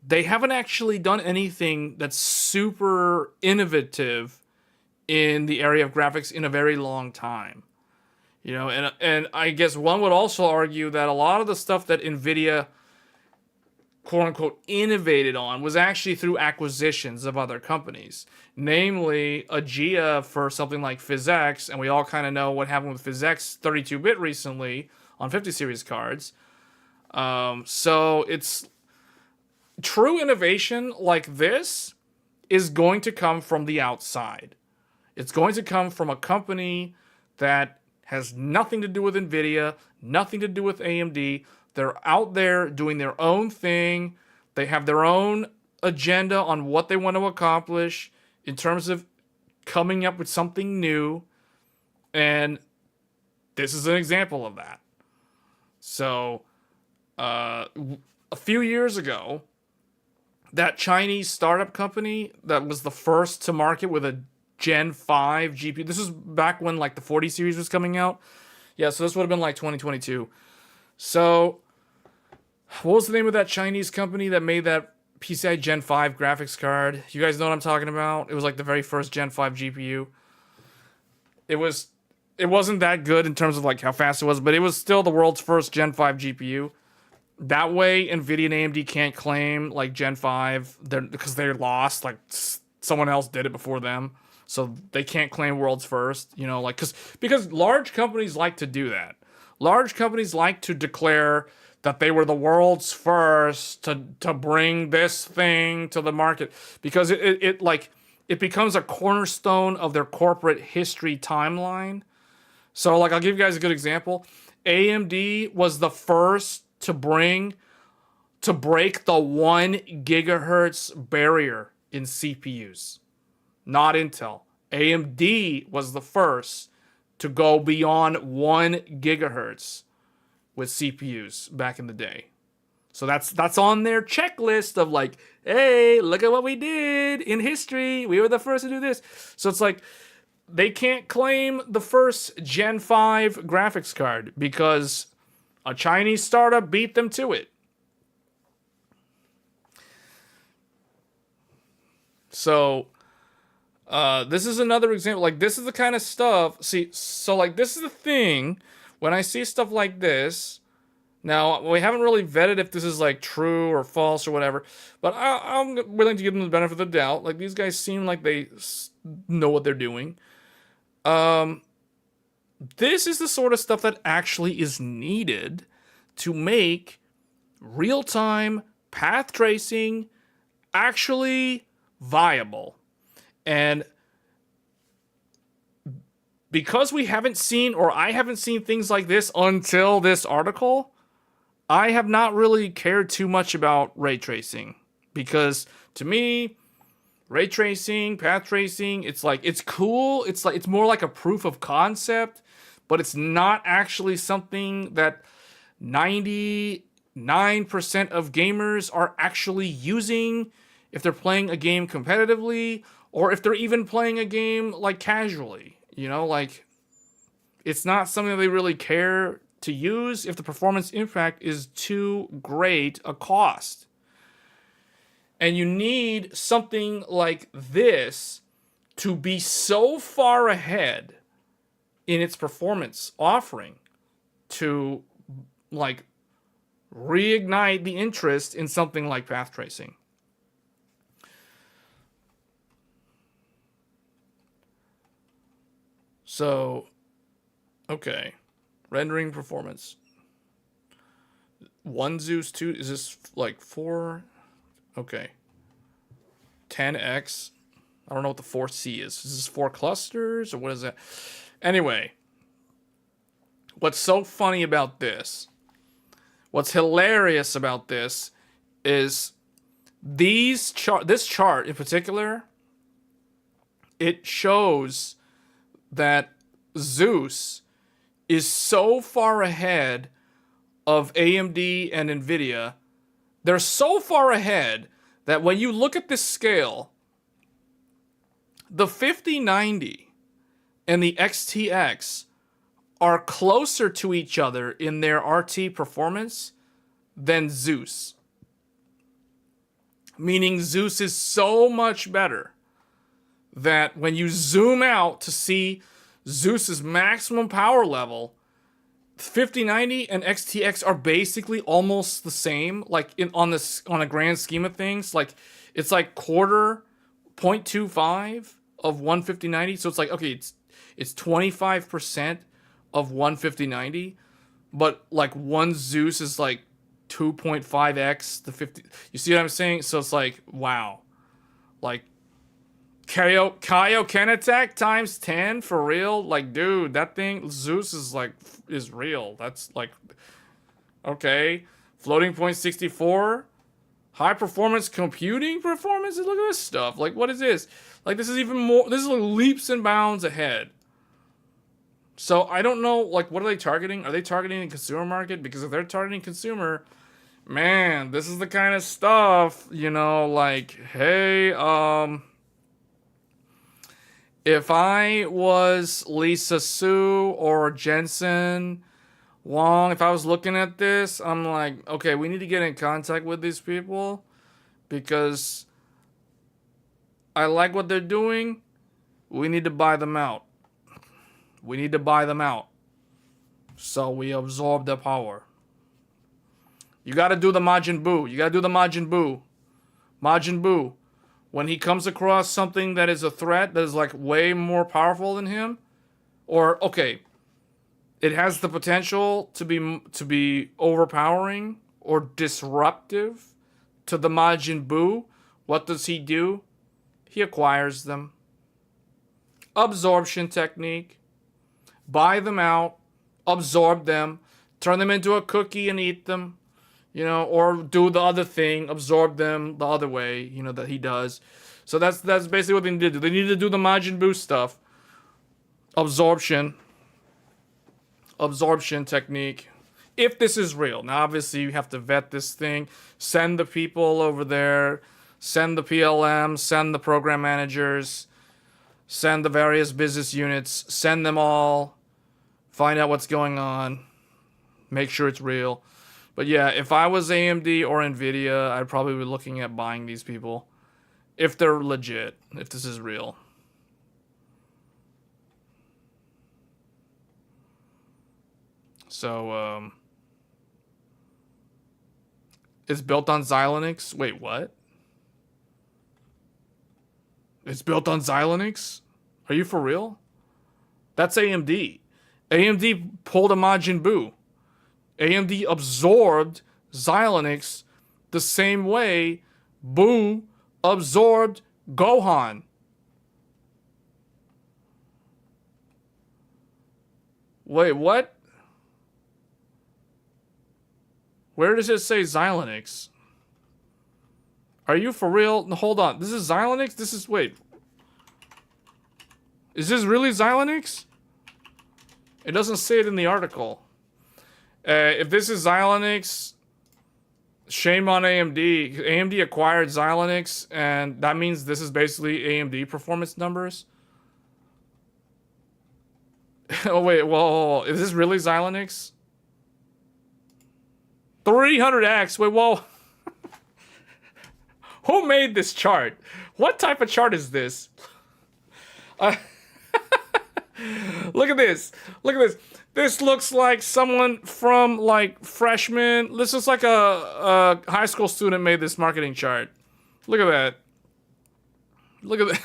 They haven't actually done anything that's super innovative in the area of graphics in a very long time. You know, and I guess one would also argue that a lot of the stuff that NVIDIA quote unquote innovated on was actually through acquisitions of other companies, namely Aegea for something like PhysX, and we all kind of know what happened with PhysX 32-bit recently on 50 series cards. So it's true innovation like this is going to come from the outside. It's going to come from a company that has nothing to do with NVIDIA, nothing to do with AMD. They're out there doing their own thing. They have their own agenda on what they want to accomplish in terms of coming up with something new, and this is an example of that. So, a few years ago, that Chinese startup company that was the first to market with a Gen 5 GPU. This was back when like the 40 series was coming out. Yeah, so this would have been like 2022. So, what was the name of that Chinese company that made that PCI Gen 5 graphics card? You guys know what I'm talking about? It was like the very first Gen 5 GPU. It wasn't that good in terms of like how fast it was, but it was still the world's first Gen 5 GPU. That way, NVIDIA and AMD can't claim like Gen 5 because they're lost. Like someone else did it before them, so they can't claim world's first. You know, like because large companies like to do that. Large companies like to declare that they were the world's first to bring this thing to the market because it becomes a cornerstone of their corporate history timeline. So like I'll give you guys a good example. AMD was the first to break the 1 gigahertz barrier in CPUs. Not Intel. AMD was the first to go beyond 1 gigahertz with CPUs back in the day. So that's on their checklist of like, hey, look at what we did in history. We were the first to do this. So it's like they can't claim the first Gen 5 graphics card because a Chinese startup beat them to it. So, this is another example. Like, this is the kind of stuff. See, so, like, this is the thing. When I see stuff like this, now, we haven't really vetted if this is, like, true or false or whatever. But I'm willing to give them the benefit of the doubt. Like, these guys seem like they know what they're doing. This is the sort of stuff that actually is needed to make real-time path tracing actually viable. And because we haven't seen, or I haven't seen things like this until this article, I have not really cared too much about ray tracing. Because to me, ray tracing, path tracing, it's like, it's cool. It's like, it's more like a proof of concept, but it's not actually something that 99% of gamers are actually using if they're playing a game competitively, or if they're even playing a game like casually. You know, like, it's not something that they really care to use if the performance impact is too great a cost. And you need something like this to be so far ahead in its performance offering to, like, reignite the interest in something like path tracing. So, okay. Rendering performance. 1 Zeus 2, is this like 4? Okay. 10x. I don't know what the 4C is. Is this 4 clusters or what is that? Anyway. What's so funny about this, what's hilarious about this is this chart in particular, it shows that Zeus is so far ahead of AMD and NVIDIA. They're so far ahead that when you look at this scale, the 5090 and the XTX are closer to each other in their RT performance than Zeus. Meaning Zeus is so much better that when you zoom out to see Zeus's maximum power level, 5090 and XTX are basically almost the same, like on a grand scheme of things. Like, it's like 0.25 of 15090. So it's like, okay, it's 25% of 15090, but like one Zeus is like 2.5x the 50. You see what I'm saying? So it's like, wow. Like, Kaioken attack times 10 for real? Like, dude, that thing, Zeus is real. That's like, okay. Floating point 64. High performance computing performance? Look at this stuff. Like, what is this? Like, this is even more, this is like leaps and bounds ahead. So I don't know, like, what are they targeting? Are they targeting the consumer market? Because if they're targeting consumer, man, this is the kind of stuff, you know, like, hey, if I was Lisa Su or Jensen Wong, if I was looking at this, I'm like, okay, we need to get in contact with these people because I like what they're doing. We need to buy them out. We need to buy them out. So we absorb their power. You gotta do the Majin Buu. You gotta do the Majin Buu. Majin Buu. When he comes across something that is a threat that is like way more powerful than him, or okay, it has the potential to be overpowering or disruptive to the Majin Buu, what does he do? He acquires them. Absorption technique. Buy them out, absorb them, turn them into a cookie and eat them, you know, or do the other thing, absorb them the other way, you know, that he does. So that's basically what they need to do. They need to do the Majin Buu stuff. Absorption technique. If this is real. Now, obviously, you have to vet this thing. Send the people over there. Send the PLM. Send the program managers. Send the various business units. Send them all. Find out what's going on. Make sure it's real. But yeah, if I was AMD or NVIDIA, I'd probably be looking at buying these people. If they're legit. If this is real. So, it's built on Xilinx. Wait, what? It's built on Xilinx? Are you for real? That's AMD. AMD pulled a Majin Buu. AMD absorbed Xilinx the same way Buu absorbed Gohan. Wait, what? Where does it say Xilinx? Are you for real? Hold on. This is Xilinx? This is... Wait. Is this really Xilinx? It doesn't say it in the article. If this is Xilinx, shame on AMD. AMD acquired Xilinx, and that means this is basically AMD performance numbers. Oh, wait. Whoa. Is this really Xilinx? 300X. Wait, whoa. Who made this chart? What type of chart is this? Look at this. Look at this. This looks like someone from like freshman. This looks like a high school student made this marketing chart. Look at that. Look at that.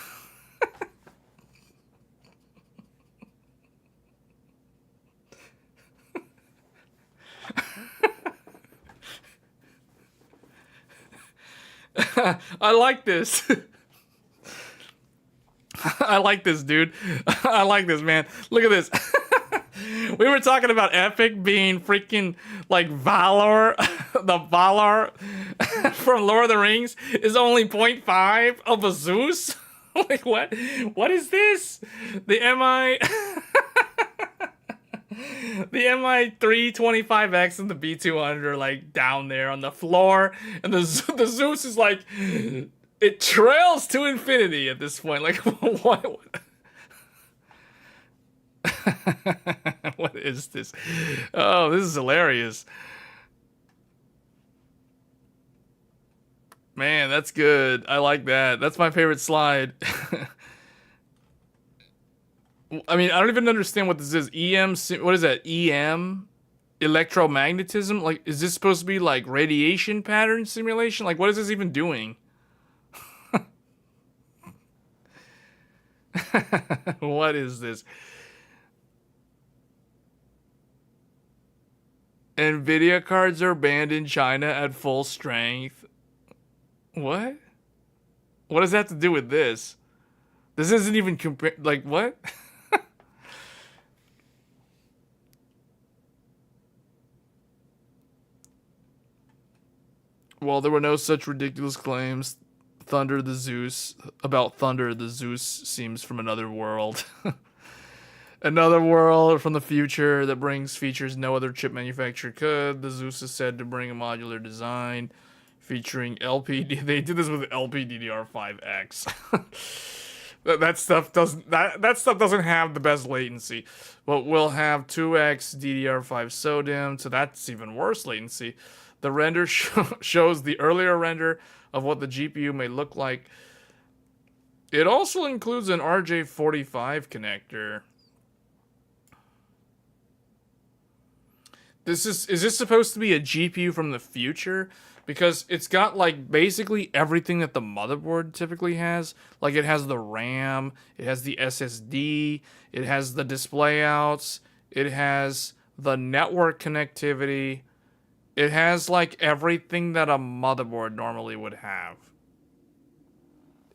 I like this. I like this, dude. I like this, man. Look at this. We were talking about Epic being freaking like Valor. The Valor from Lord of the Rings is only 0.5 of a Zeus. Like, what? What is this? The MI... The MI325X and the B200 are like down there on the floor, and the Zeus is like, it trails to infinity at this point. Like, what? What is this? Oh, this is hilarious. Man, that's good. I like that. That's my favorite slide. I mean, I don't even understand what this is. EM, what is that? EM? Electromagnetism? Like, is this supposed to be like radiation pattern simulation? Like, what is this even doing? What is this? NVIDIA cards are banned in China at full strength. What? What does that have to do with this? This isn't even like, what? Well, there were no such ridiculous claims. Thunder the Zeus seems from another world. Another world from the future that brings features no other chip manufacturer could. The Zeus is said to bring a modular design featuring LPD. They did this with LPDDR5X. that stuff doesn't have the best latency. But we'll have 2x DDR5 SODIMM, so that's even worse latency. The render shows the earlier render of what the GPU may look like. It also includes an RJ45 connector. Is this supposed to be a GPU from the future? Because it's got like basically everything that the motherboard typically has. Like it has the RAM, it has the SSD, it has the display outs, it has the network connectivity. It has like everything that a motherboard normally would have.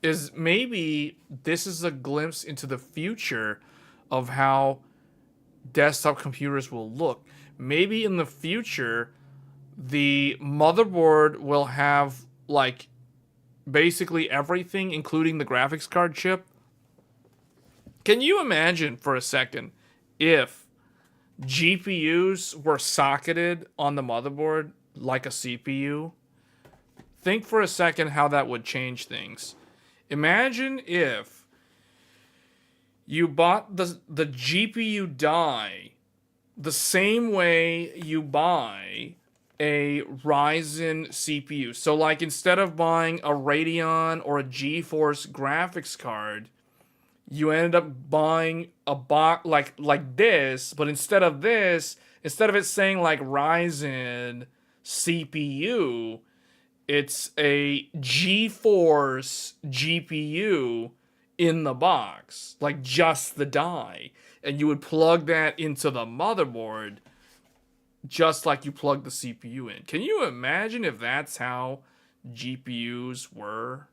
Is maybe this is a glimpse into the future of how desktop computers will look. Maybe in the future, the motherboard will have like basically everything, including the graphics card chip. Can you imagine for a second if GPUs were socketed on the motherboard like a CPU? Think for a second how that would change things. Imagine if you bought the GPU die the same way you buy a Ryzen CPU. So like instead of buying a Radeon or a GeForce graphics card, you ended up buying a box like this, but instead of it saying like Ryzen CPU, it's a GeForce GPU in the box, like just the die. And you would plug that into the motherboard just like you plug the CPU in. Can you imagine if that's how GPUs were?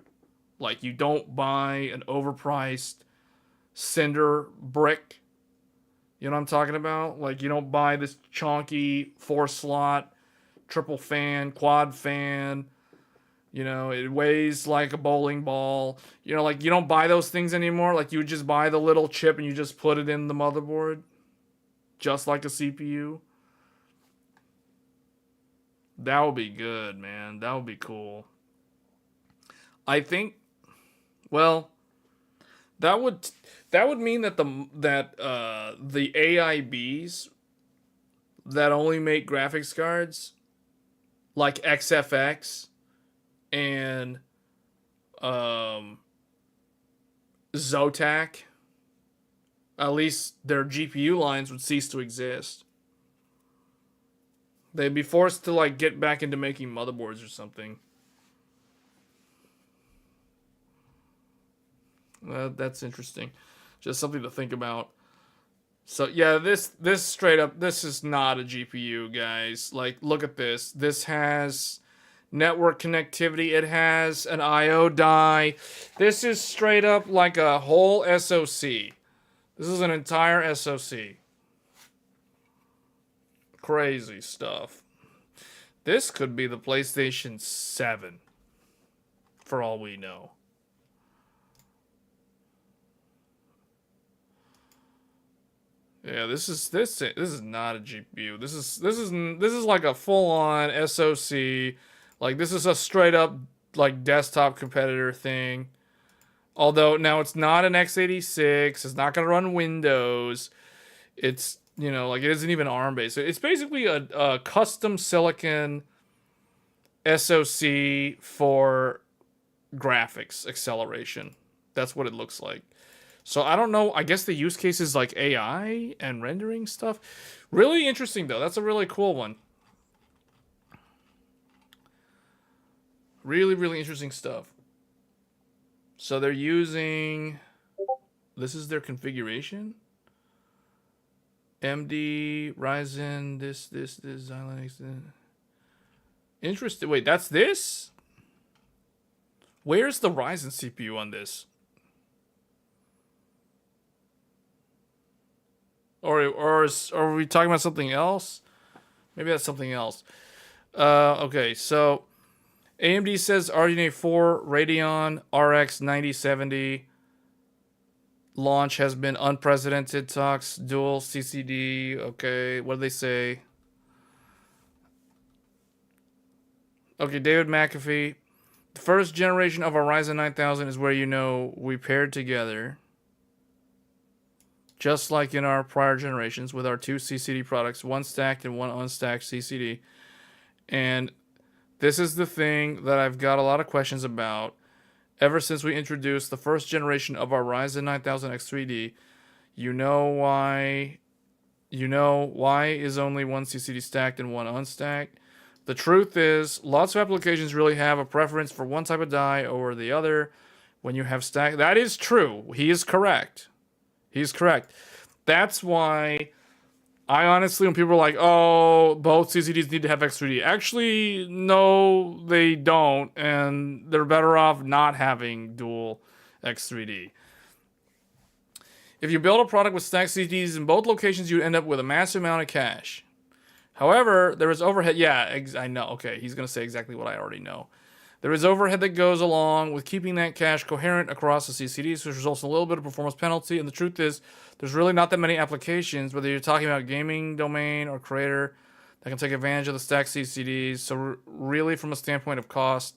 Like you don't buy an overpriced cinder brick. You know what I'm talking about? Like you don't buy this chonky 4-slot, triple fan, quad fan. You know, it weighs like a bowling ball. You know, like you don't buy those things anymore. Like you just buy the little chip and you just put it in the motherboard. Just like a CPU. That would be good, man. That would be cool. I think, well, that would mean that the AIBs that only make graphics cards like XFX and Zotac, at least their GPU lines would cease to exist. They'd be forced to like get back into making motherboards or something. That's interesting. Just something to think about. So yeah, this straight up, this is not a GPU, guys. Like, look at this. This has network connectivity. It has an I/O die. This is straight up like a whole SoC. This is an entire SoC. Crazy stuff. This could be the PlayStation 7, for all we know. Yeah, this is not a GPU. This is like a full-on SoC. Like this is a straight up like desktop competitor thing. Although now it's not an x86, it's not gonna run Windows. It's, you know, like it isn't even ARM based. It's basically a custom silicon SoC for graphics acceleration. That's what it looks like. So I don't know. I guess the use case is like AI and rendering stuff. Really interesting though. That's a really cool one. Really, really interesting stuff. So they're using, this is their configuration. MD, Ryzen, this, Xilinx. Interesting. Wait, that's this? Where's the Ryzen CPU on this? Or are we talking about something else? Maybe that's something else. Okay, so AMD says RDNA 4 Radeon RX 9070 launch has been unprecedented. Talks dual CCD. Okay, what do they say? Okay, David McAfee. The first generation of our Ryzen 9000 is where we paired together, just like in our prior generations, with our two CCD products, one stacked and one unstacked CCD. And this is the thing that I've got a lot of questions about. Ever since we introduced the first generation of our Ryzen 9000 X3D, why is only one CCD stacked and one unstacked? The truth is, lots of applications really have a preference for one type of die over the other when you have stacked. That is true. He is correct. He's correct. That's why I honestly, when people are like, oh, both CCDs need to have X3D. Actually, no, they don't. And they're better off not having dual X3D. If you build a product with stacked CCDs in both locations, you'd end up with a massive amount of cache. However, there is overhead. Yeah, I know. Okay, he's going to say exactly what I already know. There is overhead that goes along with keeping that cache coherent across the CCDs, which results in a little bit of performance penalty. And the truth is, there's really not that many applications, whether you're talking about gaming domain or creator, that can take advantage of the stacked CCDs. So really, from a standpoint of cost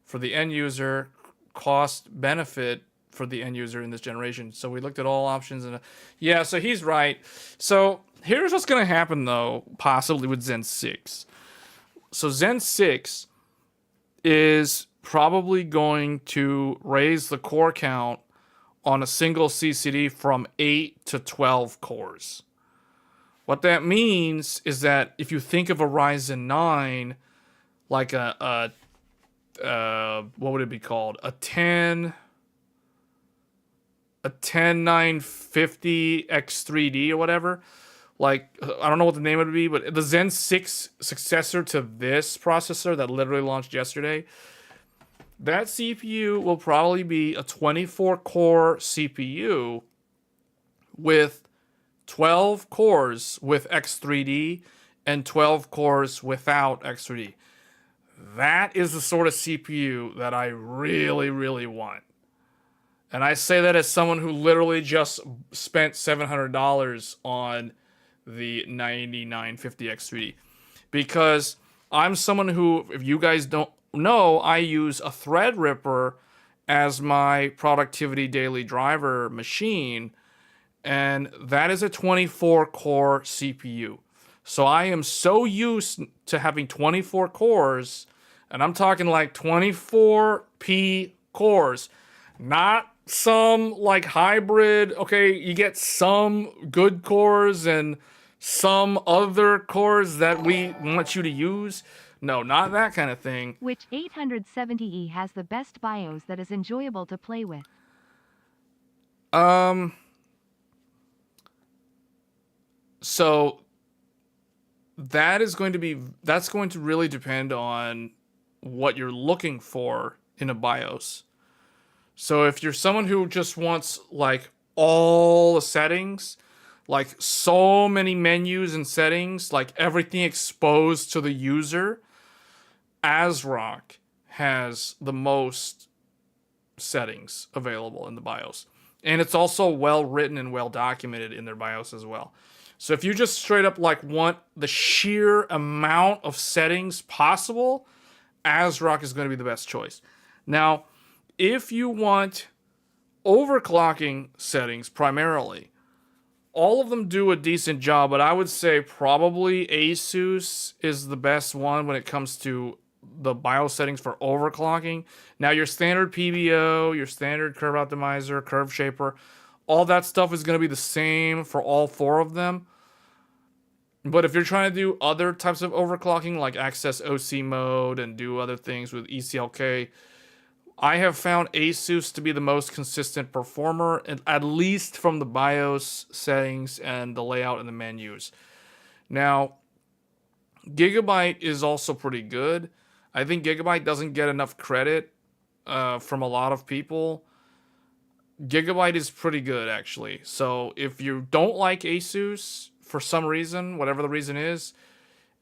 for the end user, cost benefit for the end user in this generation. So we looked at all options, and yeah, so he's right. So here's what's going to happen, though, possibly with Zen 6. So Zen 6 is probably going to raise the core count on a single CCD from 8 to 12 cores. What that means is that if you think of a Ryzen 9 like what would it be called? A 10950 X3D or whatever. Like, I don't know what the name would be, but the Zen 6 successor to this processor that literally launched yesterday, that CPU will probably be a 24-core CPU with 12 cores with X3D and 12 cores without X3D. That is the sort of CPU that I really, really want. And I say that as someone who literally just spent $700 on the 9950 X3D. Because I'm someone who, if you guys don't know, I use a Threadripper as my productivity daily driver machine. And that is a 24-core CPU. So I am so used to having 24 cores, and I'm talking like 24P cores, not some like hybrid. Okay, you get some good cores and some other cores that we want you to use. No, not that kind of thing. Which 870E has the best BIOS that is enjoyable to play with? So that's going to really depend on what you're looking for in a BIOS. So if you're someone who just wants like all the settings, like so many menus and settings, like everything exposed to the user, ASRock has the most settings available in the BIOS. And it's also well written and well documented in their BIOS as well. So if you just straight up like want the sheer amount of settings possible, ASRock is going to be the best choice. Now, if you want overclocking settings primarily, all of them do a decent job, but I would say probably Asus is the best one when it comes to the BIOS settings for overclocking. Now, your standard PBO, your standard curve optimizer, curve shaper, all that stuff is going to be the same for all four of them. But if you're trying to do other types of overclocking, like access OC mode and do other things with ECLK, I have found Asus to be the most consistent performer, at least from the BIOS settings and the layout and the menus. Now, Gigabyte is also pretty good. I think Gigabyte doesn't get enough credit from a lot of people. Gigabyte is pretty good, actually. So if you don't like Asus for some reason, whatever the reason is,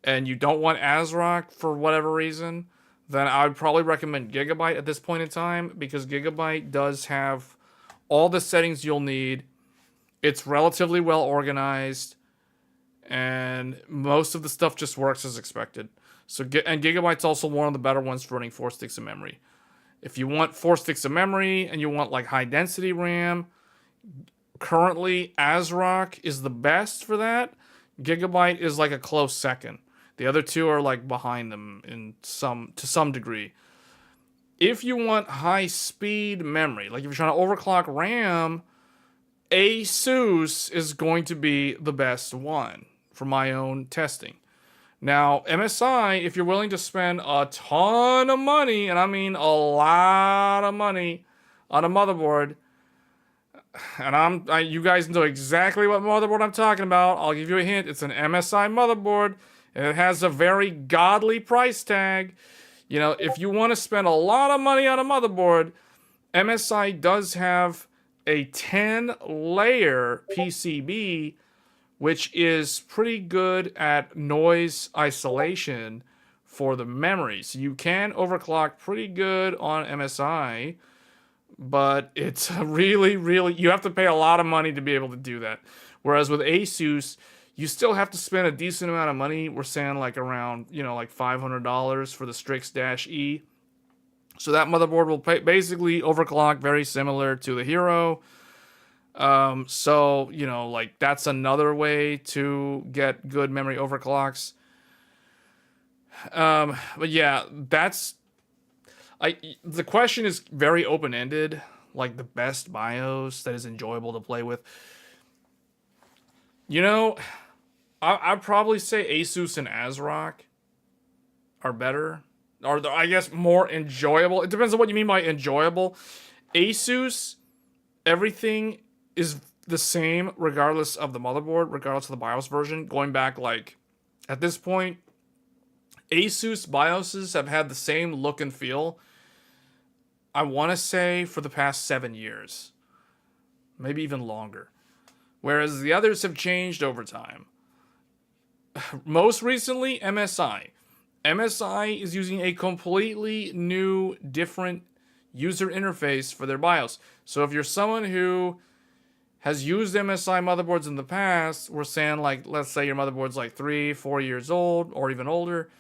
and you don't want ASRock for whatever reason, then I would probably recommend Gigabyte at this point in time, because Gigabyte does have all the settings you'll need. It's relatively well organized, and most of the stuff just works as expected. And Gigabyte's also one of the better ones for running 4 sticks of memory. If you want 4 sticks of memory and you want like high density RAM, currently ASRock is the best for that. Gigabyte is like a close second. The other two are like behind them to some degree. If you want high speed memory, like if you're trying to overclock RAM, Asus is going to be the best one for my own testing. Now, MSI, if you're willing to spend a ton of money, and I mean a lot of money on a motherboard, and you guys know exactly what motherboard I'm talking about. I'll give you a hint. It's an MSI motherboard, and it has a very godly price tag. You know, if you want to spend a lot of money on a motherboard, MSI does have a 10-layer PCB, which is pretty good at noise isolation for the memory. So you can overclock pretty good on MSI, but it's really, really, you have to pay a lot of money to be able to do that. Whereas with Asus, you still have to spend a decent amount of money. We're saying like around, like $500 for the Strix-E. So that motherboard will basically overclock very similar to the Hero. So, like that's another way to get good memory overclocks. But yeah, the question is very open-ended, like the best BIOS that is enjoyable to play with. I'd probably say Asus and ASRock are better. Or I guess more enjoyable. It depends on what you mean by enjoyable. Asus, everything is the same regardless of the motherboard, regardless of the BIOS version. Going back, like, at this point, Asus BIOSes have had the same look and feel, I want to say, for the past 7 years. Maybe even longer. Whereas the others have changed over time. Most recently, MSI. MSI is using a completely new, different user interface for their BIOS. So if you're someone who has used MSI motherboards in the past, we're saying, like, let's say your motherboard's like 3-4 years old or even older,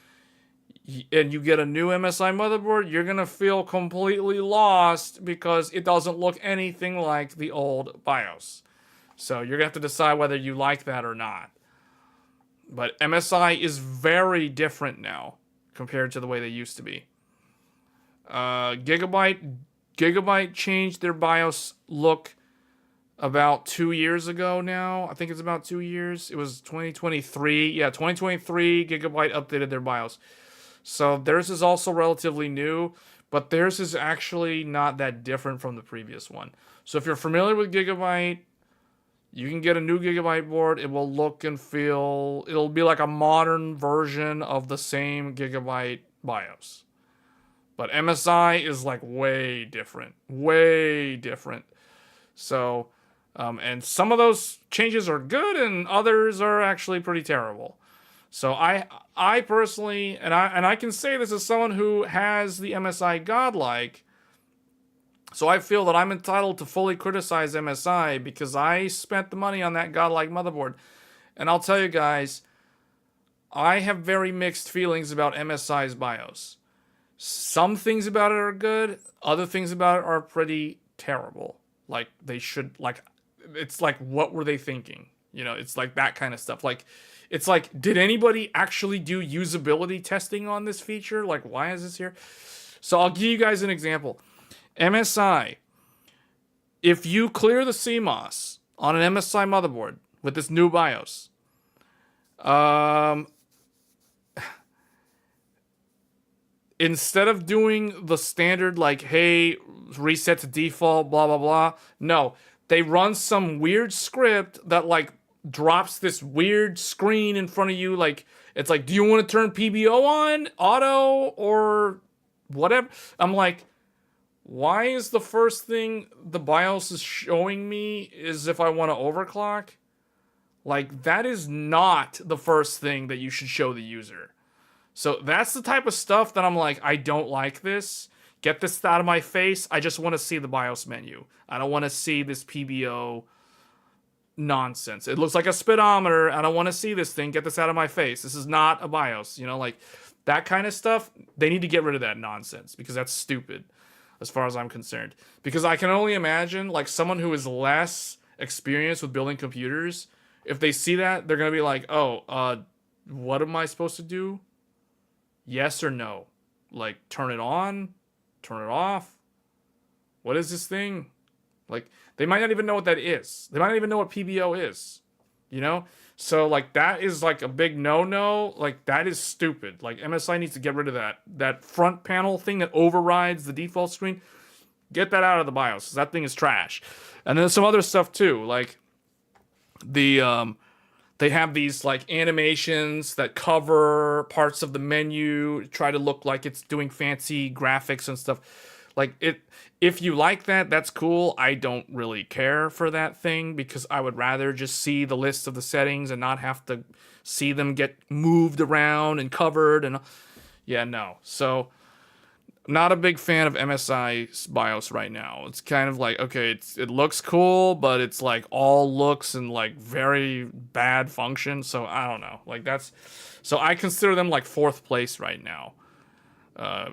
and you get a new MSI motherboard, you're going to feel completely lost because it doesn't look anything like the old BIOS. So you're going to have to decide whether you like that or not. But MSI is very different now compared to the way they used to be. Gigabyte changed their BIOS look about 2 years ago now. I think it's about 2 years. It was 2023. Yeah, 2023, Gigabyte updated their BIOS. So theirs is also relatively new, but theirs is actually not that different from the previous one. So if you're familiar with Gigabyte, you can get a new Gigabyte board. It will look and feel, it'll be like a modern version of the same Gigabyte BIOS. But MSI is like way different. Way different. So, and some of those changes are good and others are actually pretty terrible. So I personally, and I can say this as someone who has the MSI Godlike, so I feel that I'm entitled to fully criticize MSI because I spent the money on that Godlike motherboard. And I'll tell you guys, I have very mixed feelings about MSI's BIOS. Some things about it are good, other things about it are pretty terrible. Like, they should, like, it's like, what were they thinking? It's like that kind of stuff. Like, it's like, did anybody actually do usability testing on this feature? Like, why is this here? So I'll give you guys an example. MSI, if you clear the CMOS on an MSI motherboard with this new BIOS, instead of doing the standard, like, hey, reset to default, blah, blah, blah, no, they run some weird script that, like, drops this weird screen in front of you. Like, it's like, do you want to turn PBO on, auto, or whatever? I'm like, why is the first thing the BIOS is showing me is if I want to overclock? Like, that is not the first thing that you should show the user. So that's the type of stuff that I'm like, I don't like this. Get this out of my face. I just want to see the BIOS menu. I don't want to see this PBO nonsense. It looks like a speedometer. I don't want to see this thing. Get this out of my face. This is not a BIOS. You know, like that kind of stuff. They need to get rid of that nonsense because that's stupid as far as I'm concerned. Because I can only imagine like someone who is less experienced with building computers, if they see that, they're going to be like, oh, what am I supposed to do? Yes or no? Like, turn it on? Turn it off? What is this thing? Like, they might not even know what that is. They might not even know what PBO is. You know? So, like, that is, like, a big no-no. Like, that is stupid. Like, MSI needs to get rid of that. That front panel thing that overrides the default screen. Get that out of the BIOS. That thing is trash. And then some other stuff, too. Like, they have these, like, animations that cover parts of the menu. Try to look like it's doing fancy graphics and stuff. Like, if you like that, that's cool. I don't really care for that thing because I would rather just see the list of the settings and not have to see them get moved around and covered. And yeah, no. So, not a big fan of MSI's BIOS right now. It's kind of like, okay, it looks cool, but it's like all looks and like very bad function. So, I don't know. Like, so I consider them like 4th place right now.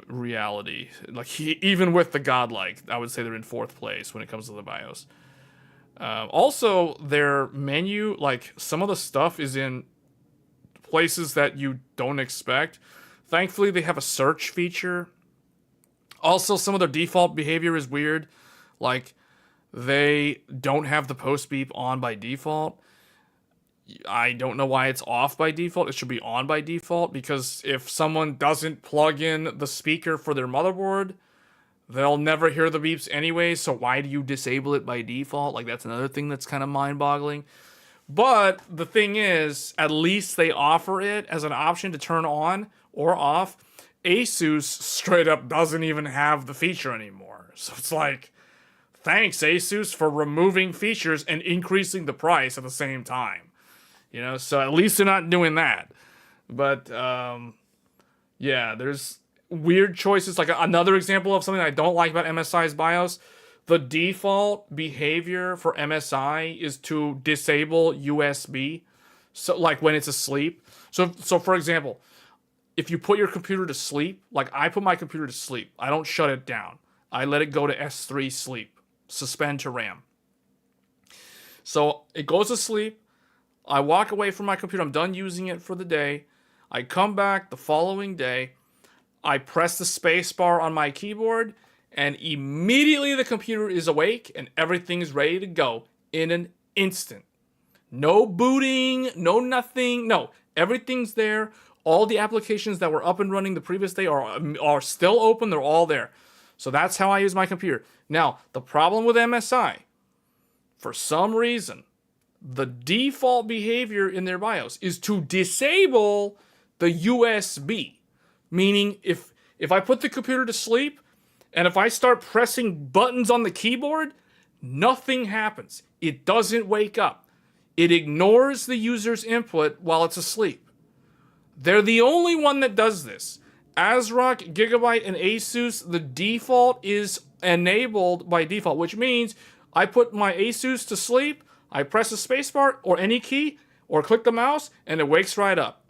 Reality, like even with the godlike, I would say they're in 4th place when it comes to the BIOS. Also, their menu, like some of the stuff is in places that you don't expect. Thankfully, they have a search feature. Also, some of their default behavior is weird. Like, they don't have the post beep on by default. I don't know why it's off by default. It should be on by default because if someone doesn't plug in the speaker for their motherboard, they'll never hear the beeps anyway, so why do you disable it by default? Like, that's another thing that's kind of mind-boggling. But the thing is, at least they offer it as an option to turn on or off. Asus straight up doesn't even have the feature anymore. So it's like, thanks, Asus, for removing features and increasing the price at the same time. You know, so at least they're not doing that. But, yeah, there's weird choices. Like, another example of something I don't like about MSI's BIOS, the default behavior for MSI is to disable USB. So, like, when it's asleep. So for example, if you put your computer to sleep, like, I put my computer to sleep. I don't shut it down. I let it go to S3 sleep. Suspend to RAM. So, it goes to sleep. I walk away from my computer. I'm done using it for the day. I come back the following day. I press the space bar on my keyboard, and immediately the computer is awake and everything is ready to go in an instant. No booting, no nothing. No, everything's there. All the applications that were up and running the previous day are still open. They're all there. So that's how I use my computer. Now, the problem with MSI, for some reason, the default behavior in their BIOS is to disable the USB. Meaning, if I put the computer to sleep, and if I start pressing buttons on the keyboard, nothing happens. It doesn't wake up. It ignores the user's input while it's asleep. They're the only one that does this. ASRock, Gigabyte, and Asus, the default is enabled by default, which means I put my Asus to sleep, I press the spacebar or any key or click the mouse and it wakes right up.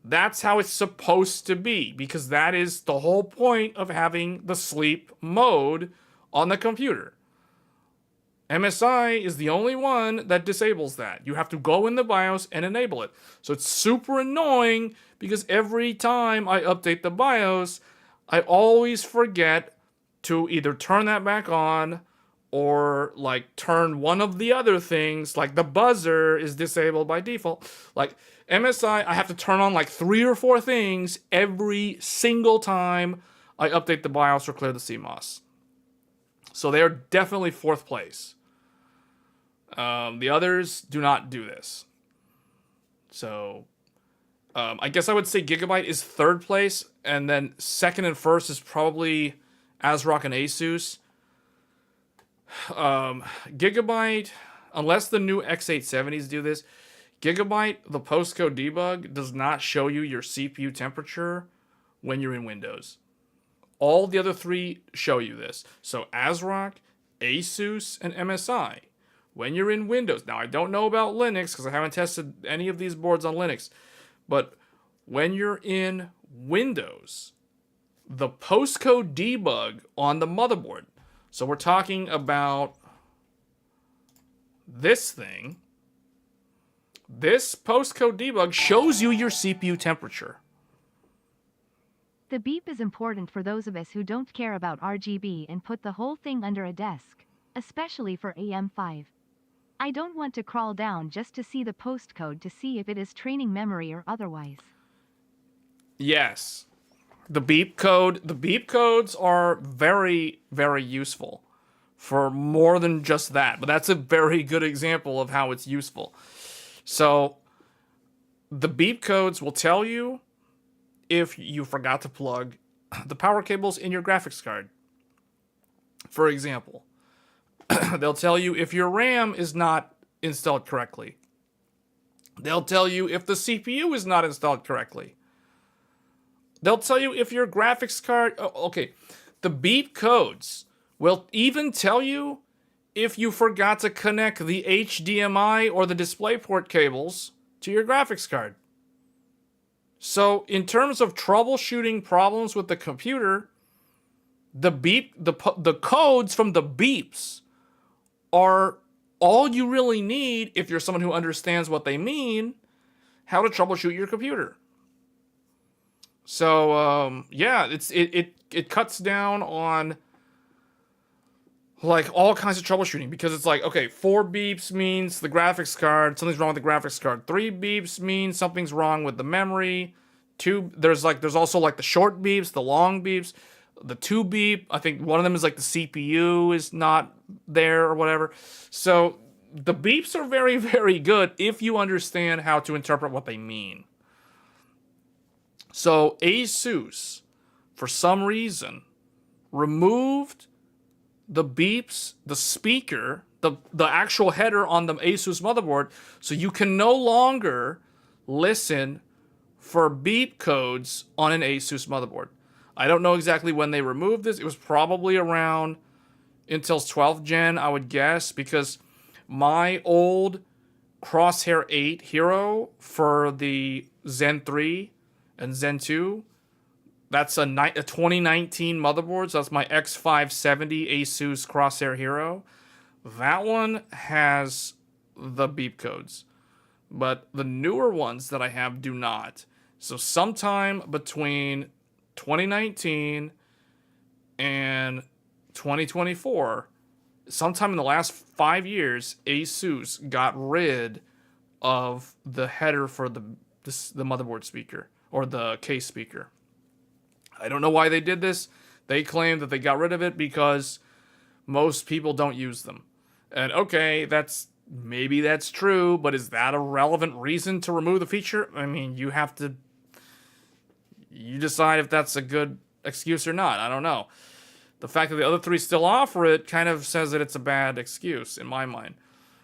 That's how it's supposed to be because that is the whole point of having the sleep mode on the computer. MSI is the only one that disables that. You have to go in the BIOS and enable it. So it's super annoying because every time I update the BIOS, I always forget to either turn that back on or like turn one of the other things, like the buzzer is disabled by default. Like MSI, I have to turn on like 3 or 4 things every single time I update the BIOS or clear the CMOS. So they're definitely 4th place. The others do not do this. So I guess I would say Gigabyte is 3rd place, and then 2nd and 1st is probably ASRock and Asus. Gigabyte, unless the new X870s do this, Gigabyte, the postcode debug, does not show you your CPU temperature when you're in Windows. All the other three show you this. So ASRock, Asus, and MSI. When you're in Windows, now I don't know about Linux because I haven't tested any of these boards on Linux, but when you're in Windows, the postcode debug on the motherboard, so we're talking about this thing, this postcode debug shows you your CPU temperature. The beep is important for those of us who don't care about RGB and put the whole thing under a desk, especially for AM5. I don't want to crawl down just to see the postcode to see if it is training memory or otherwise. Yes. The beep codes are very, very useful for more than just that, but that's a very good example of how it's useful. So the beep codes will tell you if you forgot to plug the power cables in your graphics card. For example, they'll tell you if your RAM is not installed correctly. They'll tell you if the CPU is not installed correctly. They'll tell you if your graphics card... okay, the beep codes will even tell you if you forgot to connect the HDMI or the DisplayPort cables to your graphics card. So in terms of troubleshooting problems with the computer, the codes from the beeps are all you really need if you're someone who understands what they mean, how to troubleshoot your computer. So yeah, it cuts down on like all kinds of troubleshooting, because it's like, okay, 4 beeps means the graphics card, something's wrong with the graphics card. 3 beeps means something's wrong with the memory. There's also like the short beeps, the long beeps, the 2 beep. I think one of them is like the CPU is not there or whatever. So the beeps are very, very good if you understand how to interpret what they mean. So Asus, for some reason, removed the beeps, the speaker, the actual header on the Asus motherboard, so you can no longer listen for beep codes on an Asus motherboard. I don't know exactly when they removed this. It was probably around Intel's 12th gen, I would guess, because my old Crosshair 8 Hero for the Zen 3 and Zen 2, that's a 2019 motherboard, so that's my X570 Asus Crosshair Hero. That one has the beep codes, but the newer ones that I have do not. So sometime between 2019 and 2024, sometime in the last 5 years, Asus got rid of the header for the motherboard speaker, or the case speaker. I don't know why they did this. They claim that they got rid of it because most people don't use them. And okay, maybe that's true, but is that a relevant reason to remove the feature? I mean, you decide if that's a good excuse or not. I don't know. The fact that the other 3 still offer it kind of says that it's a bad excuse in my mind.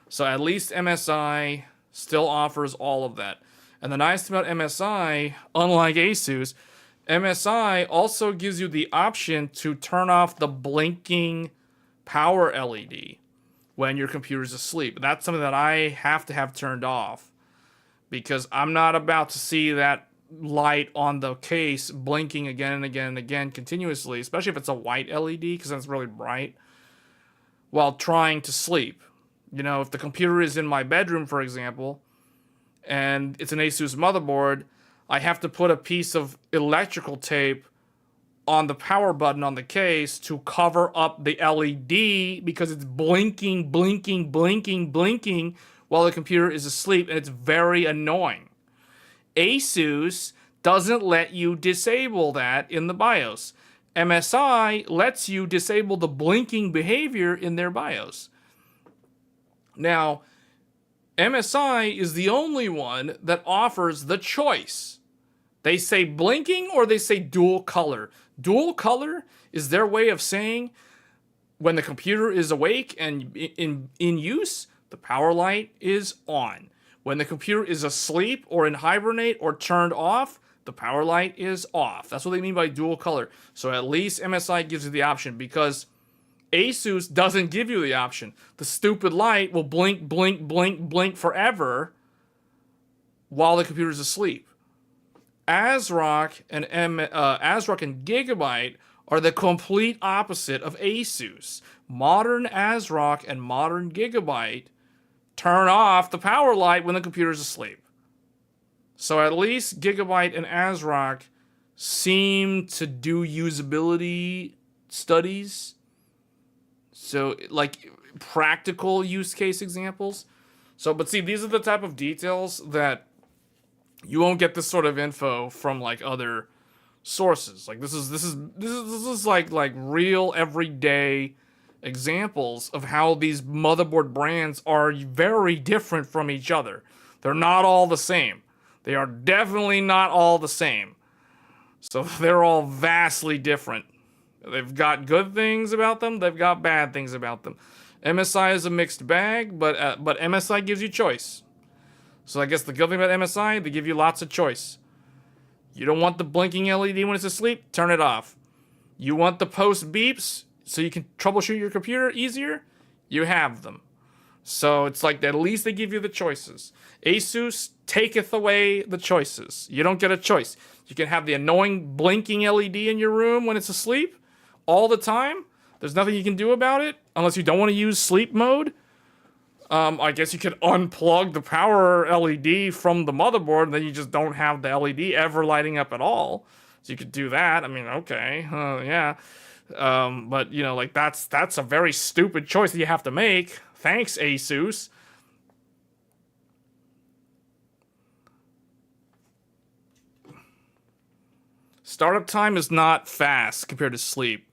So at least MSI still offers all of that. And the nice thing about MSI, unlike Asus, MSI also gives you the option to turn off the blinking power LED when your computer's asleep. That's something that I have to have turned off, because I'm not about to see that light on the case blinking again and again and again continuously, especially if it's a white LED, because that's really bright, while trying to sleep. You know, if the computer is in my bedroom, for example, and it's an Asus motherboard, I have to put a piece of electrical tape on the power button on the case to cover up the LED, because it's blinking, blinking, blinking, blinking while the computer is asleep, and it's very annoying. Asus doesn't let you disable that in the BIOS. MSI lets you disable the blinking behavior in their BIOS. Now, MSI is the only one that offers the choice. They say blinking or they say dual color. Dual color is their way of saying when the computer is awake and in use, the power light is on. When the computer is asleep or in hibernate or turned off, the power light is off. That's what they mean by dual color. So at least MSI gives you the option, because Asus doesn't give you the option. The stupid light will blink, blink, blink, blink forever while the computer's asleep. ASRock and Gigabyte are the complete opposite of Asus. Modern ASRock and modern Gigabyte turn off the power light when the computer's asleep. So at least Gigabyte and ASRock seem to do usability studies. So, like, practical use case examples. So, but see, these are the type of details that you won't get this sort of info from, like, other sources. Like, this is like real everyday examples of how these motherboard brands are very different from each other. They're not all the same. They are definitely not all the same. So they're all vastly different. They've got good things about them. They've got bad things about them. MSI is a mixed bag, but MSI gives you choice. So I guess the good thing about MSI, they give you lots of choice. You don't want the blinking LED when it's asleep? Turn it off. You want the post beeps so you can troubleshoot your computer easier? You have them. So it's like at least they give you the choices. Asus taketh away the choices. You don't get a choice. You can have the annoying blinking LED in your room when it's asleep all the time. There's nothing you can do about it unless you don't want to use sleep mode. I guess you could unplug the power LED from the motherboard, and then you just don't have the LED ever lighting up at all. So you could do that. I mean, okay, yeah. But you know, like that's a very stupid choice that you have to make. Thanks, Asus. Startup time is not fast compared to sleep.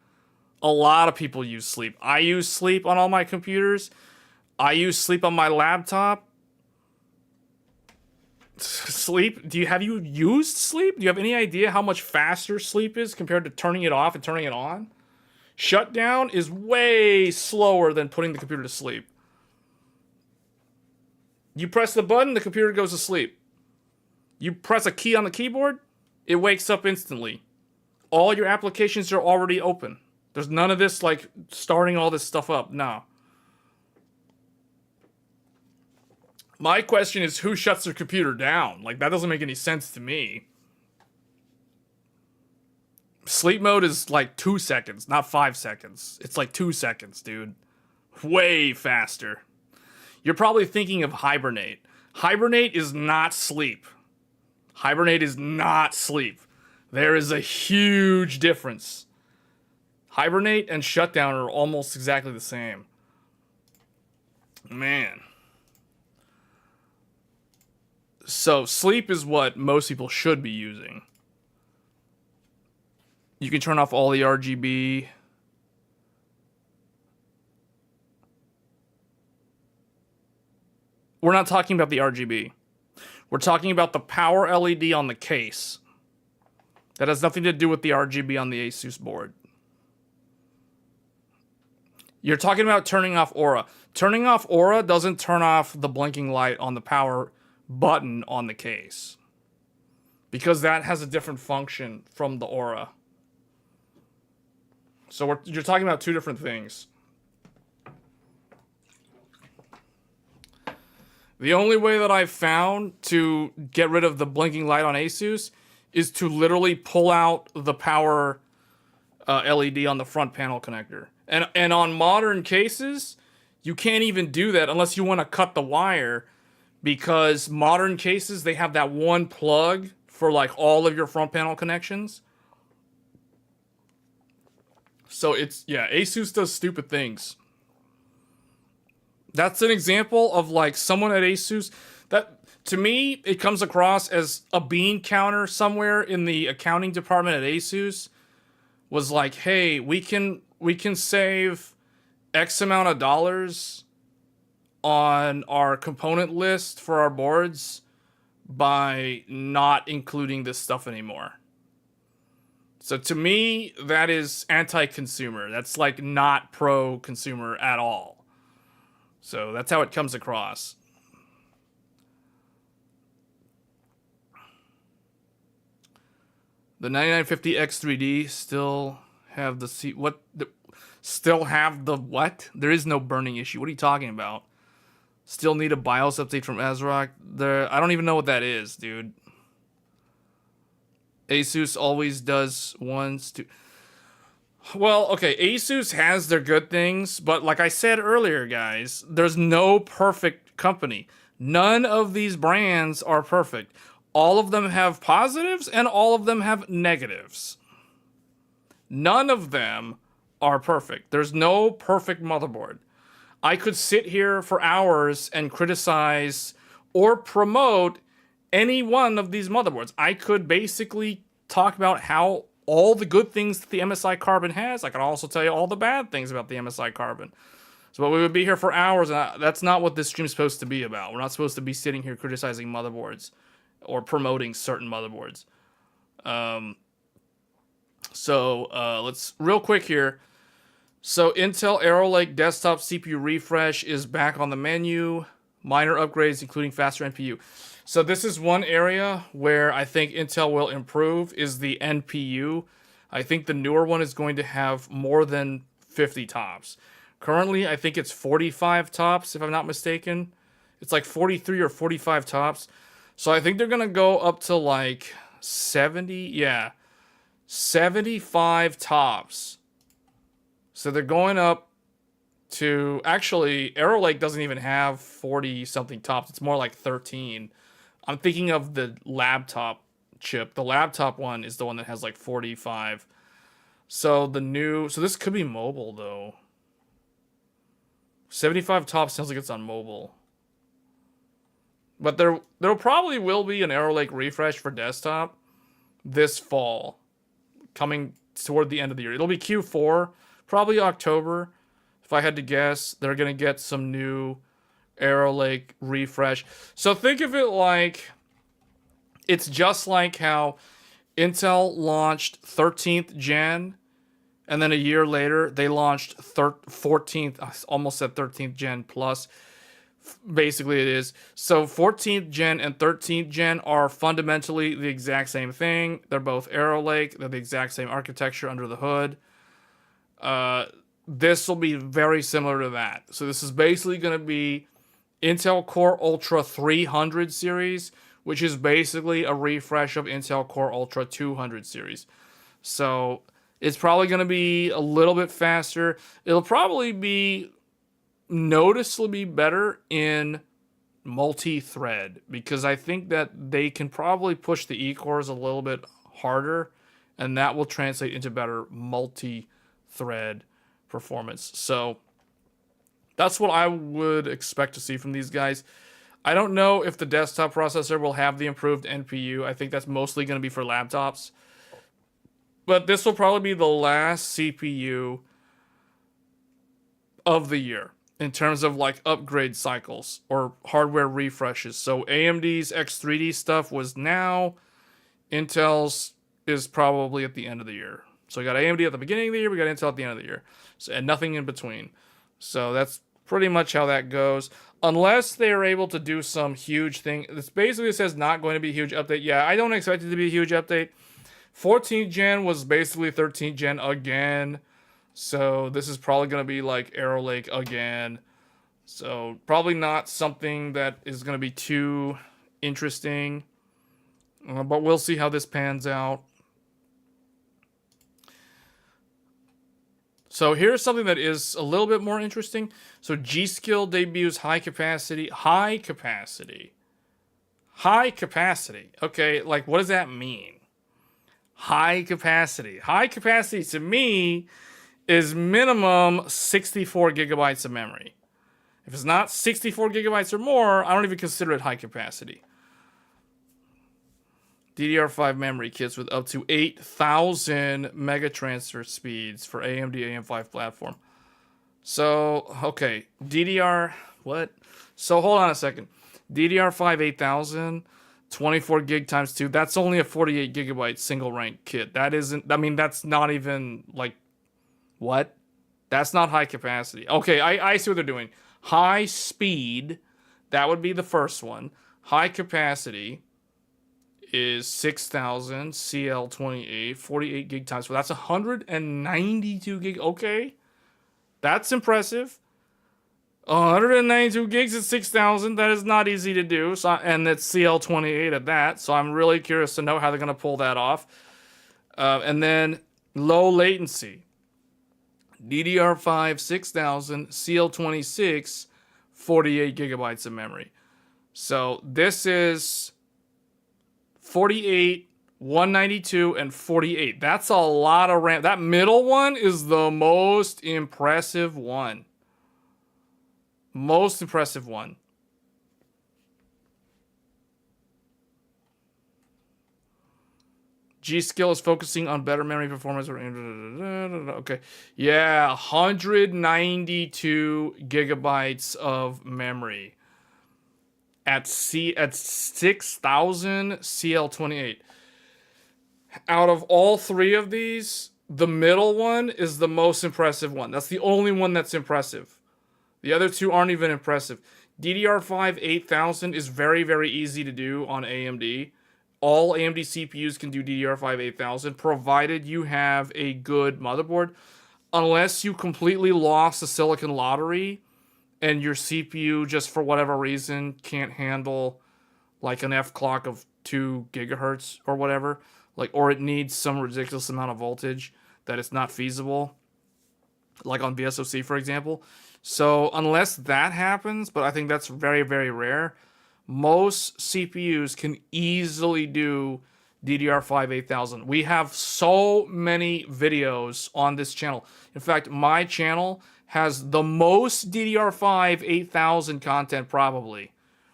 A lot of people use sleep. I use sleep on all my computers. I use sleep on my laptop. Sleep? Have you used sleep? Do you have any idea how much faster sleep is compared to turning it off and turning it on? Shutdown is way slower than putting the computer to sleep. You press the button, the computer goes to sleep. You press a key on the keyboard, it wakes up instantly. All your applications are already open. There's none of this, like, starting all this stuff up. No. My question is, who shuts their computer down? Like, that doesn't make any sense to me. Sleep mode is like 2 seconds, not 5 seconds. It's like 2 seconds, dude. Way faster. You're probably thinking of hibernate. Hibernate is not sleep. Hibernate is not sleep. There is a huge difference. Hibernate and shutdown are almost exactly the same. Man. So sleep is what most people should be using. You can turn off all the RGB. We're not talking about the RGB. We're talking about the power LED on the case. That has nothing to do with the RGB on the Asus board. You're talking about turning off Aura. Turning off Aura doesn't turn off the blinking light on the power button on the case, because that has a different function from the Aura. So you're talking about two different things. The only way that I've found to get rid of the blinking light on Asus is to literally pull out the power LED on the front panel connector. And on modern cases, you can't even do that unless you want to cut the wire, because modern cases, they have that one plug for like all of your front panel connections. So it's, yeah, Asus does stupid things. That's an example of like someone at Asus that, to me, it comes across as a bean counter somewhere in the accounting department at Asus was like, hey, we can save X amount of dollars on our component list for our boards by not including this stuff anymore. So to me, that is anti-consumer. That's like not pro-consumer at all. So that's how it comes across. The 9950X3D still have the still have the what? There is no burning issue. What are you talking about? Still need a BIOS update from ASRock. I don't even know what that is, dude. Asus always does ones to. Well, okay, Asus has their good things, but like I said earlier, guys, there's no perfect company. None of these brands are perfect. All of them have positives and all of them have negatives. None of them are perfect. There's no perfect motherboard. I could sit here for hours and criticize or promote any one of these motherboards. I could basically talk about how all the good things that the MSI Carbon has. I could also tell you all the bad things about the MSI Carbon. So we would be here for hours, and that's not what this stream's supposed to be about. We're not supposed to be sitting here criticizing motherboards or promoting certain motherboards. Let's real quick here. So Intel Arrow Lake desktop CPU refresh is back on the menu. Minor upgrades, including faster NPU. So this is one area where I think Intel will improve is the NPU. I think the newer one is going to have more than 50 tops. Currently, I think it's 45 tops, if I'm not mistaken. It's like 43 or 45 tops. So I think they're going to go up to like 75 tops. So they're going up to, actually, Arrow Lake doesn't even have 40-something tops. It's more like 13. I'm thinking of the laptop chip. The laptop one is the one that has like 45. So this could be mobile though. 75 tops sounds like it's on mobile. But there probably will be an Arrow Lake refresh for desktop this fall, coming toward the end of the year. It'll be Q4, probably October. If I had to guess, they're going to get some new Arrow Lake refresh. So think of it like, it's just like how Intel launched 13th gen, and then a year later, they launched 14th, I almost said 13th gen plus. Basically it is. So 14th gen and 13th gen are fundamentally the exact same thing. They're both Arrow Lake. They're the exact same architecture under the hood. This will be very similar to that. So this is basically going to be Intel Core Ultra 300 series, which is basically a refresh of Intel Core Ultra 200 series. So it's probably going to be a little bit faster. It'll probably be noticeably better in multi-thread, because I think that they can probably push the E-cores a little bit harder, and that will translate into better multi-thread performance. So that's what I would expect to see from these guys. I don't know if the desktop processor will have the improved NPU. I think that's mostly going to be for laptops. But this will probably be the last CPU of the year in terms of like upgrade cycles or hardware refreshes. So AMD's X3D stuff was now. Intel's is probably at the end of the year. So we got AMD at the beginning of the year, we got Intel at the end of the year. So, and nothing in between. So that's pretty much how that goes. Unless they're able to do some huge thing. This basically says not going to be a huge update. Yeah, I don't expect it to be a huge update. 14th gen was basically 13th gen again. So this is probably going to be like Arrow Lake again. So probably not something that is going to be too interesting. But we'll see how this pans out. So here's something that is a little bit more interesting. So GSkill debuts high capacity. Okay, like what does that mean? High capacity. High capacity to me is minimum 64 gigabytes of memory. If it's not 64 gigabytes or more, I don't even consider it high capacity. DDR5 memory kits with up to 8,000 mega transfer speeds for AMD AM5 platform. So, okay, what? So hold on a second. DDR5-8000, 24 gig times 2, that's only a 48 gigabyte single rank kit. That isn't, I mean, that's not even like, what? That's not high capacity. Okay, I see what they're doing. High speed, that would be the first one. High capacity is 6000 CL28, 48 gig times 4. That's 192 gig. Okay, that's impressive. 192 gigs at 6000. That is not easy to do. So, and it's CL28 at that. So I'm really curious to know how they're going to pull that off. And then low latency. DDR5 6000 CL26, 48 gigabytes of memory. So this is 48, 192, and 48. That's a lot of RAM. That middle one is the most impressive one. Most impressive one. GSkill is focusing on better memory performance. Okay. Yeah, 192 gigabytes of memory at 6000 CL28. Out of all three of these, the middle one is the most impressive one. That's the only one that's impressive. The other two aren't even impressive. DDR5-8000 is very, very easy to do on AMD. All AMD CPUs can do DDR5-8000, provided you have a good motherboard. Unless you completely lost the silicon lottery and your CPU, just for whatever reason, can't handle like an F clock of 2 gigahertz or whatever. Or it needs some ridiculous amount of voltage that it's not feasible. Like on VSOC, for example. So unless that happens, but I think that's very, very rare, most CPUs can easily do DDR5-8000. We have so many videos on this channel. In fact, my channel has the most DDR5-8000 content probably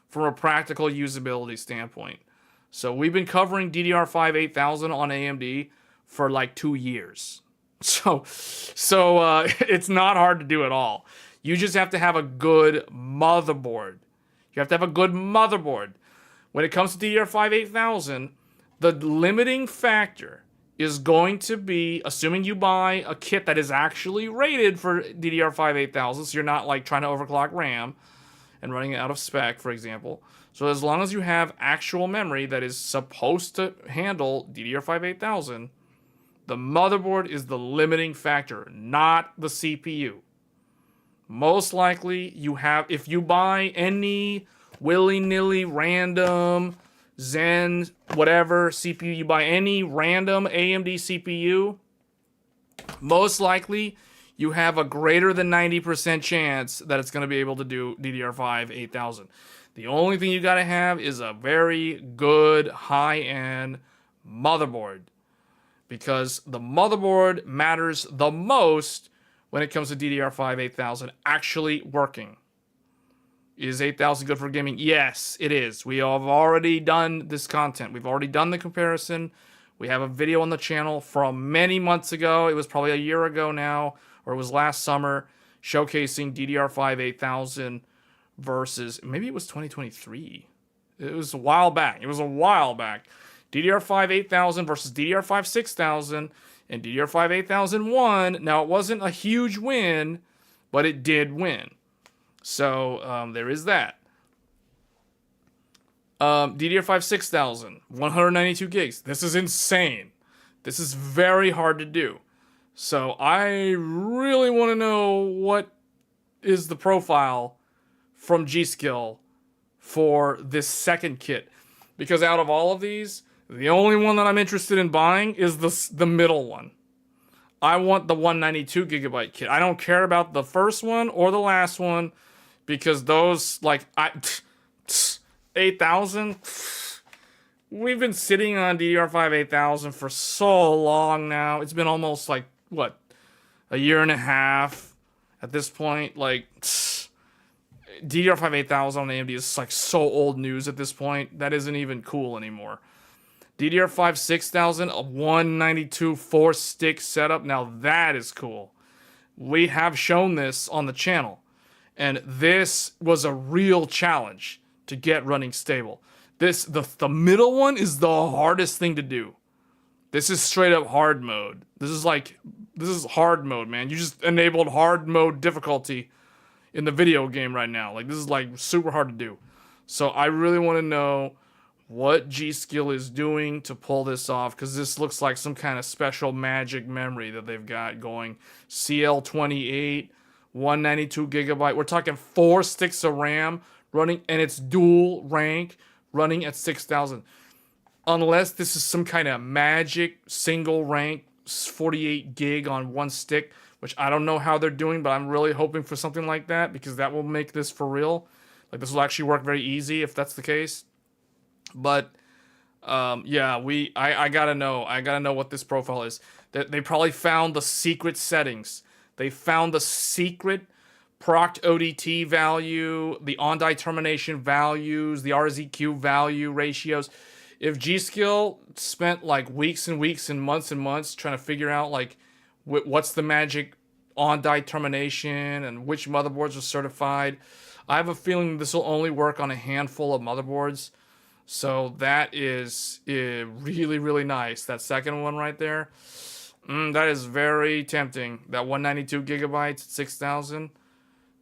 from a practical usability standpoint. So we've been covering DDR5-8000 on AMD for like 2 years. So it's not hard to do at all. You just have to have a good motherboard. You have to have a good motherboard. When it comes to DDR5-8000, the limiting factor is going to be, assuming you buy a kit that is actually rated for DDR5-8000, so you're not like trying to overclock RAM and running it out of spec, for example. So as long as you have actual memory that is supposed to handle DDR5-8000, the motherboard is the limiting factor, not the CPU. Most likely, you have, if you buy any willy-nilly random Zen, whatever CPU, you buy any random AMD CPU, most likely you have a greater than 90% chance that it's going to be able to do DDR5-8000. The only thing you got to have is a very good high-end motherboard, because the motherboard matters the most when it comes to DDR5-8000 actually working. Is 8000 good for gaming? Yes, it is. We have already done this content. We've already done the comparison. We have a video on the channel from many months ago. It was probably a year ago now, or it was last summer, showcasing DDR5-8000 versus, maybe it was 2023. It was a while back. DDR5-8000 versus DDR5-6000 and DDR5-8001. Now, it wasn't a huge win, but it did win. So, there is that. DDR5-6000, 192 gigs. This is insane. This is very hard to do. So, I really want to know what is the profile from GSkill for this second kit. Because out of all of these, the only one that I'm interested in buying is the middle one. I want the 192 gigabyte kit. I don't care about the first one or the last one, because those, 8000, we've been sitting on DDR5-8000 for so long now. It's been almost a year and a half at this point. DDR5-8000 on AMD is so old news at this point. That isn't even cool anymore. DDR5-6000, a 192 4-stick setup. Now that is cool. We have shown this on the channel. And this was a real challenge to get running stable. The middle one is the hardest thing to do. This is straight up hard mode. This is hard mode, man. You just enabled hard mode difficulty in the video game right now. This is super hard to do. So I really want to know what GSkill is doing to pull this off, because this looks like some kind of special magic memory that they've got going. CL28, 192 gigabyte. We're talking 4 sticks of RAM running, and it's dual rank running at 6,000. Unless this is some kind of magic single rank 48 gig on one stick, which I don't know how they're doing, but I'm really hoping for something like that, because that will make this for real. Like, this will actually work very easy if that's the case. But yeah, I gotta know what this profile is. They probably found the secret settings. They found the secret proc ODT value, the on-die termination values, the RZQ value ratios. If GSkill spent like weeks and weeks and months trying to figure out like what's the magic on-die termination and which motherboards are certified, I have a feeling this will only work on a handful of motherboards. So that is really, really nice. That second one right there, that is very tempting. That 192 gigabytes at 6,000.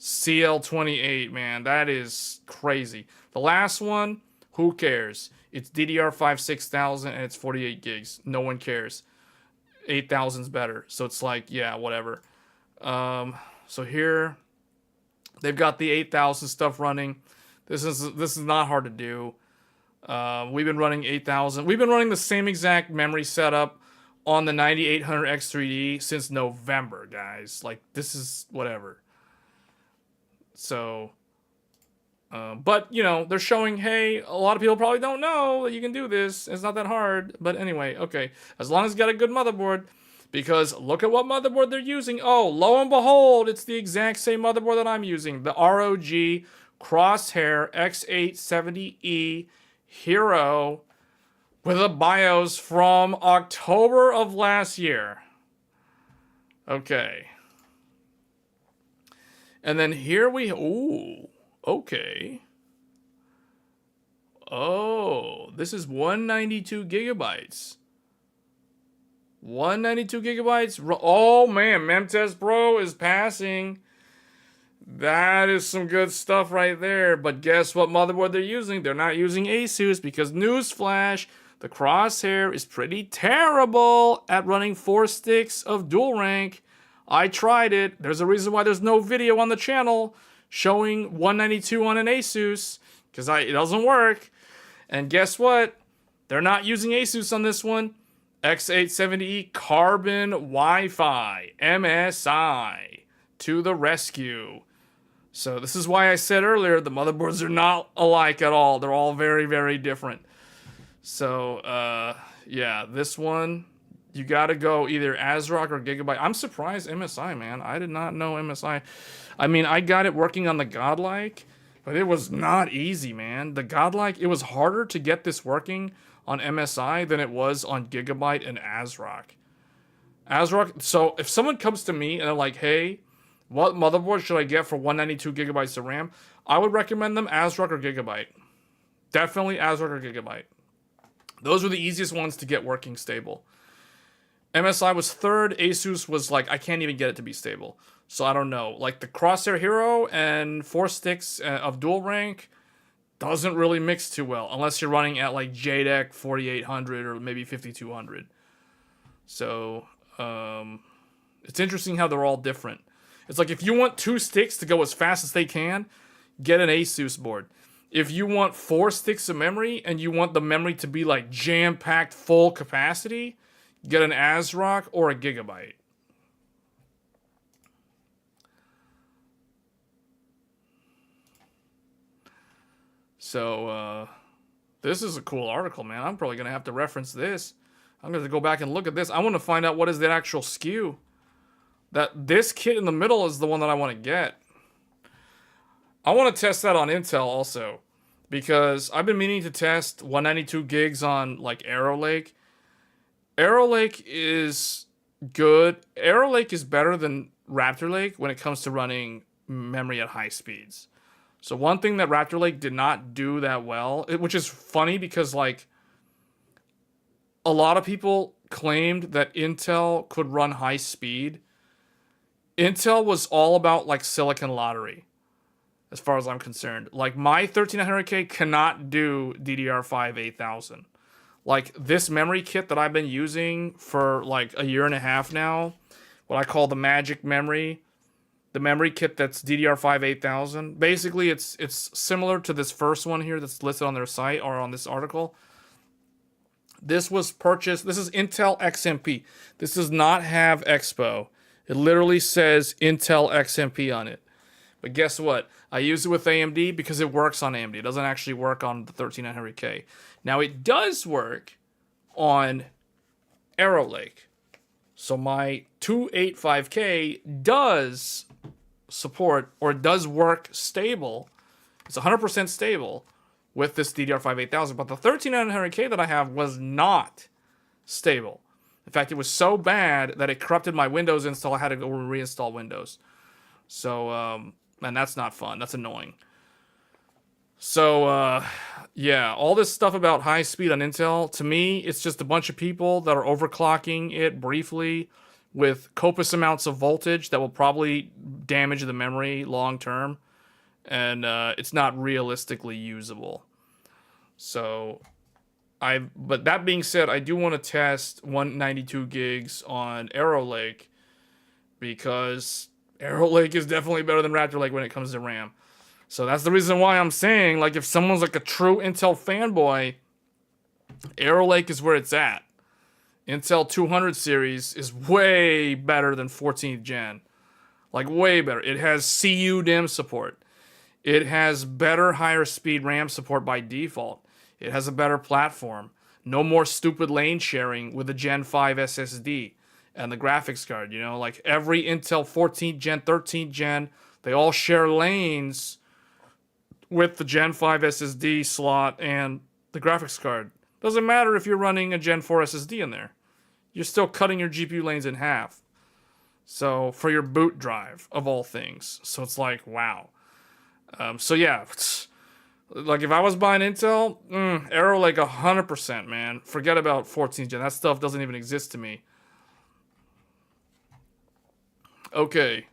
CL28, man, that is crazy. The last one, who cares? It's DDR5-8000 and it's 48 gigs. No one cares. 8,000's better. So it's like, yeah, whatever. So here, they've got the 8,000 stuff running. This is not hard to do. We've been running 8,000. We've been running the same exact memory setup on the 9800X3D since November, guys. Like, this is whatever. So, but, you know, they're showing, hey, a lot of people probably don't know that you can do this. It's not that hard. But anyway, okay. As long as you got a good motherboard. Because look at what motherboard they're using. Oh, lo and behold, it's the exact same motherboard that I'm using. The ROG Crosshair X870E Hero with a BIOS from October of last year. Okay. And then here we... Ooh, okay. Oh, this is 192 gigabytes. 192 gigabytes. Oh, man, Memtest Pro is passing. That is some good stuff right there. But guess what motherboard they're using? They're not using Asus, because newsflash, the Crosshair is pretty terrible at running 4 sticks of dual rank. I tried it. There's a reason why there's no video on the channel showing 192 on an Asus, because it doesn't work. And guess what? They're not using Asus on this one. X870E Carbon Wi-Fi MSI to the rescue. So this is why I said earlier the motherboards are not alike at all. They're all very, very different. So yeah, this one, you gotta go either ASRock or Gigabyte. I'm surprised MSI, man. I did not know MSI. I mean, I got it working on the Godlike, but it was not easy, man. The Godlike, it was harder to get this working on MSI than it was on Gigabyte and ASRock. ASRock, so if someone comes to me and they're like, hey, what motherboard should I get for 192 gigabytes of RAM? I would recommend them ASRock or Gigabyte. Definitely ASRock or Gigabyte. Those were the easiest ones to get working stable. MSI was third. Asus was like, I can't even get it to be stable. So I don't know. Like the Crosshair Hero and 4 sticks of dual rank doesn't really mix too well. Unless you're running at like JDEC 4800 or maybe 5200. So it's interesting how they're all different. It's like if you want 2 sticks to go as fast as they can, get an Asus board. If you want 4 sticks of memory and you want the memory to be like jam-packed full capacity, get an ASRock or a Gigabyte. So, this is a cool article, man. I'm probably going to have to reference this. I'm going to go back and look at this. I want to find out what is the actual SKU. This kit in the middle is the one that I want to get. I want to test that on Intel also, because I've been meaning to test 192 gigs on like Arrow Lake. Arrow Lake is good. Arrow Lake is better than Raptor Lake when it comes to running memory at high speeds. So one thing that Raptor Lake did not do that well, which is funny because like a lot of people claimed that Intel could run high speed. Intel was all about like Silicon Lottery. as far as I'm concerned. Like, my 13900K cannot do DDR5-8000. Like, this memory kit that I've been using for like a year and a half now, what I call the magic memory, the memory kit that's DDR5-8000. Basically, it's similar to this first one here that's listed on their site or on this article. This was purchased. This is Intel XMP. This does not have Expo. It literally says Intel XMP on it. But guess what? I use it with AMD because it works on AMD. It doesn't actually work on the 13900K. Now, it does work on Arrow Lake. So my 285K does support, or does work stable. It's 100% stable with this DDR5-8000. But the 13900K that I have was not stable. In fact, it was so bad that it corrupted my Windows install. I had to go reinstall Windows. So, and that's not fun. That's annoying. So, yeah, all this stuff about high speed on Intel, to me, it's just a bunch of people that are overclocking it briefly with copious amounts of voltage that will probably damage the memory long term. And it's not realistically usable. So, but that being said, I do want to test 192 gigs on Arrow Lake because Arrow Lake is definitely better than Raptor Lake when it comes to RAM. So that's the reason why I'm saying, like, if someone's like a true Intel fanboy, Arrow Lake is where it's at. Intel 200 series is way better than 14th gen. Like, way better. It has CUDIMM support. It has better, higher speed RAM support by default. It has a better platform. No more stupid lane sharing with the Gen 5 SSD and the graphics card. You know, like every Intel 14th gen, 13th gen, they all share lanes with the Gen 5 SSD slot and the graphics card. Doesn't matter if you're running a Gen 4 SSD in there. You're still cutting your GPU lanes in half. So, for your boot drive, of all things. So it's like, wow. So yeah, like if I was buying Intel, Arrow Lake 100%, man. Forget about 14th gen. That stuff doesn't even exist to me. Okay.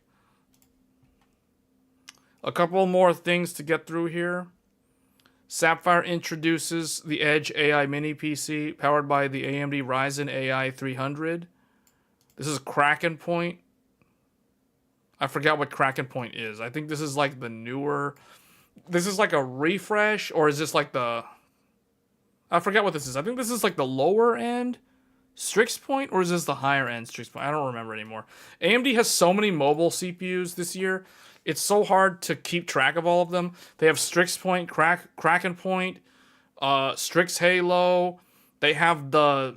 A couple more things to get through here. Sapphire introduces the Edge AI Mini PC powered by the AMD Ryzen AI 300. This is Krackan Point. I forgot what Krackan Point is. I think this is like the newer... This is like a refresh, or is this like the... I forget what this is. I think this is like the lower end Strix Point, or is this the higher end Strix Point? I don't remember anymore. AMD has so many mobile CPUs this year. It's so hard to keep track of all of them. They have Strix Point, Krackan Point, Strix Halo. They have the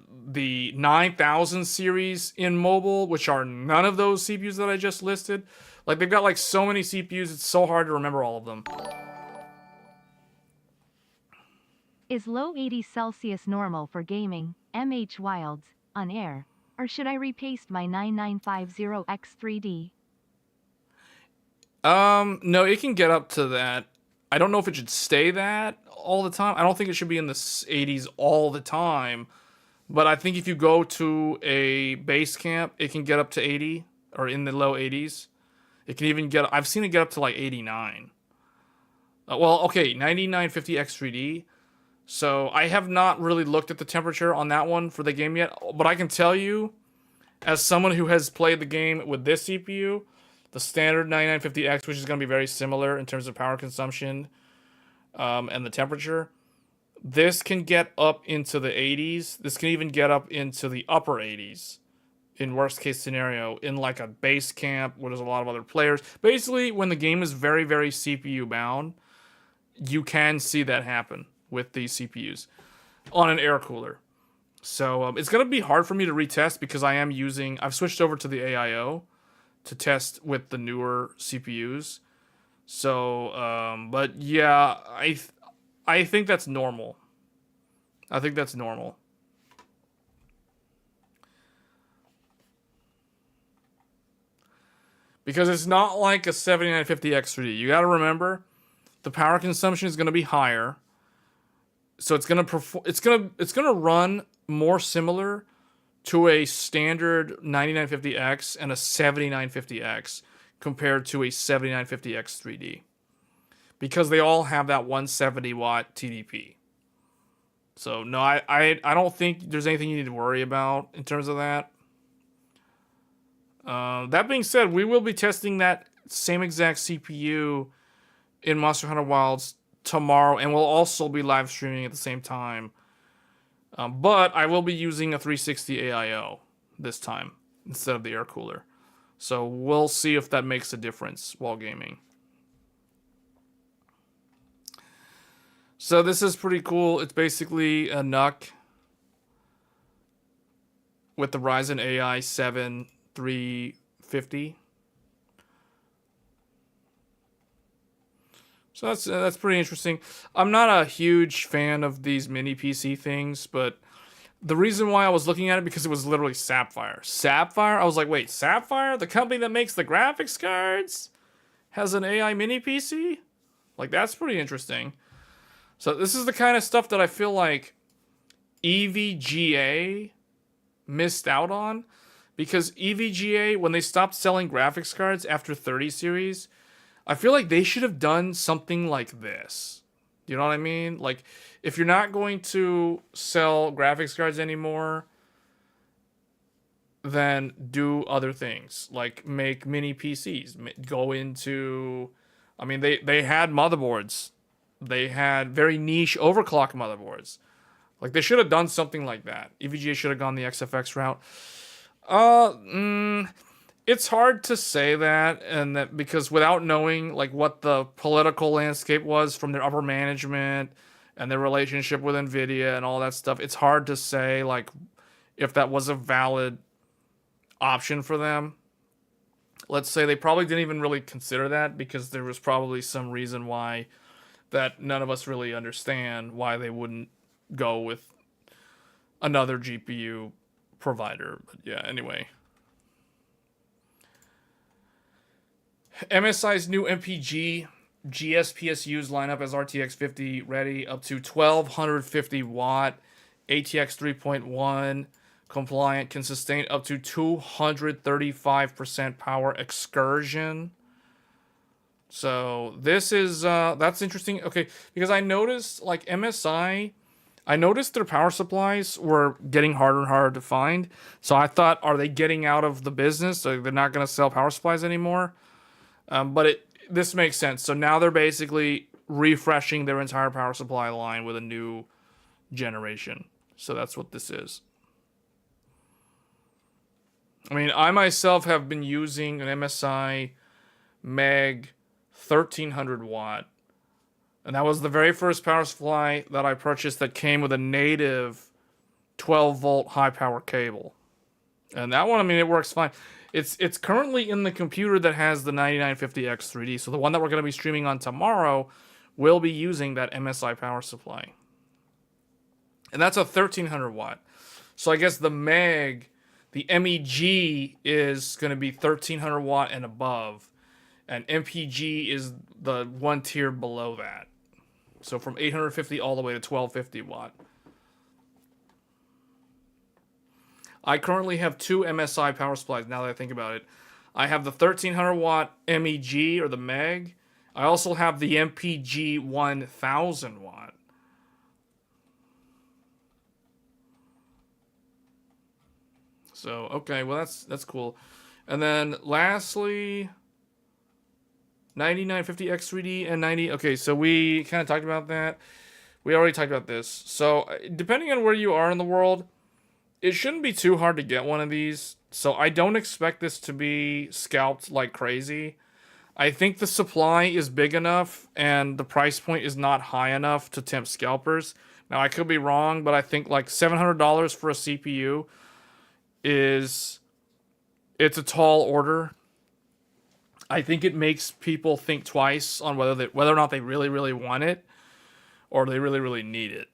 9000 series in mobile, which are none of those CPUs that I just listed. Like, they've got like so many CPUs, it's so hard to remember all of them. Is low 80 Celsius normal for gaming, MH Wilds, on air? Or should I repaste my 9950X3D? No, it can get up to that. I don't know if it should stay that all the time. I don't think it should be in the 80s all the time. But I think if you go to a base camp, it can get up to 80 or in the low 80s. It can even get, I've seen it get up to like 89. Well, okay, 9950X3D. So I have not really looked at the temperature on that one for the game yet. But I can tell you, as someone who has played the game with this CPU, the standard 9950X, which is going to be very similar in terms of power consumption and the temperature, this can get up into the 80s. This can even get up into the upper 80s in worst case scenario in like a base camp where there's a lot of other players. Basically, when the game is very, very CPU bound, you can see that happen with these CPUs on an air cooler. So it's going to be hard for me to retest because I've switched over to the AIO to test with the newer CPUs. So, but yeah, I think that's normal. I think that's normal. Because it's not like a 7950X3D. You got to remember, the power consumption is going to be higher. So it's going to run more similar to a standard 9950X and a 7950X compared to a 7950X3D. because they all have that 170 watt TDP. So no, I don't think there's anything you need to worry about in terms of that. That being said, we will be testing that same exact CPU in Monster Hunter Wilds tomorrow, and we'll also be live streaming at the same time. But I will be using a 360 AIO this time instead of the air cooler. So we'll see if that makes a difference while gaming. So this is pretty cool. It's basically a NUC with the Ryzen AI 7 350. So that's pretty interesting. I'm not a huge fan of these mini PC things, but the reason why I was looking at it because it was literally Sapphire. Sapphire? I was like, wait, Sapphire, the company that makes the graphics cards, has an AI mini PC? Like, that's pretty interesting. So this is the kind of stuff that I feel like EVGA missed out on, because EVGA, when they stopped selling graphics cards after 30 series, I feel like they should have done something like this. You know what I mean? Like, if you're not going to sell graphics cards anymore, then do other things. Like, make mini PCs. Go into... I mean, they had motherboards. They had very niche overclock motherboards. Like, they should have done something like that. EVGA should have gone the XFX route. It's hard to say that, and that because without knowing like what the political landscape was from their upper management and their relationship with Nvidia and all that stuff, it's hard to say like if that was a valid option for them. Let's say they probably didn't even really consider that because there was probably some reason why that none of us really understand why they wouldn't go with another GPU provider. But yeah, anyway. MSI's new MPG GSPSUs line up as RTX 50 ready, up to 1250 watt, ATX 3.1 compliant, can sustain up to 235% power excursion. So this is that's interesting. Okay, because I noticed like MSI, I noticed their power supplies were getting harder and harder to find. So I thought, are they getting out of the business? So they're not going to sell power supplies anymore. But this makes sense. So now they're basically refreshing their entire power supply line with a new generation. So that's what this is. I mean, I myself have been using an MSI Meg 1300 watt. And that was the very first power supply that I purchased that came with a native 12 volt high power cable. And that one, I mean, it works fine. It's currently in the computer that has the 9950X3D. So the one that we're going to be streaming on tomorrow will be using that MSI power supply. And that's a 1300 watt. So I guess the Meg, the MEG is going to be 1300 watt and above. And MPG is the one tier below that. So from 850 all the way to 1250 watt. I currently have two MSI power supplies now that I think about it. I have the 1300 watt MEG or the Meg. I also have the MPG 1000 watt. So, okay, well that's cool. And then lastly, 9950X3D and 90. Okay, so we kind of talked about that. We already talked about this. So, depending on where you are in the world, it shouldn't be too hard to get one of these. So, I don't expect this to be scalped like crazy. I think the supply is big enough and the price point is not high enough to tempt scalpers. Now, I could be wrong, but I think like $700 for a CPU it's a tall order. I think it makes people think twice on whether or not they really want it or they really need it.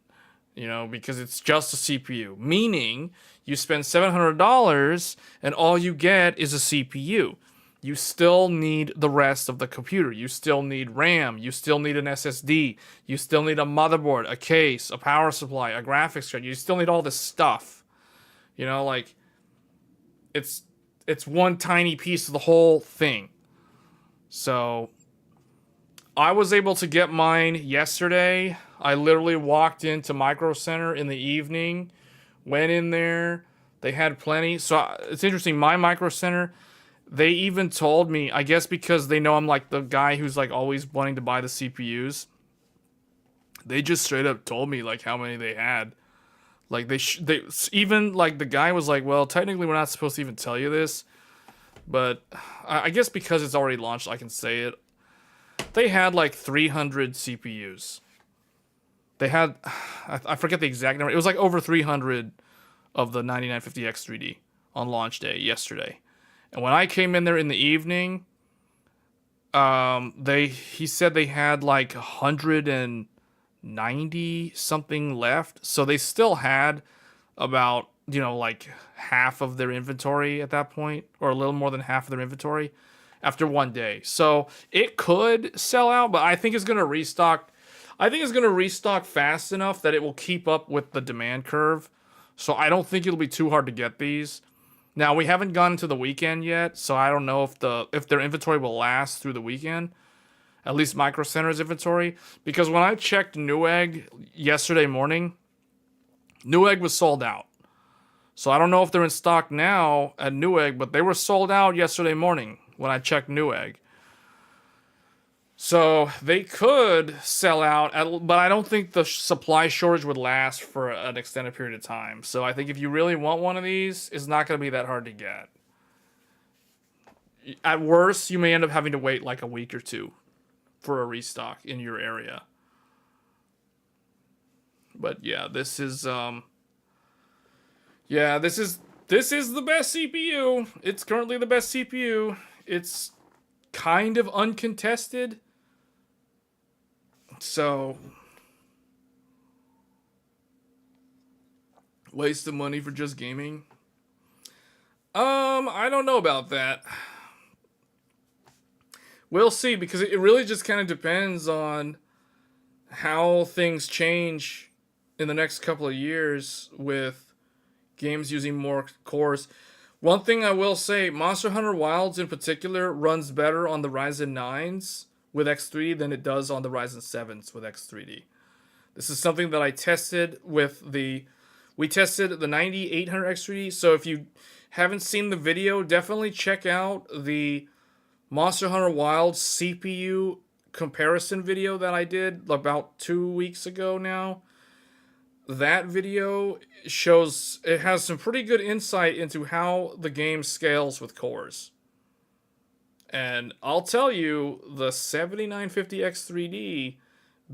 You know, because it's just a CPU. Meaning, you spend $700 and all you get is a CPU. You still need the rest of the computer. You still need RAM. You still need an SSD. You still need a motherboard, a case, a power supply, a graphics card. You still need all this stuff. You know, like, it's one tiny piece of the whole thing. So, I was able to get mine yesterday. I literally walked into Micro Center in the evening, went in there. They had plenty. So it's interesting. My Micro Center, they even told me, I guess because they know I'm like the guy who's like always wanting to buy the CPUs. They just straight up told me like how many they had. Like they even like the guy was like, well, technically we're not supposed to even tell you this, but I guess because it's already launched, I can say it. They had like 300 CPUs. They had, I forget the exact number. It was like over 300 of the 9950X3D on launch day yesterday. And when I came in there in the evening, he said they had like 190 something left. So they still had about, like half of their inventory at that point, or a little more than half of their inventory after one day. So it could sell out, but I think it's going to restock. I think it's going to restock fast enough that it will keep up with the demand curve. So I don't think it'll be too hard to get these. Now, we haven't gone to the weekend yet, so I don't know if their inventory will last through the weekend. At least Micro Center's inventory. Because when I checked Newegg yesterday morning, Newegg was sold out. So I don't know if they're in stock now at Newegg, but they were sold out yesterday morning when I checked Newegg. So they could sell out, but I don't think the supply shortage would last for an extended period of time. So I think if you really want one of these, it's not going to be that hard to get. At worst, you may end up having to wait like a week or two for a restock in your area. But yeah, this is the best CPU. It's currently the best CPU. It's kind of uncontested. So, waste of money for just gaming? I don't know about that. We'll see, because it really just kind of depends on how things change in the next couple of years with games using more cores. One thing I will say, Monster Hunter Wilds in particular runs better on the Ryzen 9s with X3D than it does on the Ryzen 7s with X3D. This is something that I tested with we tested the 9800 X3D, so if you haven't seen the video, definitely check out the Monster Hunter Wilds CPU comparison video that I did about 2 weeks ago now. That video it has some pretty good insight into how the game scales with cores. And I'll tell you, the 7950X3D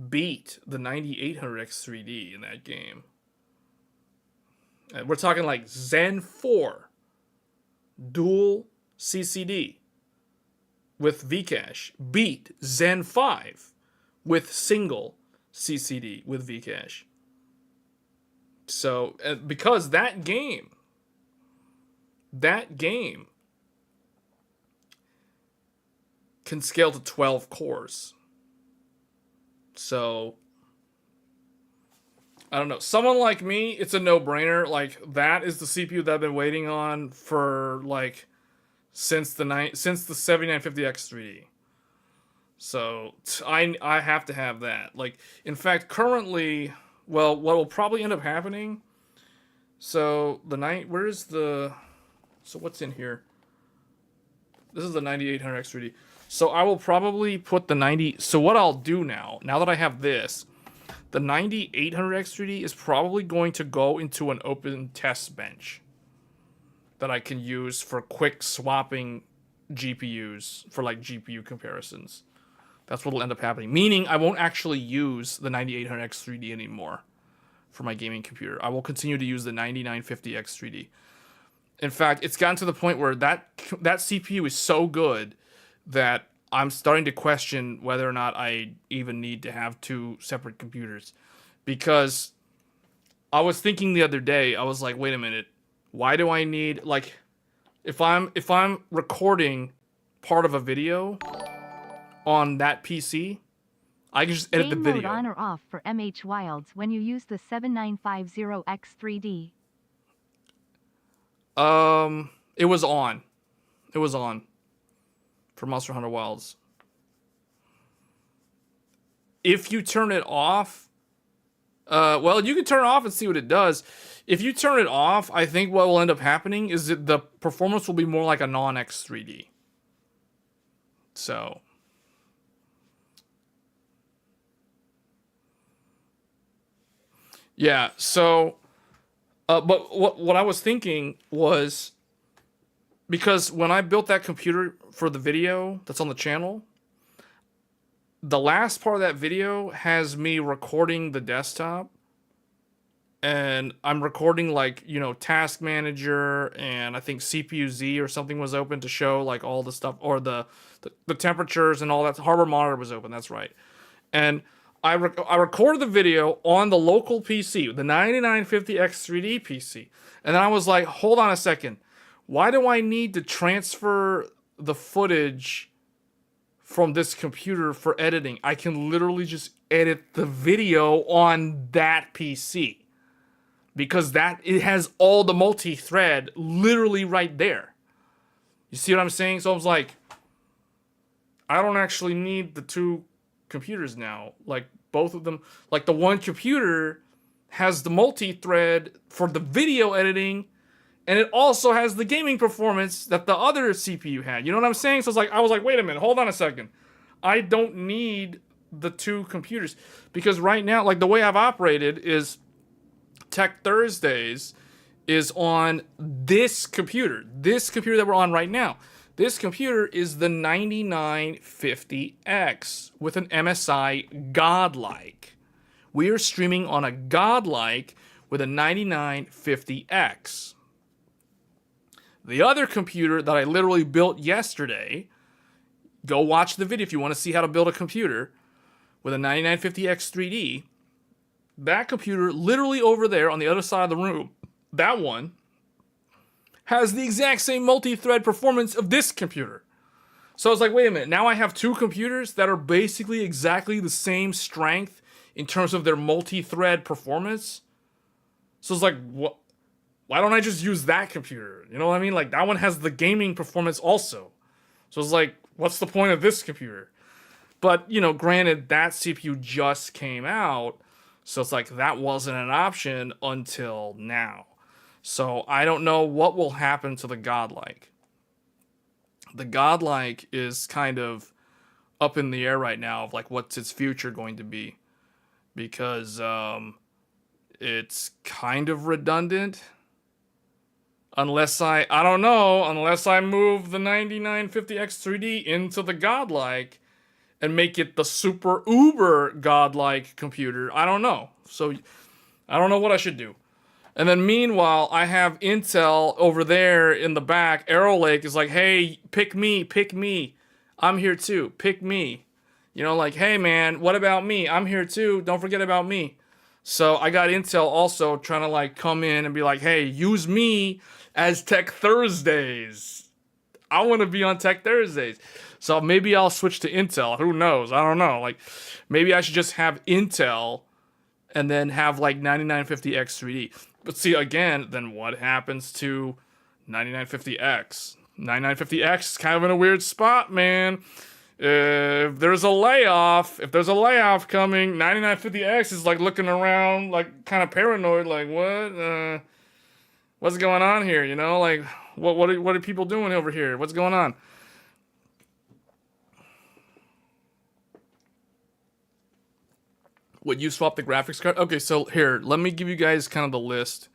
beat the 9800X3D in that game. And we're talking like Zen 4 dual CCD with Vcache beat Zen 5 with single CCD with Vcache. So, because that game can scale to 12 cores. So, I don't know. Someone like me, it's a no-brainer. Like, that is the CPU that I've been waiting on for, like, since the 7950X3D. So, I have to have that. Like, in fact, currently, well, what will probably end up happening, so what's in here? This is the 9800X3D. So I will probably put so what I'll do now that I have this, the 9800X3D is probably going to go into an open test bench that I can use for quick swapping GPUs for like GPU comparisons. That's what will end up happening. Meaning I won't actually use the 9800X3D anymore for my gaming computer. I will continue to use the 9950X3D. In fact, it's gotten to the point where that CPU is so good that I'm starting to question whether or not I even need to have two separate computers. Because I was thinking the other day, I was like, wait a minute, why do I need, like, if I'm recording part of a video on that PC, I can just edit the video. Game mode on or off for MH Wilds when you use the 7950X3D? It was on. It was on. For Monster Hunter Wilds. if you turn it off, well, you can turn it off and see what it does. If you turn it off, I think what will end up happening is that the performance will be more like a non-X3D. So, yeah, so, but what I was thinking was, because when I built that computer for the video that's on the channel, the last part of that video has me recording the desktop, and I'm recording like, you know, Task Manager, and I think CPU Z or something was open to show like all the stuff, or the temperatures and all that. Harbor Monitor was open, that's right. And I recorded the video on the local PC, the 9950X3D PC. And then I was like, hold on a second. Why do I need to transfer the footage from this computer for editing? I can literally just edit the video on that PC. Because it has all the multi-thread literally right there. You see what I'm saying? So I was like, I don't actually need the two computers now. Like, both of them, like the one computer has the multi-thread for the video editing, and it also has the gaming performance that the other CPU had. You know what I'm saying? So it's like, I was like, wait a minute, hold on a second. I don't need the two computers, because right now, like the way I've operated is Tech Thursdays is on this computer that we're on right now. This computer is the 9950X with an MSI Godlike. We are streaming on a Godlike with a 9950X. The other computer that I literally built yesterday, go watch the video if you want to see how to build a computer with a 9950X 3D. That computer literally over there on the other side of the room, that one, has the exact same multi-thread performance of this computer. So I was like, wait a minute, now I have two computers that are basically exactly the same strength in terms of their multi-thread performance. So it's like, what? Why don't I just use that computer? You know what I mean? Like, that one has the gaming performance also. So it's like, what's the point of this computer? But, you know, granted, that CPU just came out, so it's like that wasn't an option until now. So I don't know what will happen to the Godlike. The Godlike is kind of up in the air right now of like what's its future going to be, because it's kind of redundant. Unless I don't know, unless I move the 9950X 3D into the Godlike and make it the super uber Godlike computer. I don't know. So I don't know what I should do. And then meanwhile, I have Intel over there in the back. Arrow Lake is like, hey, pick me, pick me. I'm here too. Pick me. You know, like, hey man, what about me? I'm here too. Don't forget about me. So I got Intel also trying to like come in and be like, hey, use me as Tech Thursdays. I want to be on Tech Thursdays. So maybe I'll switch to Intel. Who knows? I don't know. Like, maybe I should just have Intel and then have like 9950X 3D. But see, again, then what happens to 9950X? 9950X is kind of in a weird spot, man. If there's a layoff coming, 9950X is like looking around, like kind of paranoid, like what's going on here? You know, like what are people doing over here? What's going on? Would you swap the graphics card? Okay, so here, let me give you guys kind of the list,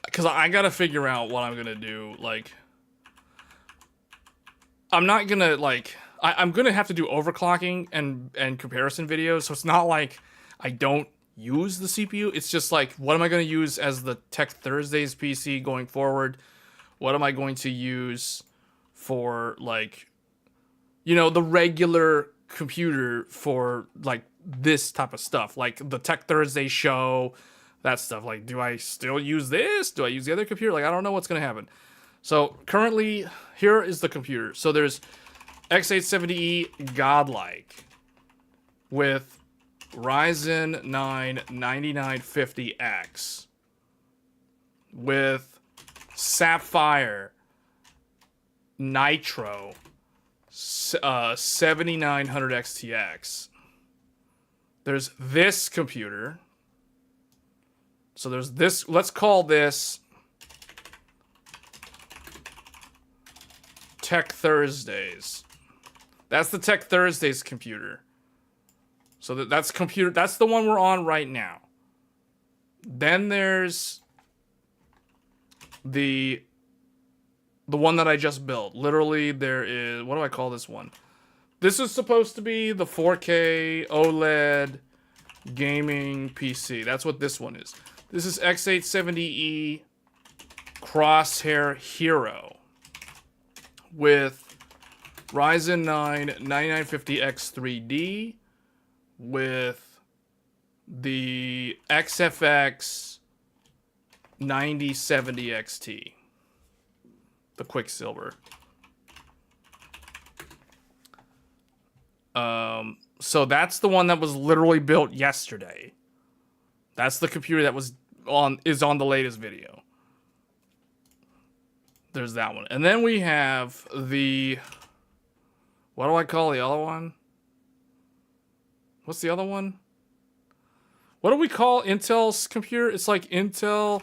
because I gotta figure out what I'm gonna do. Like, I'm not gonna like I'm gonna have to do overclocking and comparison videos. So it's not like I don't use the CPU. It's just like, what am I gonna use as the Tech Thursdays PC going forward? What am I going to use for, like, you know, the regular computer for like this type of stuff, like the Tech Thursday show, that stuff. Like, do I still use this? Do I use the other computer? Like, I don't know what's gonna happen. So currently, here is the computer. So there's X870E Godlike with Ryzen 9 9950X with Sapphire Nitro 7900 XTX. There's this computer. So there's this. Let's call this Tech Thursdays. That's the Tech Thursdays computer. So that's computer. That's the one we're on right now. Then there's the one that I just built. Literally, there is, what do I call this one? This is supposed to be the 4K OLED gaming PC. That's what this one is. This is X870E Crosshair Hero with Ryzen 9 9950X3D with the XFX 9070 XT. The Quicksilver. So that's the one that was literally built yesterday. That's the computer that is on the latest video. There's that one. And then we have the, what do I call the other one? What's the other one? What do we call Intel's computer? It's like Intel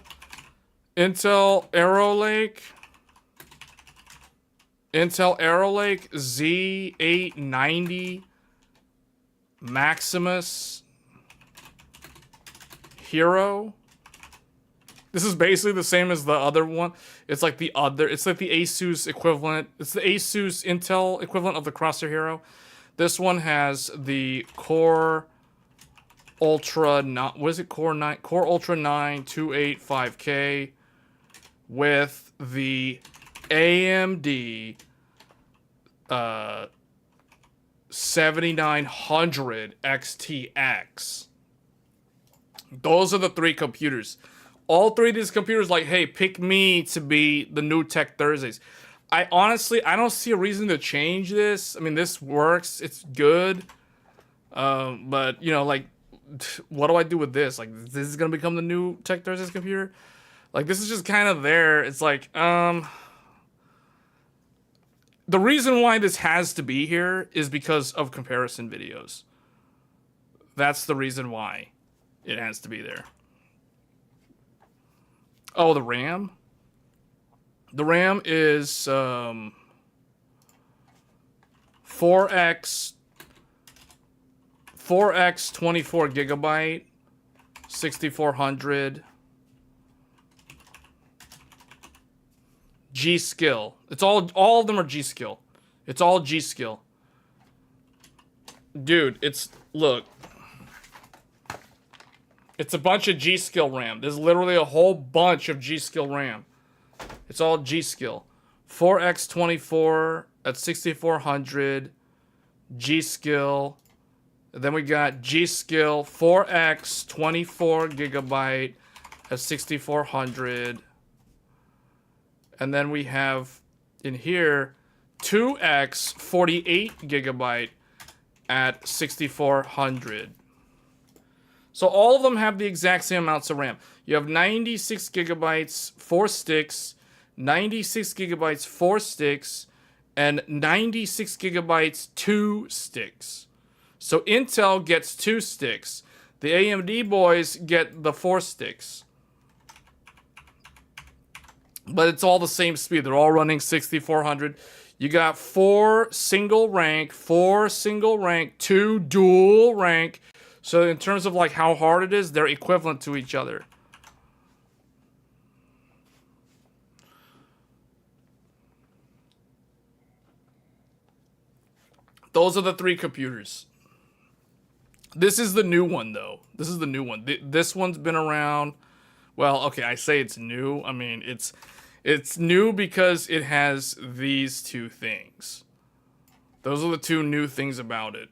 Arrow Lake. Intel Arrow Lake Z890 Maximus Hero. This is basically the same as the other one. It's like the Asus equivalent. It's the Asus Intel equivalent of the Crosshair Hero. This one has the Core Ultra, what is it? Core Ultra 9 285K with the AMD 7900 XTX. Those are the three computers. All three of these computers, like, hey, pick me to be the new Tech Thursdays. I don't see a reason to change this. I mean, this works. It's good. But, you know, like, what do I do with this? Like, this is going to become the new Tech Thursdays computer? Like, this is just kind of there. It's like, the reason why this has to be here is because of comparison videos. That's the reason why it has to be there. Oh, the RAM? The RAM is 4x 24 gigabyte, 6400 GSkill. It's all of them are GSkill. It's all GSkill. Dude, look. It's a bunch of GSkill RAM. There's literally a whole bunch of GSkill RAM. It's all GSkill. 4x24 at 6400 GSkill. Then we got GSkill 4x 24 gigabyte at 6400. And then we have in here 2x 48 gigabyte at 6400. So all of them have the exact same amounts of RAM. You have 96 gigabytes, 4 sticks, 96 gigabytes, 4 sticks, and 96 gigabytes, 2 sticks. So Intel gets 2 sticks. The AMD boys get the 4 sticks. But it's all the same speed. They're all running 6400. You got 4 single rank, 2 dual rank. So in terms of like how hard it is, they're equivalent to each other. Those are the three computers. This is the new one, though. This is the new one. This one's been around. Well, okay, I say it's new. I mean, it's new because it has these two things. Those are the two new things about it.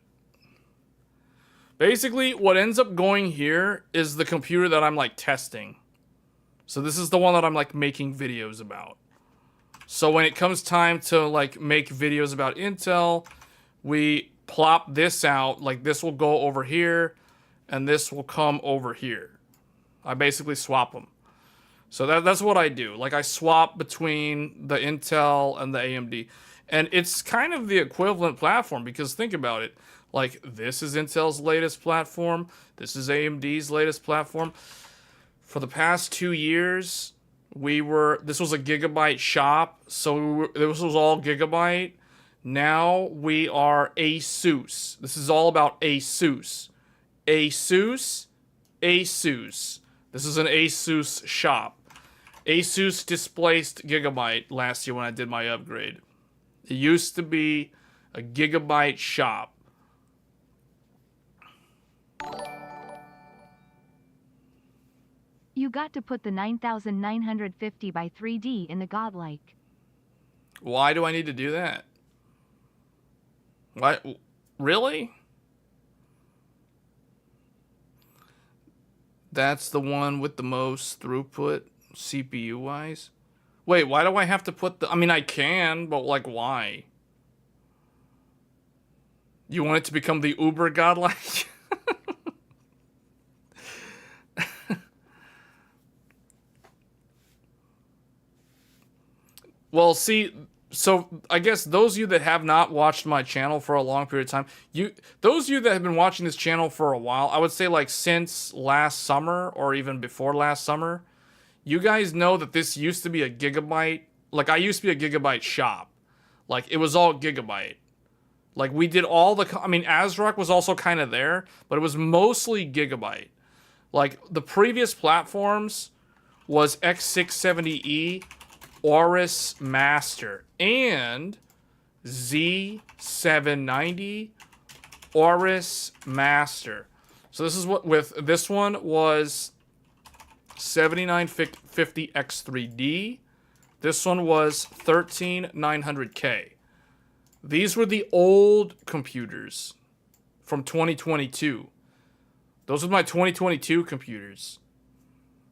Basically, what ends up going here is the computer that I'm, like, testing. So this is the one that I'm, like, making videos about. So when it comes time to, like, make videos about Intel, we plop this out. Like, this will go over here, and this will come over here. I basically swap them. So that's what I do. Like, I swap between the Intel and the AMD. And it's kind of the equivalent platform because think about it. Like, this is Intel's latest platform. This is AMD's latest platform. For the past 2 years, this was a Gigabyte shop, so this was all Gigabyte. Now we are Asus. This is all about Asus. Asus. This is an Asus shop. Asus displaced Gigabyte last year when I did my upgrade. It used to be a Gigabyte shop. You got to put the 9950 by 3D in the godlike. Why do I need to do that? What? Really? That's the one with the most throughput, CPU-wise? Wait, why do I have to put the... I mean, I can, but, like, why? You want it to become the uber godlike? Well, see... So, I guess those of you that have not watched my channel for a long period of time, those of you that have been watching this channel for a while, I would say like since last summer or even before last summer, you guys know that this used to be a Gigabyte, like I used to be a Gigabyte shop. Like it was all Gigabyte. Like we did all the, I mean, ASRock was also kind of there, but it was mostly Gigabyte. Like the previous platforms was X670E, Aorus Master, and Z790 Aorus Master. So this is what with this one was 7950 X3D. This one was 13900K. These were the old computers from 2022. Those are my 2022 computers.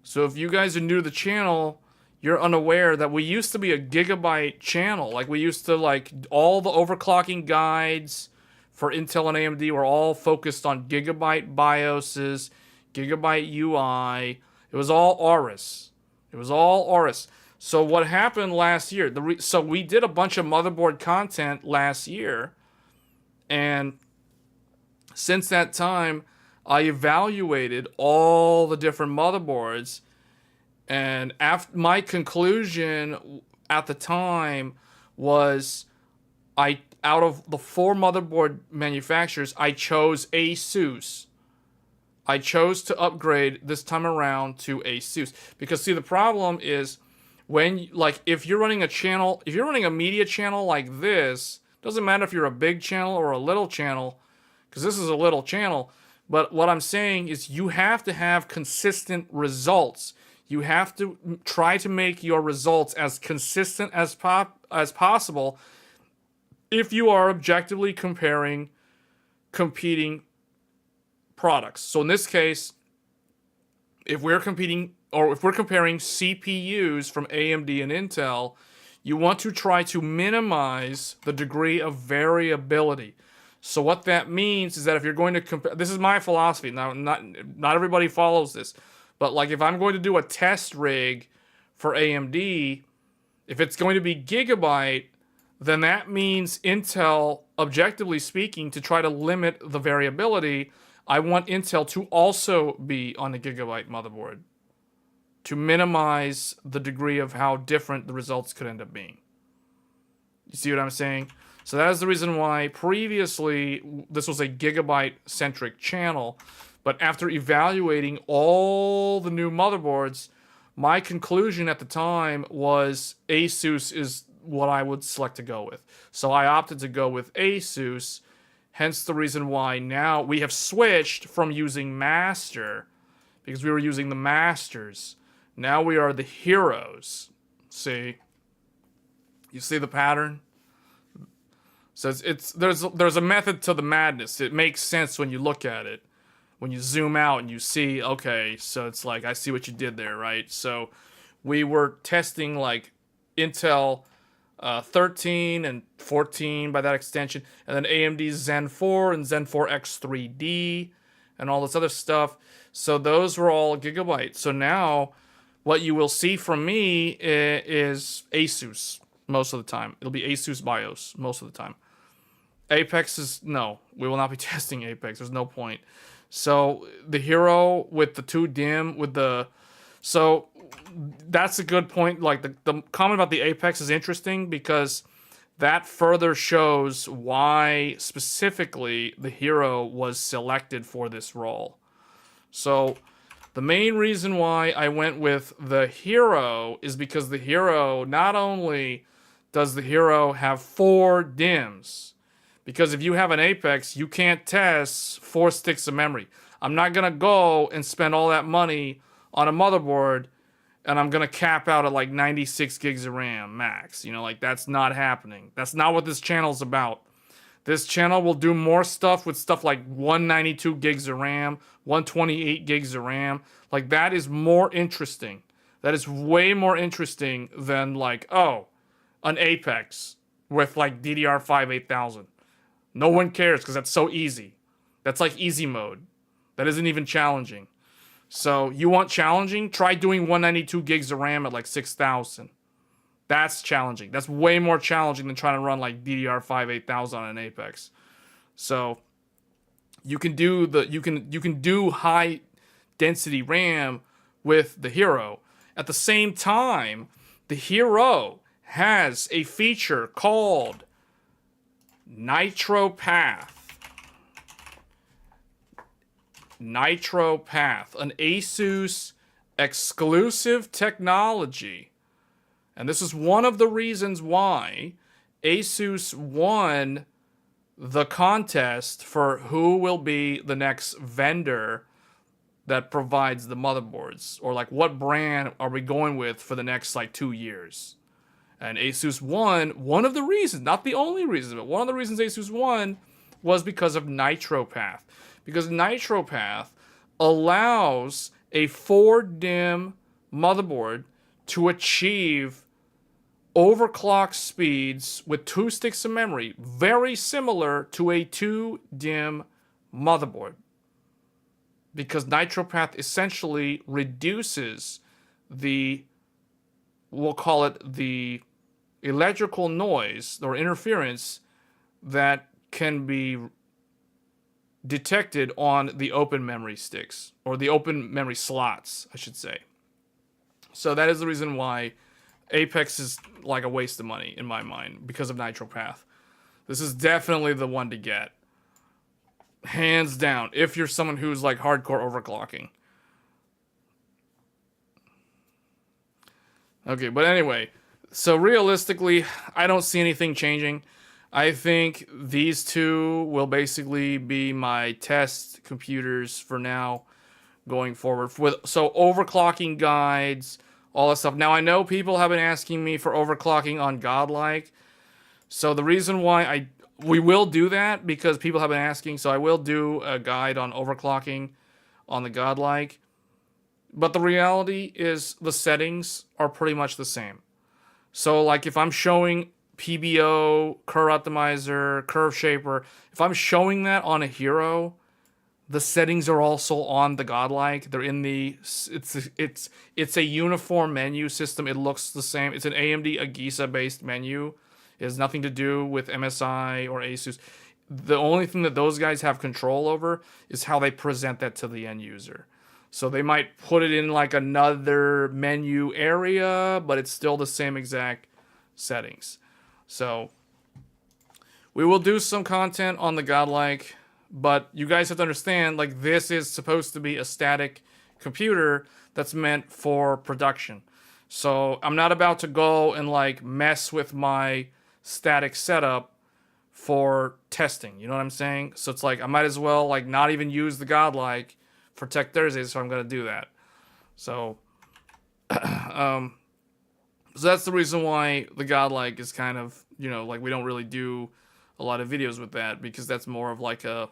So if you guys are new to the channel, you're unaware that we used to be a Gigabyte channel. Like we used to like all the overclocking guides for Intel and AMD were all focused on Gigabyte BIOSes, Gigabyte UI. It was all Aorus. It was all Aorus. So what happened last year? So we did a bunch of motherboard content last year, and since that time, I evaluated all the different motherboards. And my conclusion at the time was, out of the 4 motherboard manufacturers, I chose Asus. I chose to upgrade this time around to Asus because see the problem is when if you're running a channel, if you're running a media channel like this, doesn't matter if you're a big channel or a little channel, because this is a little channel. But what I'm saying is you have to have consistent results. You have to try to make your results as consistent as possible if you are objectively comparing competing products. So in this case, if we're comparing CPUs from AMD and Intel, you want to try to minimize the degree of variability. So what that means is that if you're going to compare, this is my philosophy. Now, not everybody follows this. But like if I'm going to do a test rig for AMD, if it's going to be Gigabyte, then that means Intel, objectively speaking, to try to limit the variability, I want Intel to also be on a Gigabyte motherboard to minimize the degree of how different the results could end up being. You see what I'm saying? So that is the reason why previously this was a Gigabyte-centric channel. But after evaluating all the new motherboards, my conclusion at the time was Asus is what I would select to go with. So I opted to go with Asus, hence the reason why now we have switched from using Master, because we were using the Masters. Now we are the Heroes. See? You see the pattern? So there's a method to the madness. It makes sense when you look at it. When you zoom out and you see, okay, so it's like, I see what you did there, right? So we were testing like Intel 13 and 14 by that extension, and then AMD's Zen 4 and Zen 4 X3D and all this other stuff. So those were all Gigabyte. So now what you will see from me is Asus. most of the time. It'll be Asus BIOS most of the time. Apex is, no, we will not be testing Apex. There's no point. So the Hero with the 2 DIMM, with the, so that's a good point. Like the comment about the Apex is interesting because that further shows why specifically the Hero was selected for this role. So the main reason why I went with the Hero is because the Hero, not only does the Hero have 4 DIMMs, because if you have an Apex, you can't test 4 sticks of memory. I'm not going to go and spend all that money on a motherboard and I'm going to cap out at like 96 gigs of RAM max. You know, like that's not happening. That's not what this channel is about. This channel will do more stuff with stuff like 192 gigs of RAM, 128 gigs of RAM. Like that is more interesting. That is way more interesting than like, oh, an Apex with like DDR5-8000. No one cares because that's so easy. That's like easy mode. That isn't even challenging. So you want challenging? Try doing 192 gigs of RAM at like 6,000. That's challenging. That's way more challenging than trying to run like DDR5-8000 on an Apex. So you can do you can do high density RAM with the Hero. At the same time, the Hero has a feature called Nitro Path. Nitro Path, an Asus exclusive technology. And this is one of the reasons why Asus won the contest for who will be the next vendor that provides the motherboards, or like what brand are we going with for the next like 2 years. And Asus won. One of the reasons, not the only reason, but one of the reasons Asus won was because of Nitro Path. Because Nitro Path allows a 4 DIMM motherboard to achieve overclock speeds with 2 sticks of memory, very similar to a 2 DIMM motherboard. Because Nitro Path essentially reduces the, we'll call it the electrical noise or interference that can be detected on the open memory sticks, or the open memory slots, I should say. So that is the reason why Apex is like a waste of money in my mind, because of Nitro Path. This is definitely the one to get. Hands down, if you're someone who's like hardcore overclocking. Okay, but anyway, so realistically, I don't see anything changing. I think these two will basically be my test computers for now, going forward. So overclocking guides, all that stuff. Now I know people have been asking me for overclocking on Godlike. So the reason why we will do that, because people have been asking, so I will do a guide on overclocking on the Godlike. But the reality is the settings are pretty much the same. So like if I'm showing PBO, Curve Optimizer, Curve Shaper, if I'm showing that on a Hero, the settings are also on the Godlike. They're in the, it's a uniform menu system. It looks the same. It's an AMD Agisa based menu. It has nothing to do with MSI or Asus. The only thing that those guys have control over is how they present that to the end user. So they might put it in like another menu area, but it's still the same exact settings. So we will do some content on the Godlike, but you guys have to understand, like, this is supposed to be a static computer that's meant for production. So I'm not about to go and like mess with my static setup for testing. You know what I'm saying? So it's like I might as well like not even use the Godlike for Tech Thursdays, so I'm gonna do that. So so that's the reason why the Godlike is kind of, you know, like we don't really do a lot of videos with that, because that's more of like a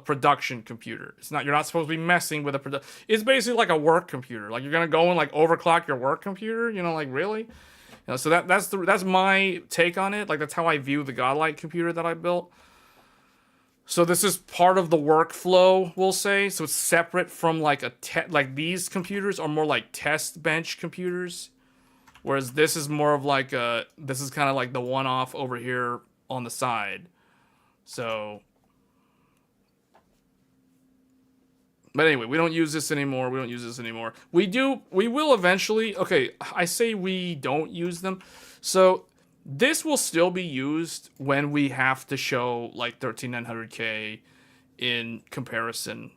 production computer. It's not, you're not supposed to be messing with a it's basically like a work computer. Like you're gonna go and like overclock your work computer, you know, like really? You know, so that's my take on it. Like that's how I view the Godlike computer that I built. So this is part of the workflow, we'll say. So it's separate from like like these computers are more like test bench computers. Whereas this is more of like this is kind of like the one-off over here on the side. So, but anyway, we don't use this anymore. We don't use this anymore. We will eventually. Okay, I say we don't use them. So this will still be used when we have to show like 13900K in comparison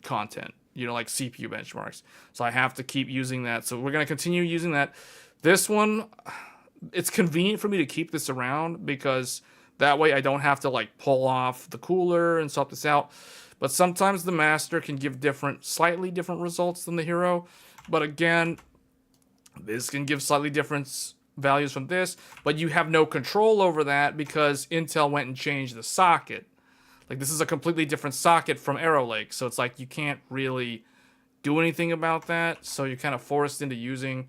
content, you know, like CPU benchmarks. So I have to keep using that. So we're going to continue using that. This one, it's convenient for me to keep this around because that way I don't have to like pull off the cooler and swap this out. But sometimes the master can give slightly different results than the hero. But again, this can give slightly different values from this, but you have no control over that because Intel went and changed the socket. Like, this is a completely different socket from Arrow Lake, so it's like you can't really do anything about that. So you're kind of forced into using,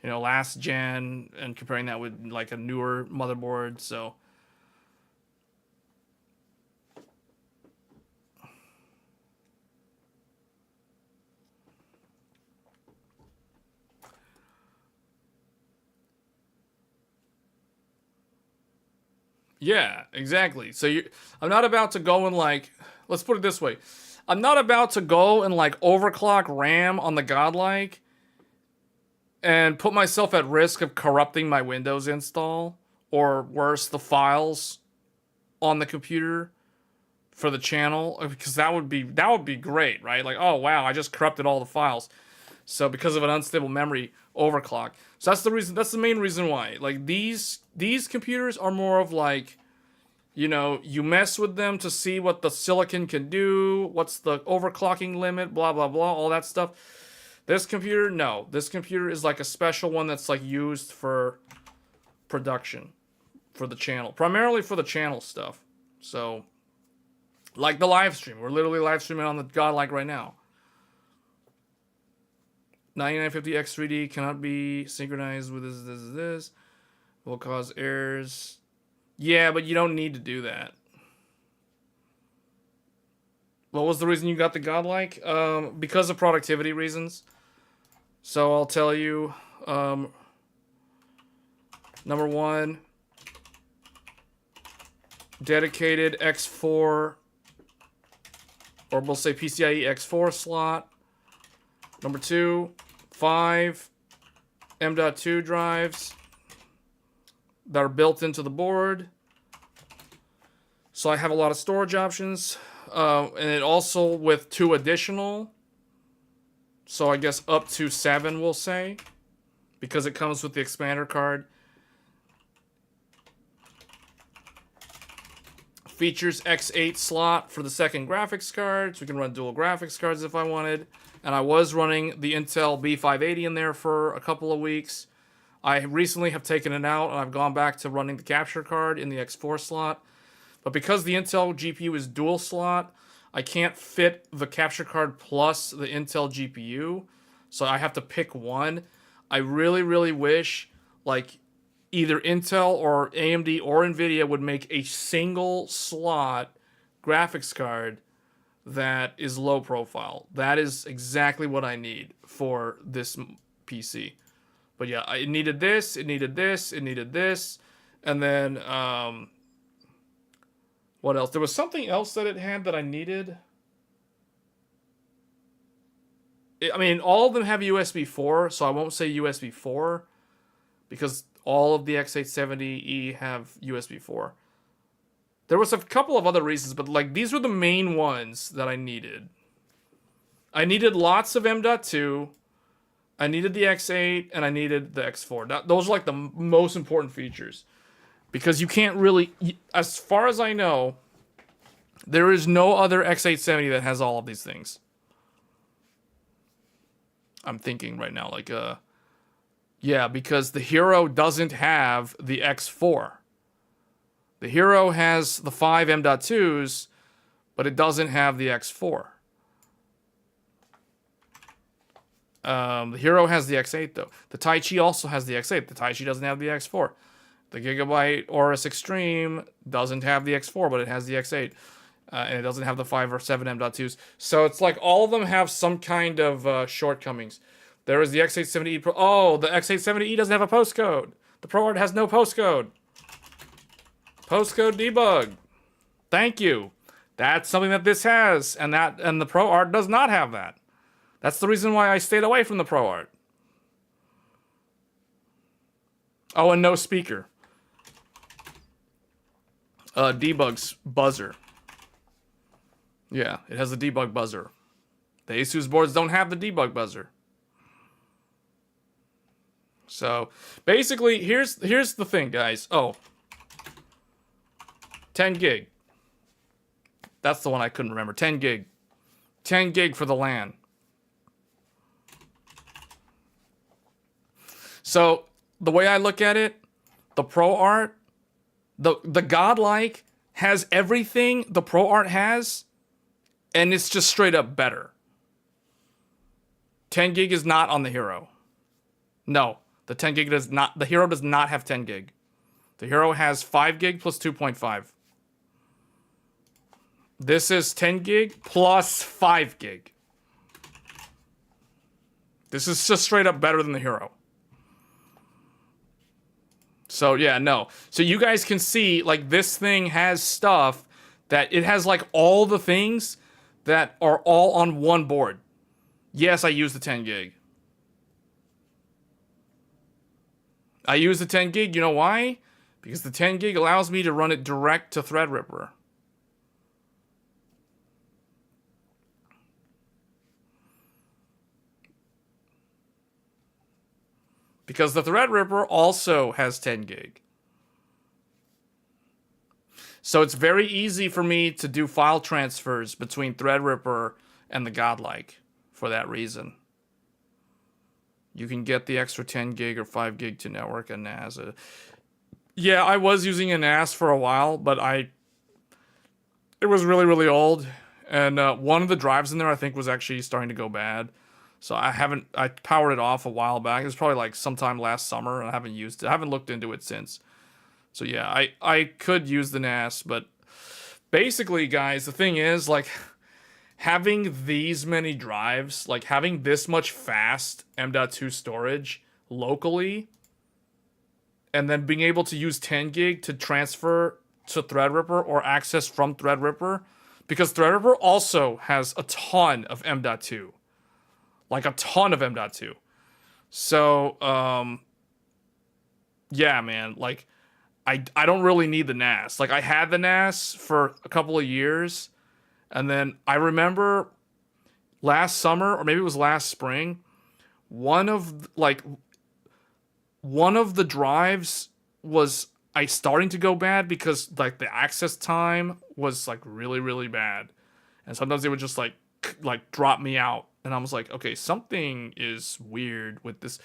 you know, last gen and comparing that with like a newer motherboard. So yeah, exactly. So I'm not about to go and like, let's put it this way. I'm not about to go and like overclock RAM on the Godlike and put myself at risk of corrupting my Windows install, or worse, the files on the computer for the channel, because that would be great, right? Like, oh wow, I just corrupted all the files. So because of an unstable memory overclock. So that's the reason. That's the main reason why. Like these computers are more of like, you know, you mess with them to see what the silicon can do, what's the overclocking limit, blah blah blah, all that stuff. This computer, no. This computer is like a special one that's like used for production, for the channel, primarily for the channel stuff. So, like the live stream, we're literally live streaming on the Godlike right now. 9950X3D cannot be synchronized with this. Will cause errors. Yeah, but you don't need to do that. What was the reason you got the Godlike? Because of productivity reasons. So I'll tell you. Number one, dedicated X4, or we'll say PCIe X4 slot. Number two, 5 M.2 drives that are built into the board. So I have a lot of storage options. And it also with 2 additional. So I guess up to 7, we'll say. Because it comes with the expander card. Features X8 slot for the second graphics card. So we can run dual graphics cards if I wanted. And I was running the Intel B580 in there for a couple of weeks. I recently have taken it out, and I've gone back to running the capture card in the X4 slot. But because the Intel GPU is dual slot, I can't fit the capture card plus the Intel GPU. So I have to pick one. I really, really wish like either Intel or AMD or NVIDIA would make a single slot graphics card that is low profile. That is exactly what I need for this PC. But yeah, it needed this, it needed this, it needed this. And then, what else? There was something else that it had that I needed. I mean, all of them have USB 4, so I won't say USB 4. Because all of the X870E have USB 4. There was a couple of other reasons, but like these were the main ones that I needed. I needed lots of M.2. I needed the X8, and I needed the X4. Those are like the most important features. Because you can't really, as far as I know, there is no other X870 that has all of these things. I'm thinking right now, like, yeah, because the Hero doesn't have the X4. The Hero has the 5 M.2s, but it doesn't have the X4. The Hero has the X8, though. The Taichi also has the X8. The Taichi doesn't have the X4. The Gigabyte Aorus Extreme doesn't have the X4, but it has the X8. And it doesn't have the 5 or 7 M.2s. So it's like all of them have some kind of shortcomings. There is the X870E Pro. Oh, the X870E doesn't have a postcode. The ProArt has no postcode. Postcode debug. Thank you. That's something that this has, and the ProArt does not have that. That's the reason why I stayed away from the ProArt. Oh, and no speaker. Debug's buzzer. Yeah, it has a debug buzzer. The Asus boards don't have the debug buzzer. So, basically, here's the thing, guys. Oh. 10 gig. That's the one I couldn't remember. 10 gig. 10 gig for the LAN. So, the way I look at it, the ProArt, the Godlike has everything the ProArt has, and it's just straight up better. 10 gig is not on the Hero. No, the 10 gig does not. The Hero does not have 10 gig. The Hero has 5 gig plus 2.5. This is 10 gig plus 5 gig. This is just straight up better than the Hero. So, yeah, no. So you guys can see, like, this thing has stuff that it has, like, all the things that are all on one board. Yes, I use the 10 gig. I use the 10 gig. You know why? Because the 10 gig allows me to run it direct to Threadripper. Because the Threadripper also has 10 gig. So it's very easy for me to do file transfers between Threadripper and the Godlike for that reason. You can get the extra 10 gig or 5 gig to network a NAS. Yeah, I was using a NAS for a while, but it was really, really old. And one of the drives in there, I think, was actually starting to go bad. So I powered it off a while back. It was probably like sometime last summer, and I haven't used it. I haven't looked into it since. So yeah, I could use the NAS, but basically, guys, the thing is, like, having these many drives, like having this much fast M.2 storage locally, and then being able to use 10 gig to transfer to Threadripper or access from Threadripper, because Threadripper also has a ton of M.2. Like, a ton of M.2. So, yeah, man, like, I don't really need the NAS. Like, I had the NAS for a couple of years, and then I remember last summer, or maybe it was last spring, one of the drives was starting to go bad because, like, the access time was, like, really, really bad. And sometimes they would just, like drop me out. And I was like, okay, something is weird with this.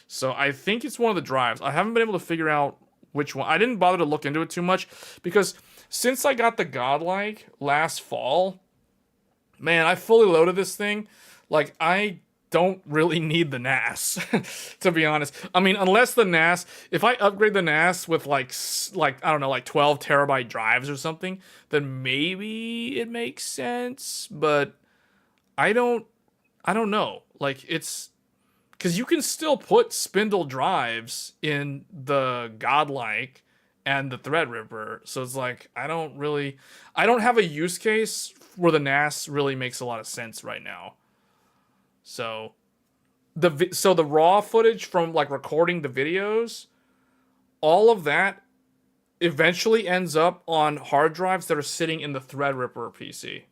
So I think it's one of the drives. I haven't been able to figure out which one. I didn't bother to look into it too much because since I got the Godlike last fall, man, I fully loaded this thing. Like, I don't really need the NAS, to be honest. I mean, unless the NAS, if I upgrade the NAS with like I don't know, like 12 terabyte drives or something, then maybe it makes sense. But I don't know. Like, it's because you can still put spindle drives in the Godlike and the Threadripper. So it's like, I don't have a use case where the NAS really makes a lot of sense right now. So the raw footage from, like, recording the videos, all of that eventually ends up on hard drives that are sitting in the Threadripper PC.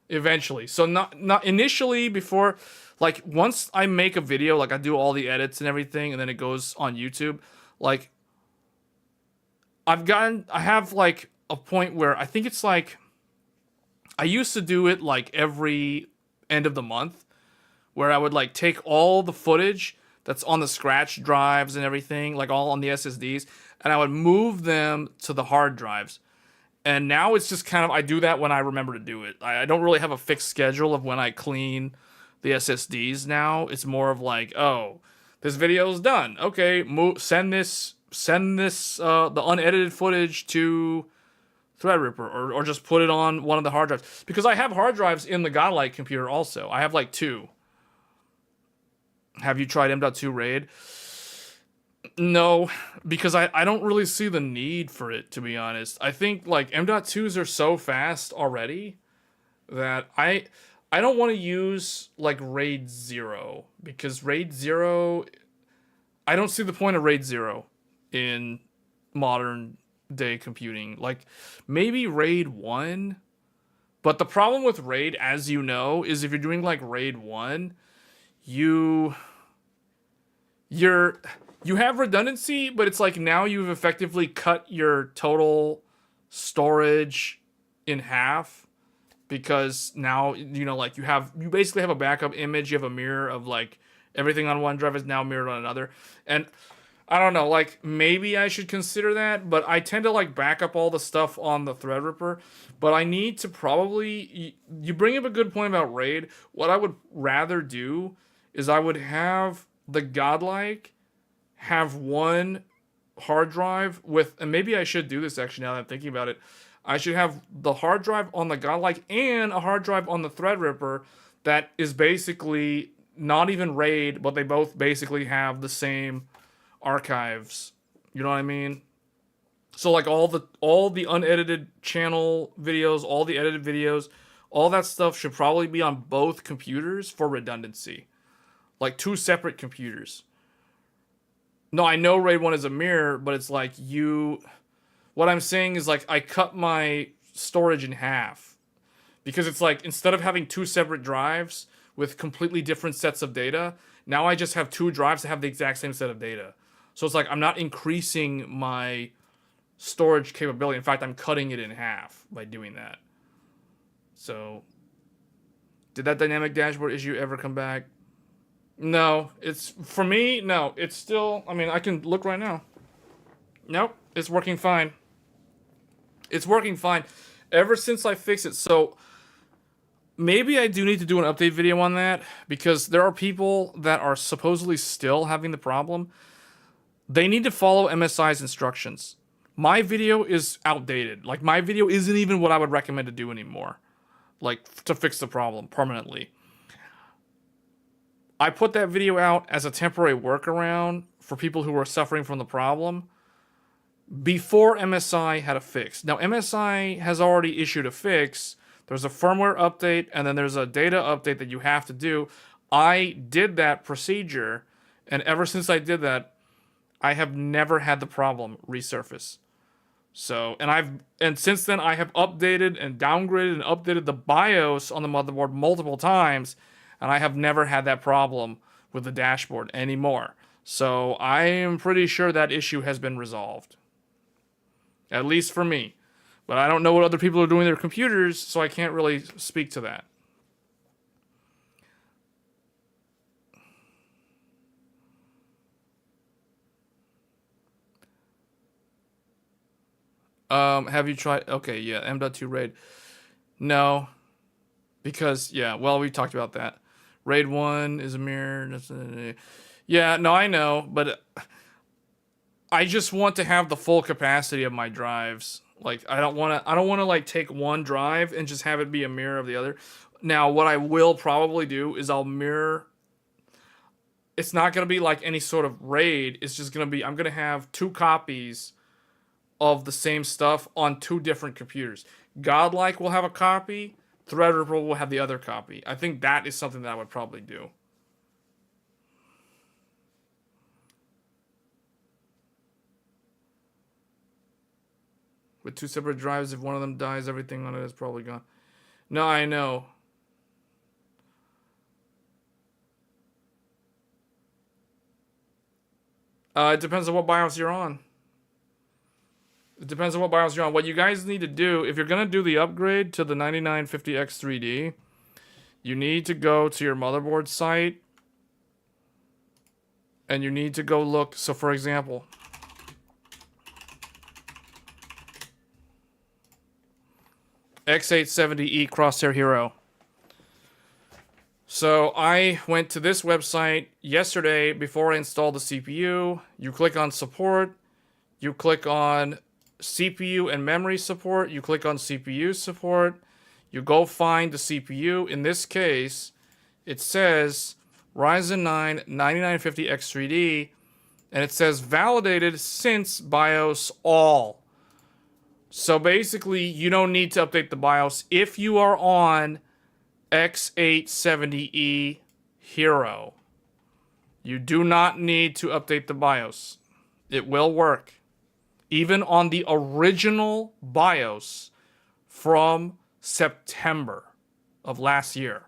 Eventually. So not initially, before, like, once I make a video, like, I do all the edits and everything, and then it goes on YouTube, like, I have, like, a point where I think it's, like, I used to do it, like, every end of the month, where I would, like, take all the footage that's on the scratch drives and everything, like, all on the SSDs, and I would move them to the hard drives. And now it's just kind of, I do that when I remember to do it. I don't really have a fixed schedule of when I clean the SSDs now. It's more of like, oh, this video's done. Okay, send this the unedited footage to Threadripper, or just put it on one of the hard drives. Because I have hard drives in the Godlike computer also. I have like 2. Have you tried M.2 RAID? No, because I don't really see the need for it, to be honest. I think like M.2s are so fast already that I don't want to use like RAID 0 because RAID 0, I don't see the point of RAID 0 in modern day computing. Like maybe RAID 1, but the problem with RAID, as you know, is if you're doing like RAID 1, you have redundancy, but it's like now you've effectively cut your total storage in half because now like you basically have a backup image, you have a mirror of like everything on one drive is now mirrored on another. And I don't know, like maybe I should consider that, but I tend to like back up all the stuff on the Threadripper. But I need to probably you bring up a good point about RAID. What I would rather do is I would have the Godlike have one hard drive with, and maybe I should do this actually now that I'm thinking about it. I should have the hard drive on the Godlike and a hard drive on the Threadripper that is basically not even RAID, but they both basically have the same archives. You know what I mean? So like all the unedited channel videos, all the edited videos, all that stuff should probably be on both computers for redundancy. Like two separate computers. No, I know RAID 1 is a mirror, but it's like what I'm saying is like I cut my storage in half. Because it's like instead of having two separate drives with completely different sets of data, now I just have two drives that have the exact same set of data. So it's like I'm not increasing my storage capability. In fact, I'm cutting it in half by doing that. So, did that dynamic dashboard issue ever come back? No, it's for me. No, it's still. I mean, I can look right now. Nope, it's working fine. It's working fine ever since I fixed it. So maybe I do need to do an update video on that because there are people that are supposedly still having the problem. They need to follow MSI's instructions. My video is outdated. Like my video isn't even what I would recommend to do anymore. Like to fix the problem permanently. I put that video out as a temporary workaround for people who were suffering from the problem before MSI had a fix. Now MSI has already issued a fix. There's a firmware update and then there's a data update that you have to do. I did that procedure, and ever since I did that, I have never had the problem resurface. So, and since then I have updated and downgraded and updated the BIOS on the motherboard multiple times, and I have never had that problem with the dashboard anymore. So I am pretty sure that issue has been resolved. At least for me. But I don't know what other people are doing with their computers, so I can't really speak to that. Have you tried? Okay, yeah, M.2 RAID. No, because yeah, well, we talked about that. RAID 1 is a mirror. Yeah, no, I know, but I just want to have the full capacity of my drives. Like I don't want to like take one drive and just have it be a mirror of the other. Now, what I will probably do is I'll mirror. It's not going to be like any sort of RAID. It's just going to be, I'm going to have two copies of the same stuff on two different computers. Godlike will have a copy. Threadripper will have the other copy. I think that is something that I would probably do. With two separate drives, if one of them dies, everything on it is probably gone. No, I know. It depends on what BIOS you're on. It depends on what BIOS you're on. What you guys need to do, if you're going to do the upgrade to the 9950X3D, you need to go to your motherboard site. And you need to go look. So, for example, X870E Crosshair Hero. So I went to this website yesterday before I installed the CPU. You click on support. You click on CPU and memory support. You click on CPU support. You go find the CPU. In this case, it says Ryzen 9 9950X3D, and it says validated since BIOS all. So basically, you don't need to update the BIOS if you are on X870E Hero. You do not need to update the BIOS. It will work. Even on the original BIOS from September of last year.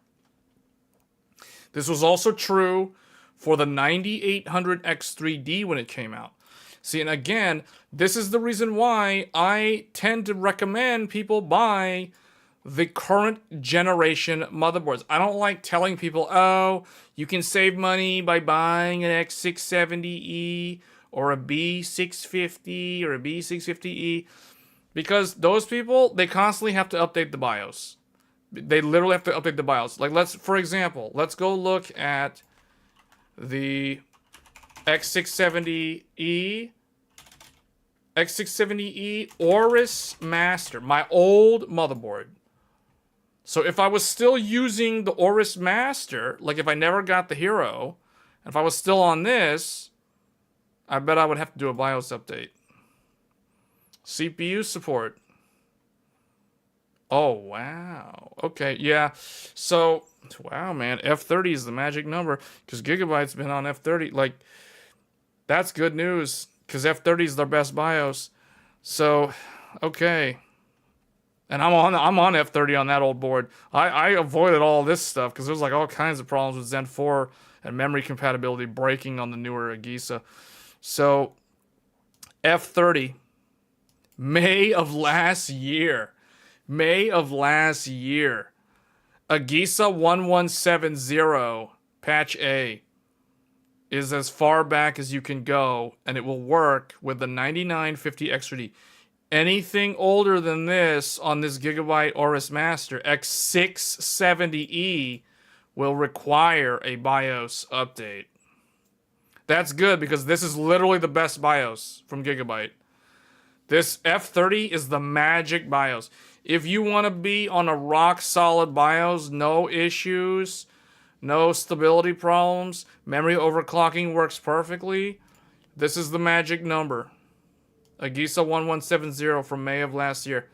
This was also true for the 9800X3D when it came out. See, and again, this is the reason why I tend to recommend people buy the current generation motherboards. I don't like telling people, oh, you can save money by buying an X670E or a B650 or a B650E, because those people, they constantly have to update the BIOS. They literally have to update the BIOS. Like, for example, let's go look at the X670E Oris Master, my old motherboard. So if I was still using the Oris Master, like if I never got the Hero, and if I was still on this, I bet I would have to do a BIOS update. CPU support. Oh, wow. Okay, yeah. So, wow, man. F30 is the magic number, because Gigabyte's been on F30. Like, that's good news, because F30 is their best BIOS. So, okay. And I'm on F30 on that old board. I avoided all this stuff, because there's like all kinds of problems with Zen 4 and memory compatibility breaking on the newer Agisa. So, F30, May of last year. May of last year. Agisa 1170 patch A is as far back as you can go, and it will work with the 9950X3D. Anything older than this on this Gigabyte Oris Master X670E will require a BIOS update. That's good, because this is literally the best BIOS from Gigabyte. This F30 is the magic BIOS. If you want to be on a rock solid BIOS, no issues, no stability problems, memory overclocking works perfectly, this is the magic number. Agisa 1170 from May of last year.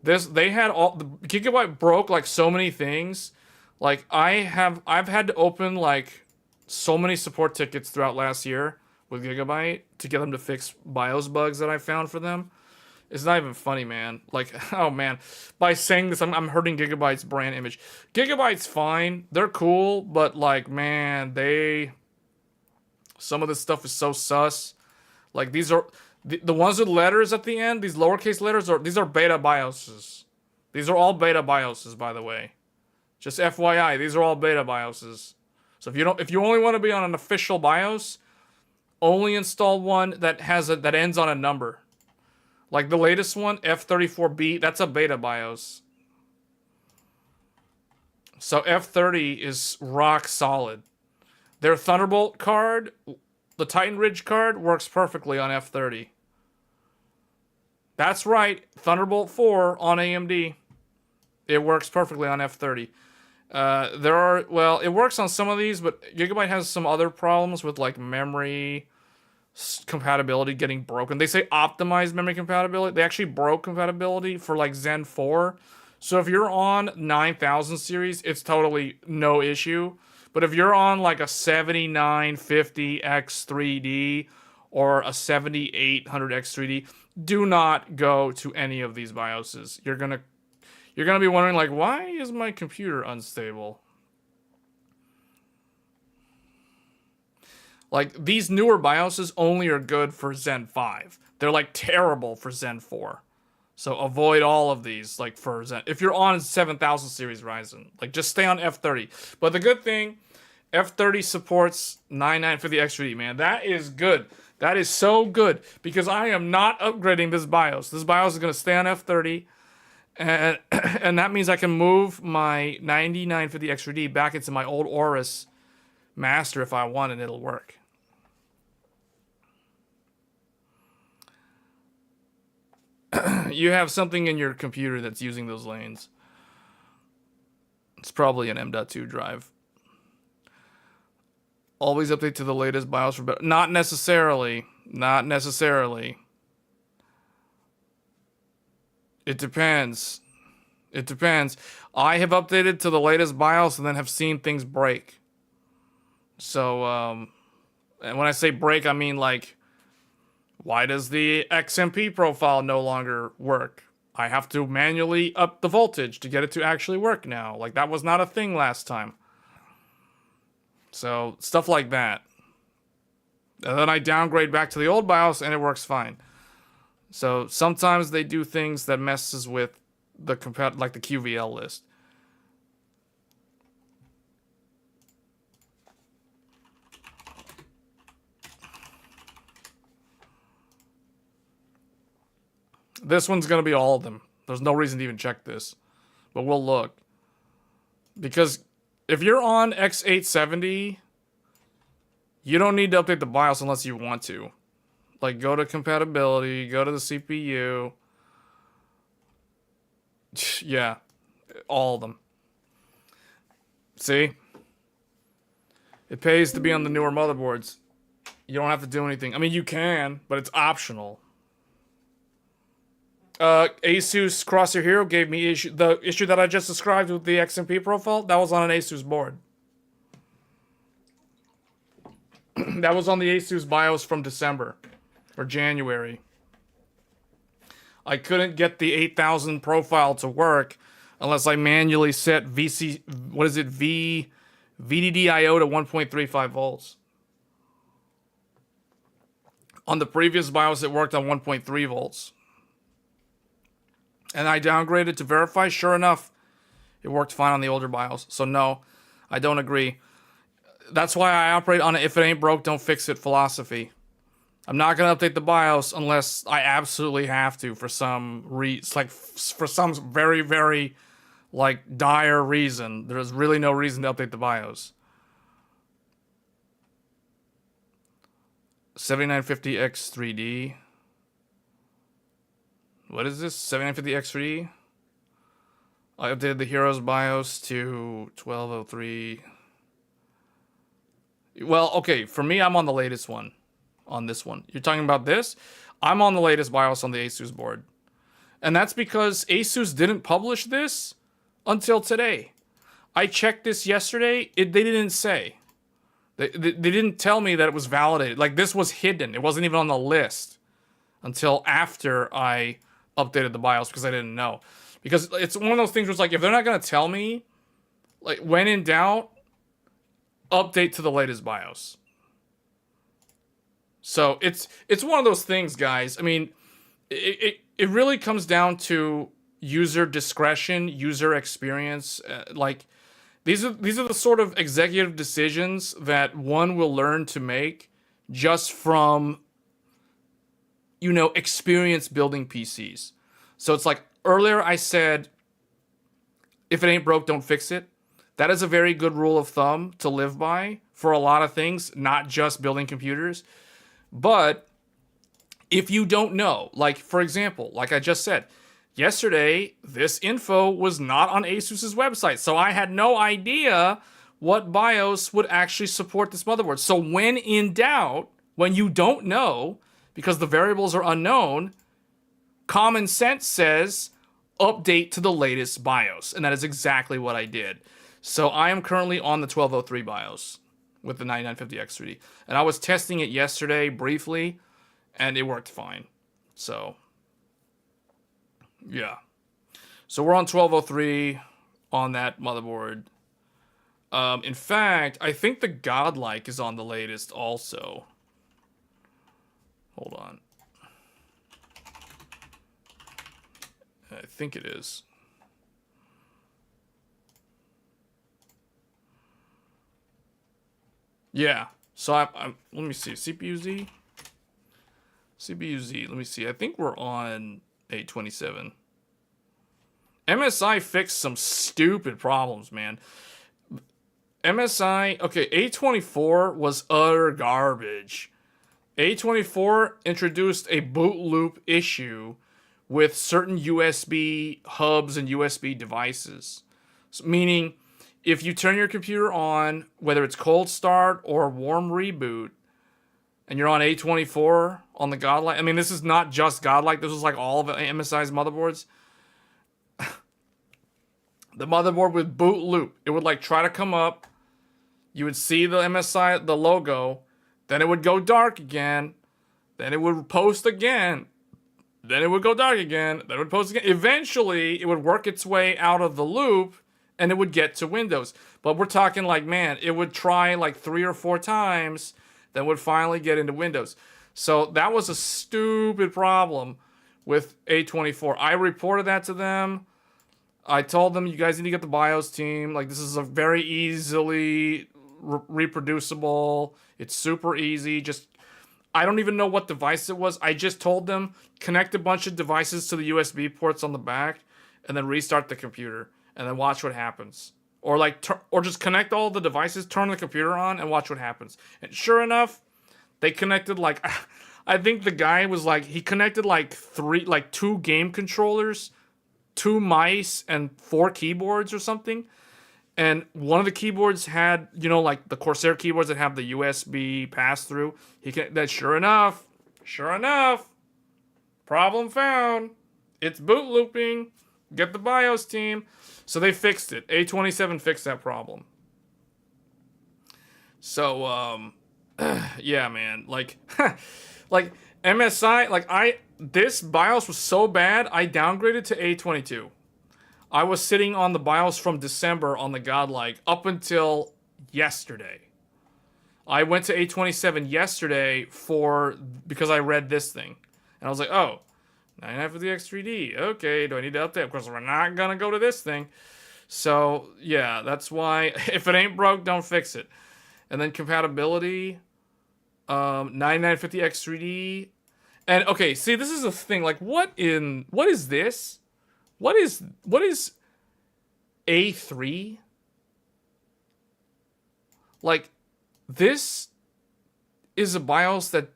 They had all the Gigabyte broke like so many things. Like I've had to open like so many support tickets throughout last year with Gigabyte to get them to fix BIOS bugs that I found for them. It's not even funny, man. Like, oh man, by saying this, I'm hurting Gigabyte's brand image. Gigabyte's fine, they're cool, but like, man, some of this stuff is so sus. Like, these are the ones with letters at the end. These lowercase letters these are beta BIOSes. These are all beta BIOSes, by the way. Just FYI, these are all beta BIOSes. So if you only want to be on an official BIOS, only install one that ends on a number. Like the latest one, F34B, that's a beta BIOS. So F30 is rock solid. Their Thunderbolt card, the Titan Ridge card, works perfectly on F30. That's right, Thunderbolt 4 on AMD. It works perfectly on F30. It works on some of these, but Gigabyte has some other problems with like memory compatibility getting broken. They say optimized memory compatibility. They actually broke compatibility for like Zen 4. So if you're on 9000 series, it's totally no issue. But if you're on like a 7950X3D or a 7800X3D, do not go to any of these BIOSes. You're gonna be wondering like, why is my computer unstable? Like, these newer BIOSes only are good for Zen 5. They're, like, terrible for Zen 4. So avoid all of these, like, for Zen. If you're on 7000 series Ryzen, like, just stay on F30. But the good thing, F30 supports 9950X3D, man. That is good. That is so good, because I am not upgrading this BIOS. This BIOS is going to stay on F30, and that means I can move my 9950X3D back into my old Oris Master if I want, and it'll work. You have something in your computer that's using those lanes. It's probably an M.2 drive. Always update to the latest BIOS for better. Not necessarily. Not necessarily. It depends. It depends. I have updated to the latest BIOS and then have seen things break. So, and when I say break, I mean like, why does the XMP profile no longer work? I have to manually up the voltage to get it to actually work now. Like, that was not a thing last time. So, stuff like that. And then I downgrade back to the old BIOS and it works fine. So, sometimes they do things that messes with the like the QVL list. This one's going to be all of them. There's no reason to even check this. But we'll look. Because if you're on X870, you don't need to update the BIOS unless you want to. Like, go to compatibility, go to the CPU. Yeah, all of them. See? It pays to be on the newer motherboards. You don't have to do anything. I mean, you can, but it's optional. Asus Cross Your Hero gave me the issue that I just described with the XMP profile. That was on an Asus board. That was on the Asus BIOS from December or January. I couldn't get the 8000 profile to work unless I manually set VDDIO to 1.35 volts. On the previous BIOS, it worked on 1.3 volts. And I downgraded to verify. Sure enough, it worked fine on the older BIOS. So no, I don't agree. That's why I operate on an if it ain't broke, don't fix it philosophy. I'm not going to update the BIOS unless I absolutely have to for some for some very, very like dire reason. There's really no reason to update the BIOS. 7950X3D. What is this? 7950X3D? I updated the Heroes BIOS to 1203. Well, okay, for me, I'm on the latest one. On this one. You're talking about this? I'm on the latest BIOS on the Asus board. And that's because Asus didn't publish this until today. I checked this yesterday. They didn't say. They didn't tell me that it was validated. Like, this was hidden. It wasn't even on the list until after I updated the BIOS because I didn't know. Because it's one of those things where it's like, if they're not going to tell me, like, when in doubt, update to the latest BIOS. So it's one of those things, guys. I mean, it really comes down to user discretion, user experience. Like, these are the sort of executive decisions that one will learn to make just from, you know, experience building PCs. So it's like, earlier I said, if it ain't broke, don't fix it. That is a very good rule of thumb to live by for a lot of things, not just building computers. But if you don't know, like, for example, like I just said, yesterday, this info was not on Asus's website. So I had no idea what BIOS would actually support this motherboard. So when in doubt, when you don't know, because the variables are unknown, common sense says update to the latest BIOS. And that is exactly what I did. So I am currently on the 1203 BIOS with the 9950X3D. And I was testing it yesterday briefly, and it worked fine. So, yeah. So we're on 1203 on that motherboard. In fact, I think the Godlike is on the latest also. Hold on. I think it is. Yeah. So I'm let me see. CPU Z. CPU Z. Let me see. I think we're on 827. MSI fixed some stupid problems, man. MSI, okay, A24 was utter garbage. A24 introduced a boot loop issue with certain USB hubs and USB devices. So, meaning, if you turn your computer on, whether it's cold start or warm reboot, and you're on A24 on the Godlike, I mean, this is not just Godlike, this is like all of MSI's motherboards. The motherboard with boot loop, it would like try to come up, you would see the MSI, the logo, then it would go dark again, then it would post again, then it would go dark again, then it would post again. Eventually, it would work its way out of the loop, and it would get to Windows. But we're talking like, man, it would try like 3 or 4 times, then would finally get into Windows. So that was a stupid problem with A24. I reported that to them. I told them, you guys need to get the BIOS team. Like, this is a very easily reproducible. It's super easy. Just, I don't even know what device it was. I just told them, connect a bunch of devices to the USB ports on the back, and then restart the computer, and then watch what happens. Or like, or just connect all the devices, turn the computer on, and watch what happens. And sure enough, they connected like, I think the guy was like, he connected like 2 game controllers, 2 mice, and 4 keyboards or something. And one of the keyboards had, you know, like the Corsair keyboards that have the USB pass-through. Sure enough, problem found. It's boot looping. Get the BIOS team. So they fixed it. A27 fixed that problem. So, yeah, man. Like, like MSI, this BIOS was so bad, I downgraded to A22. I was sitting on the BIOS from December on the Godlike up until yesterday. I went to A27 yesterday because I read this thing. And I was like, oh, 9950X3D. Okay, do I need to update? Of course, we're not going to go to this thing. So, yeah, that's why, if it ain't broke, don't fix it. And then compatibility, 9950X3D. And, okay, see, this is the thing. Like, what is this? What is A3? Like, this is a BIOS that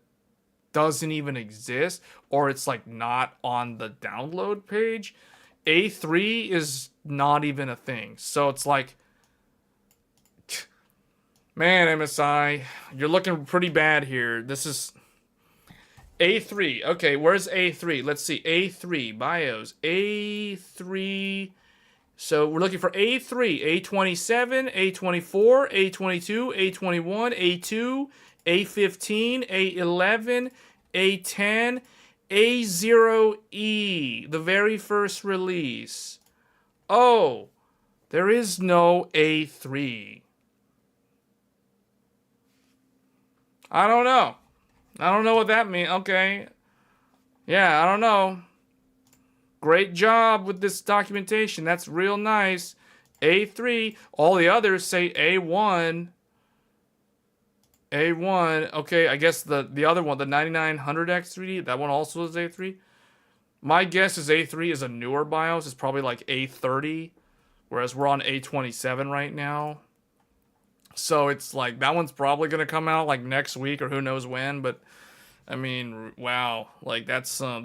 doesn't even exist, or it's like not on the download page. A3 is not even a thing. So it's like, man, MSI, you're looking pretty bad here. This is A3. Okay, where's A3? Let's see. A3 BIOS. A3. So we're looking for A3, A27, A24, A22, A21, A2, A15, A11, A10, A0E, the very first release. Oh, there is no A3. I don't know. I don't know what that means. Okay. Yeah, I don't know. Great job with this documentation. That's real nice. A3. All the others say A1. A1. Okay, I guess the other one, the 9900X3D, that one also is A3. My guess is A3 is a newer BIOS. It's probably like A30, whereas we're on A27 right now. So it's like, that one's probably going to come out like next week or who knows when. But, I mean, wow. Like, that's A+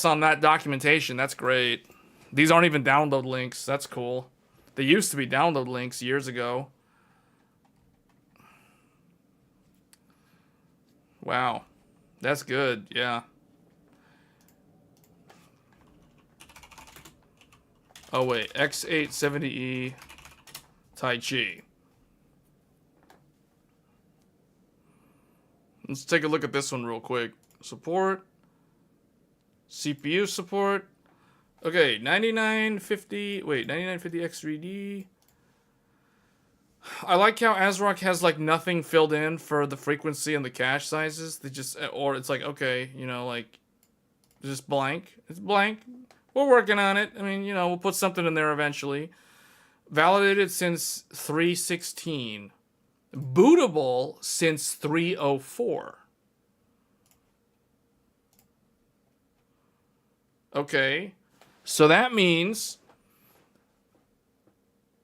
on that documentation. That's great. These aren't even download links. That's cool. They used to be download links years ago. Wow. That's good. Yeah. Oh, wait. X870E Tai Chi. Let's take a look at this one real quick. Support. CPU support. Okay, 9950X3D. I like how ASRock has like nothing filled in for the frequency and the cache sizes. They just, or it's like, okay, you know, like just blank. It's blank. We're working on it. I mean, you know, we'll put something in there eventually. Validated since 3.16. Bootable since 3.04. Okay. So that means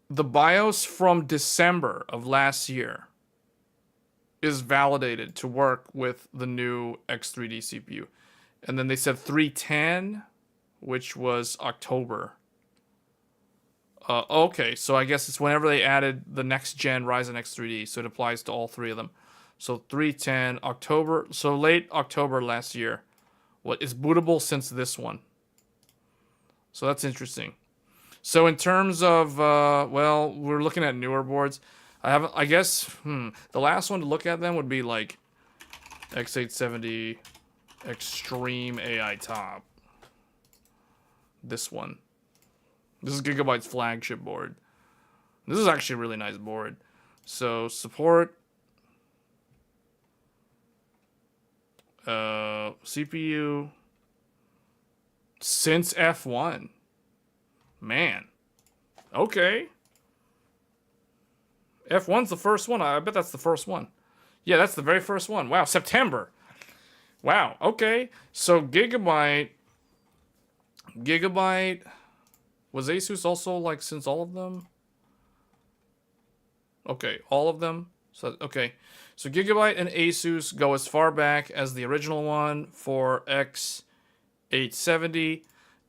the BIOS from December of last year is validated to work with the new X3D CPU. And then they said 3.10, which was October Okay, so I guess it's whenever they added the next gen Ryzen X 3D, so it applies to all three of them. So 310 October, so late October last year. What is bootable since this one? So that's interesting. So in terms of, well, we're looking at newer boards. I guess, the last one to look at then would be like X870 Extreme AI Top. This one. This is Gigabyte's flagship board. This is actually a really nice board. So support CPU since F1. Man. Okay. F1's the first one. I bet that's the first one. Yeah, that's the very first one. Wow, September. Wow, okay. So Gigabyte... Was Asus also, like, since all of them? Okay, all of them? So, okay. So Gigabyte and Asus go as far back as the original one for X870.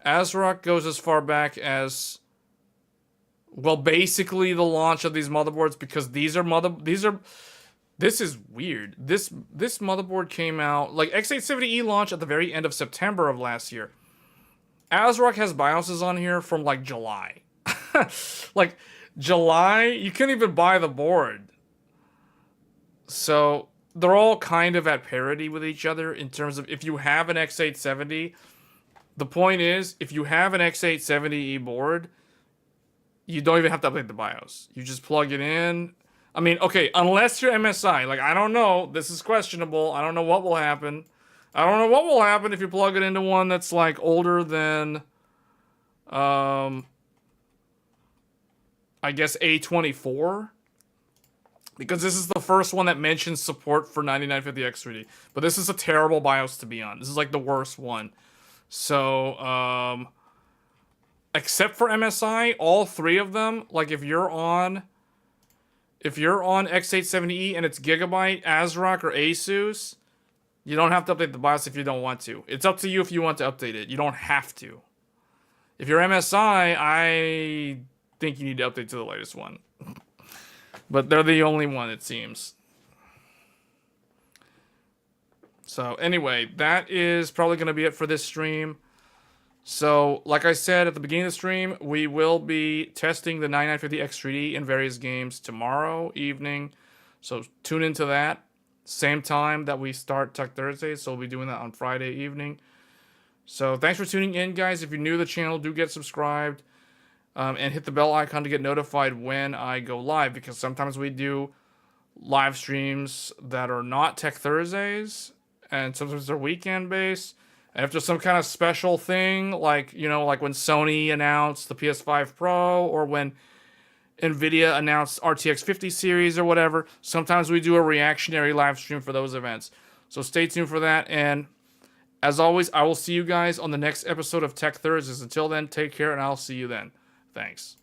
ASRock goes as far back as... Well, basically the launch of these motherboards, because this is weird. This motherboard came out, like X870E launched at the very end of September of last year. ASRock has BIOSes on here from like July. Like July, you can't even buy the board. So they're all kind of at parity with each other in terms of if you have an X870, the point is if you have an X870E board, you don't even have to update the BIOS. You just plug it in. I mean, okay, unless you're MSI. Like, I don't know. This is questionable. I don't know what will happen. I don't know what will happen if you plug it into one that's, like, older than, I guess, A24. Because this is the first one that mentions support for 9950X3D. But this is a terrible BIOS to be on. This is, like, the worst one. So, except for MSI, all three of them, like if you're on X870E and it's Gigabyte, ASRock, or Asus, you don't have to update the BIOS if you don't want to. It's up to you if you want to update it. You don't have to. If you're MSI, I think you need to update to the latest one. But they're the only one, it seems. So anyway, that is probably going to be it for this stream. So, like I said at the beginning of the stream, we will be testing the 9950X3D in various games tomorrow evening. So, tune into that. Same time that we start Tech Thursdays, so we'll be doing that on Friday evening. So, thanks for tuning in, guys. If you're new to the channel, do get subscribed. And hit the bell icon to get notified when I go live. Because sometimes we do live streams that are not Tech Thursdays. And sometimes they're weekend-based. And if there's some kind of special thing, like, you know, like when Sony announced the PS5 Pro, or when NVIDIA announced RTX 50 series or whatever, sometimes we do a reactionary live stream for those events. So stay tuned for that. And as always, I will see you guys on the next episode of Tech Thursdays. Until then, take care, and I'll see you then. Thanks.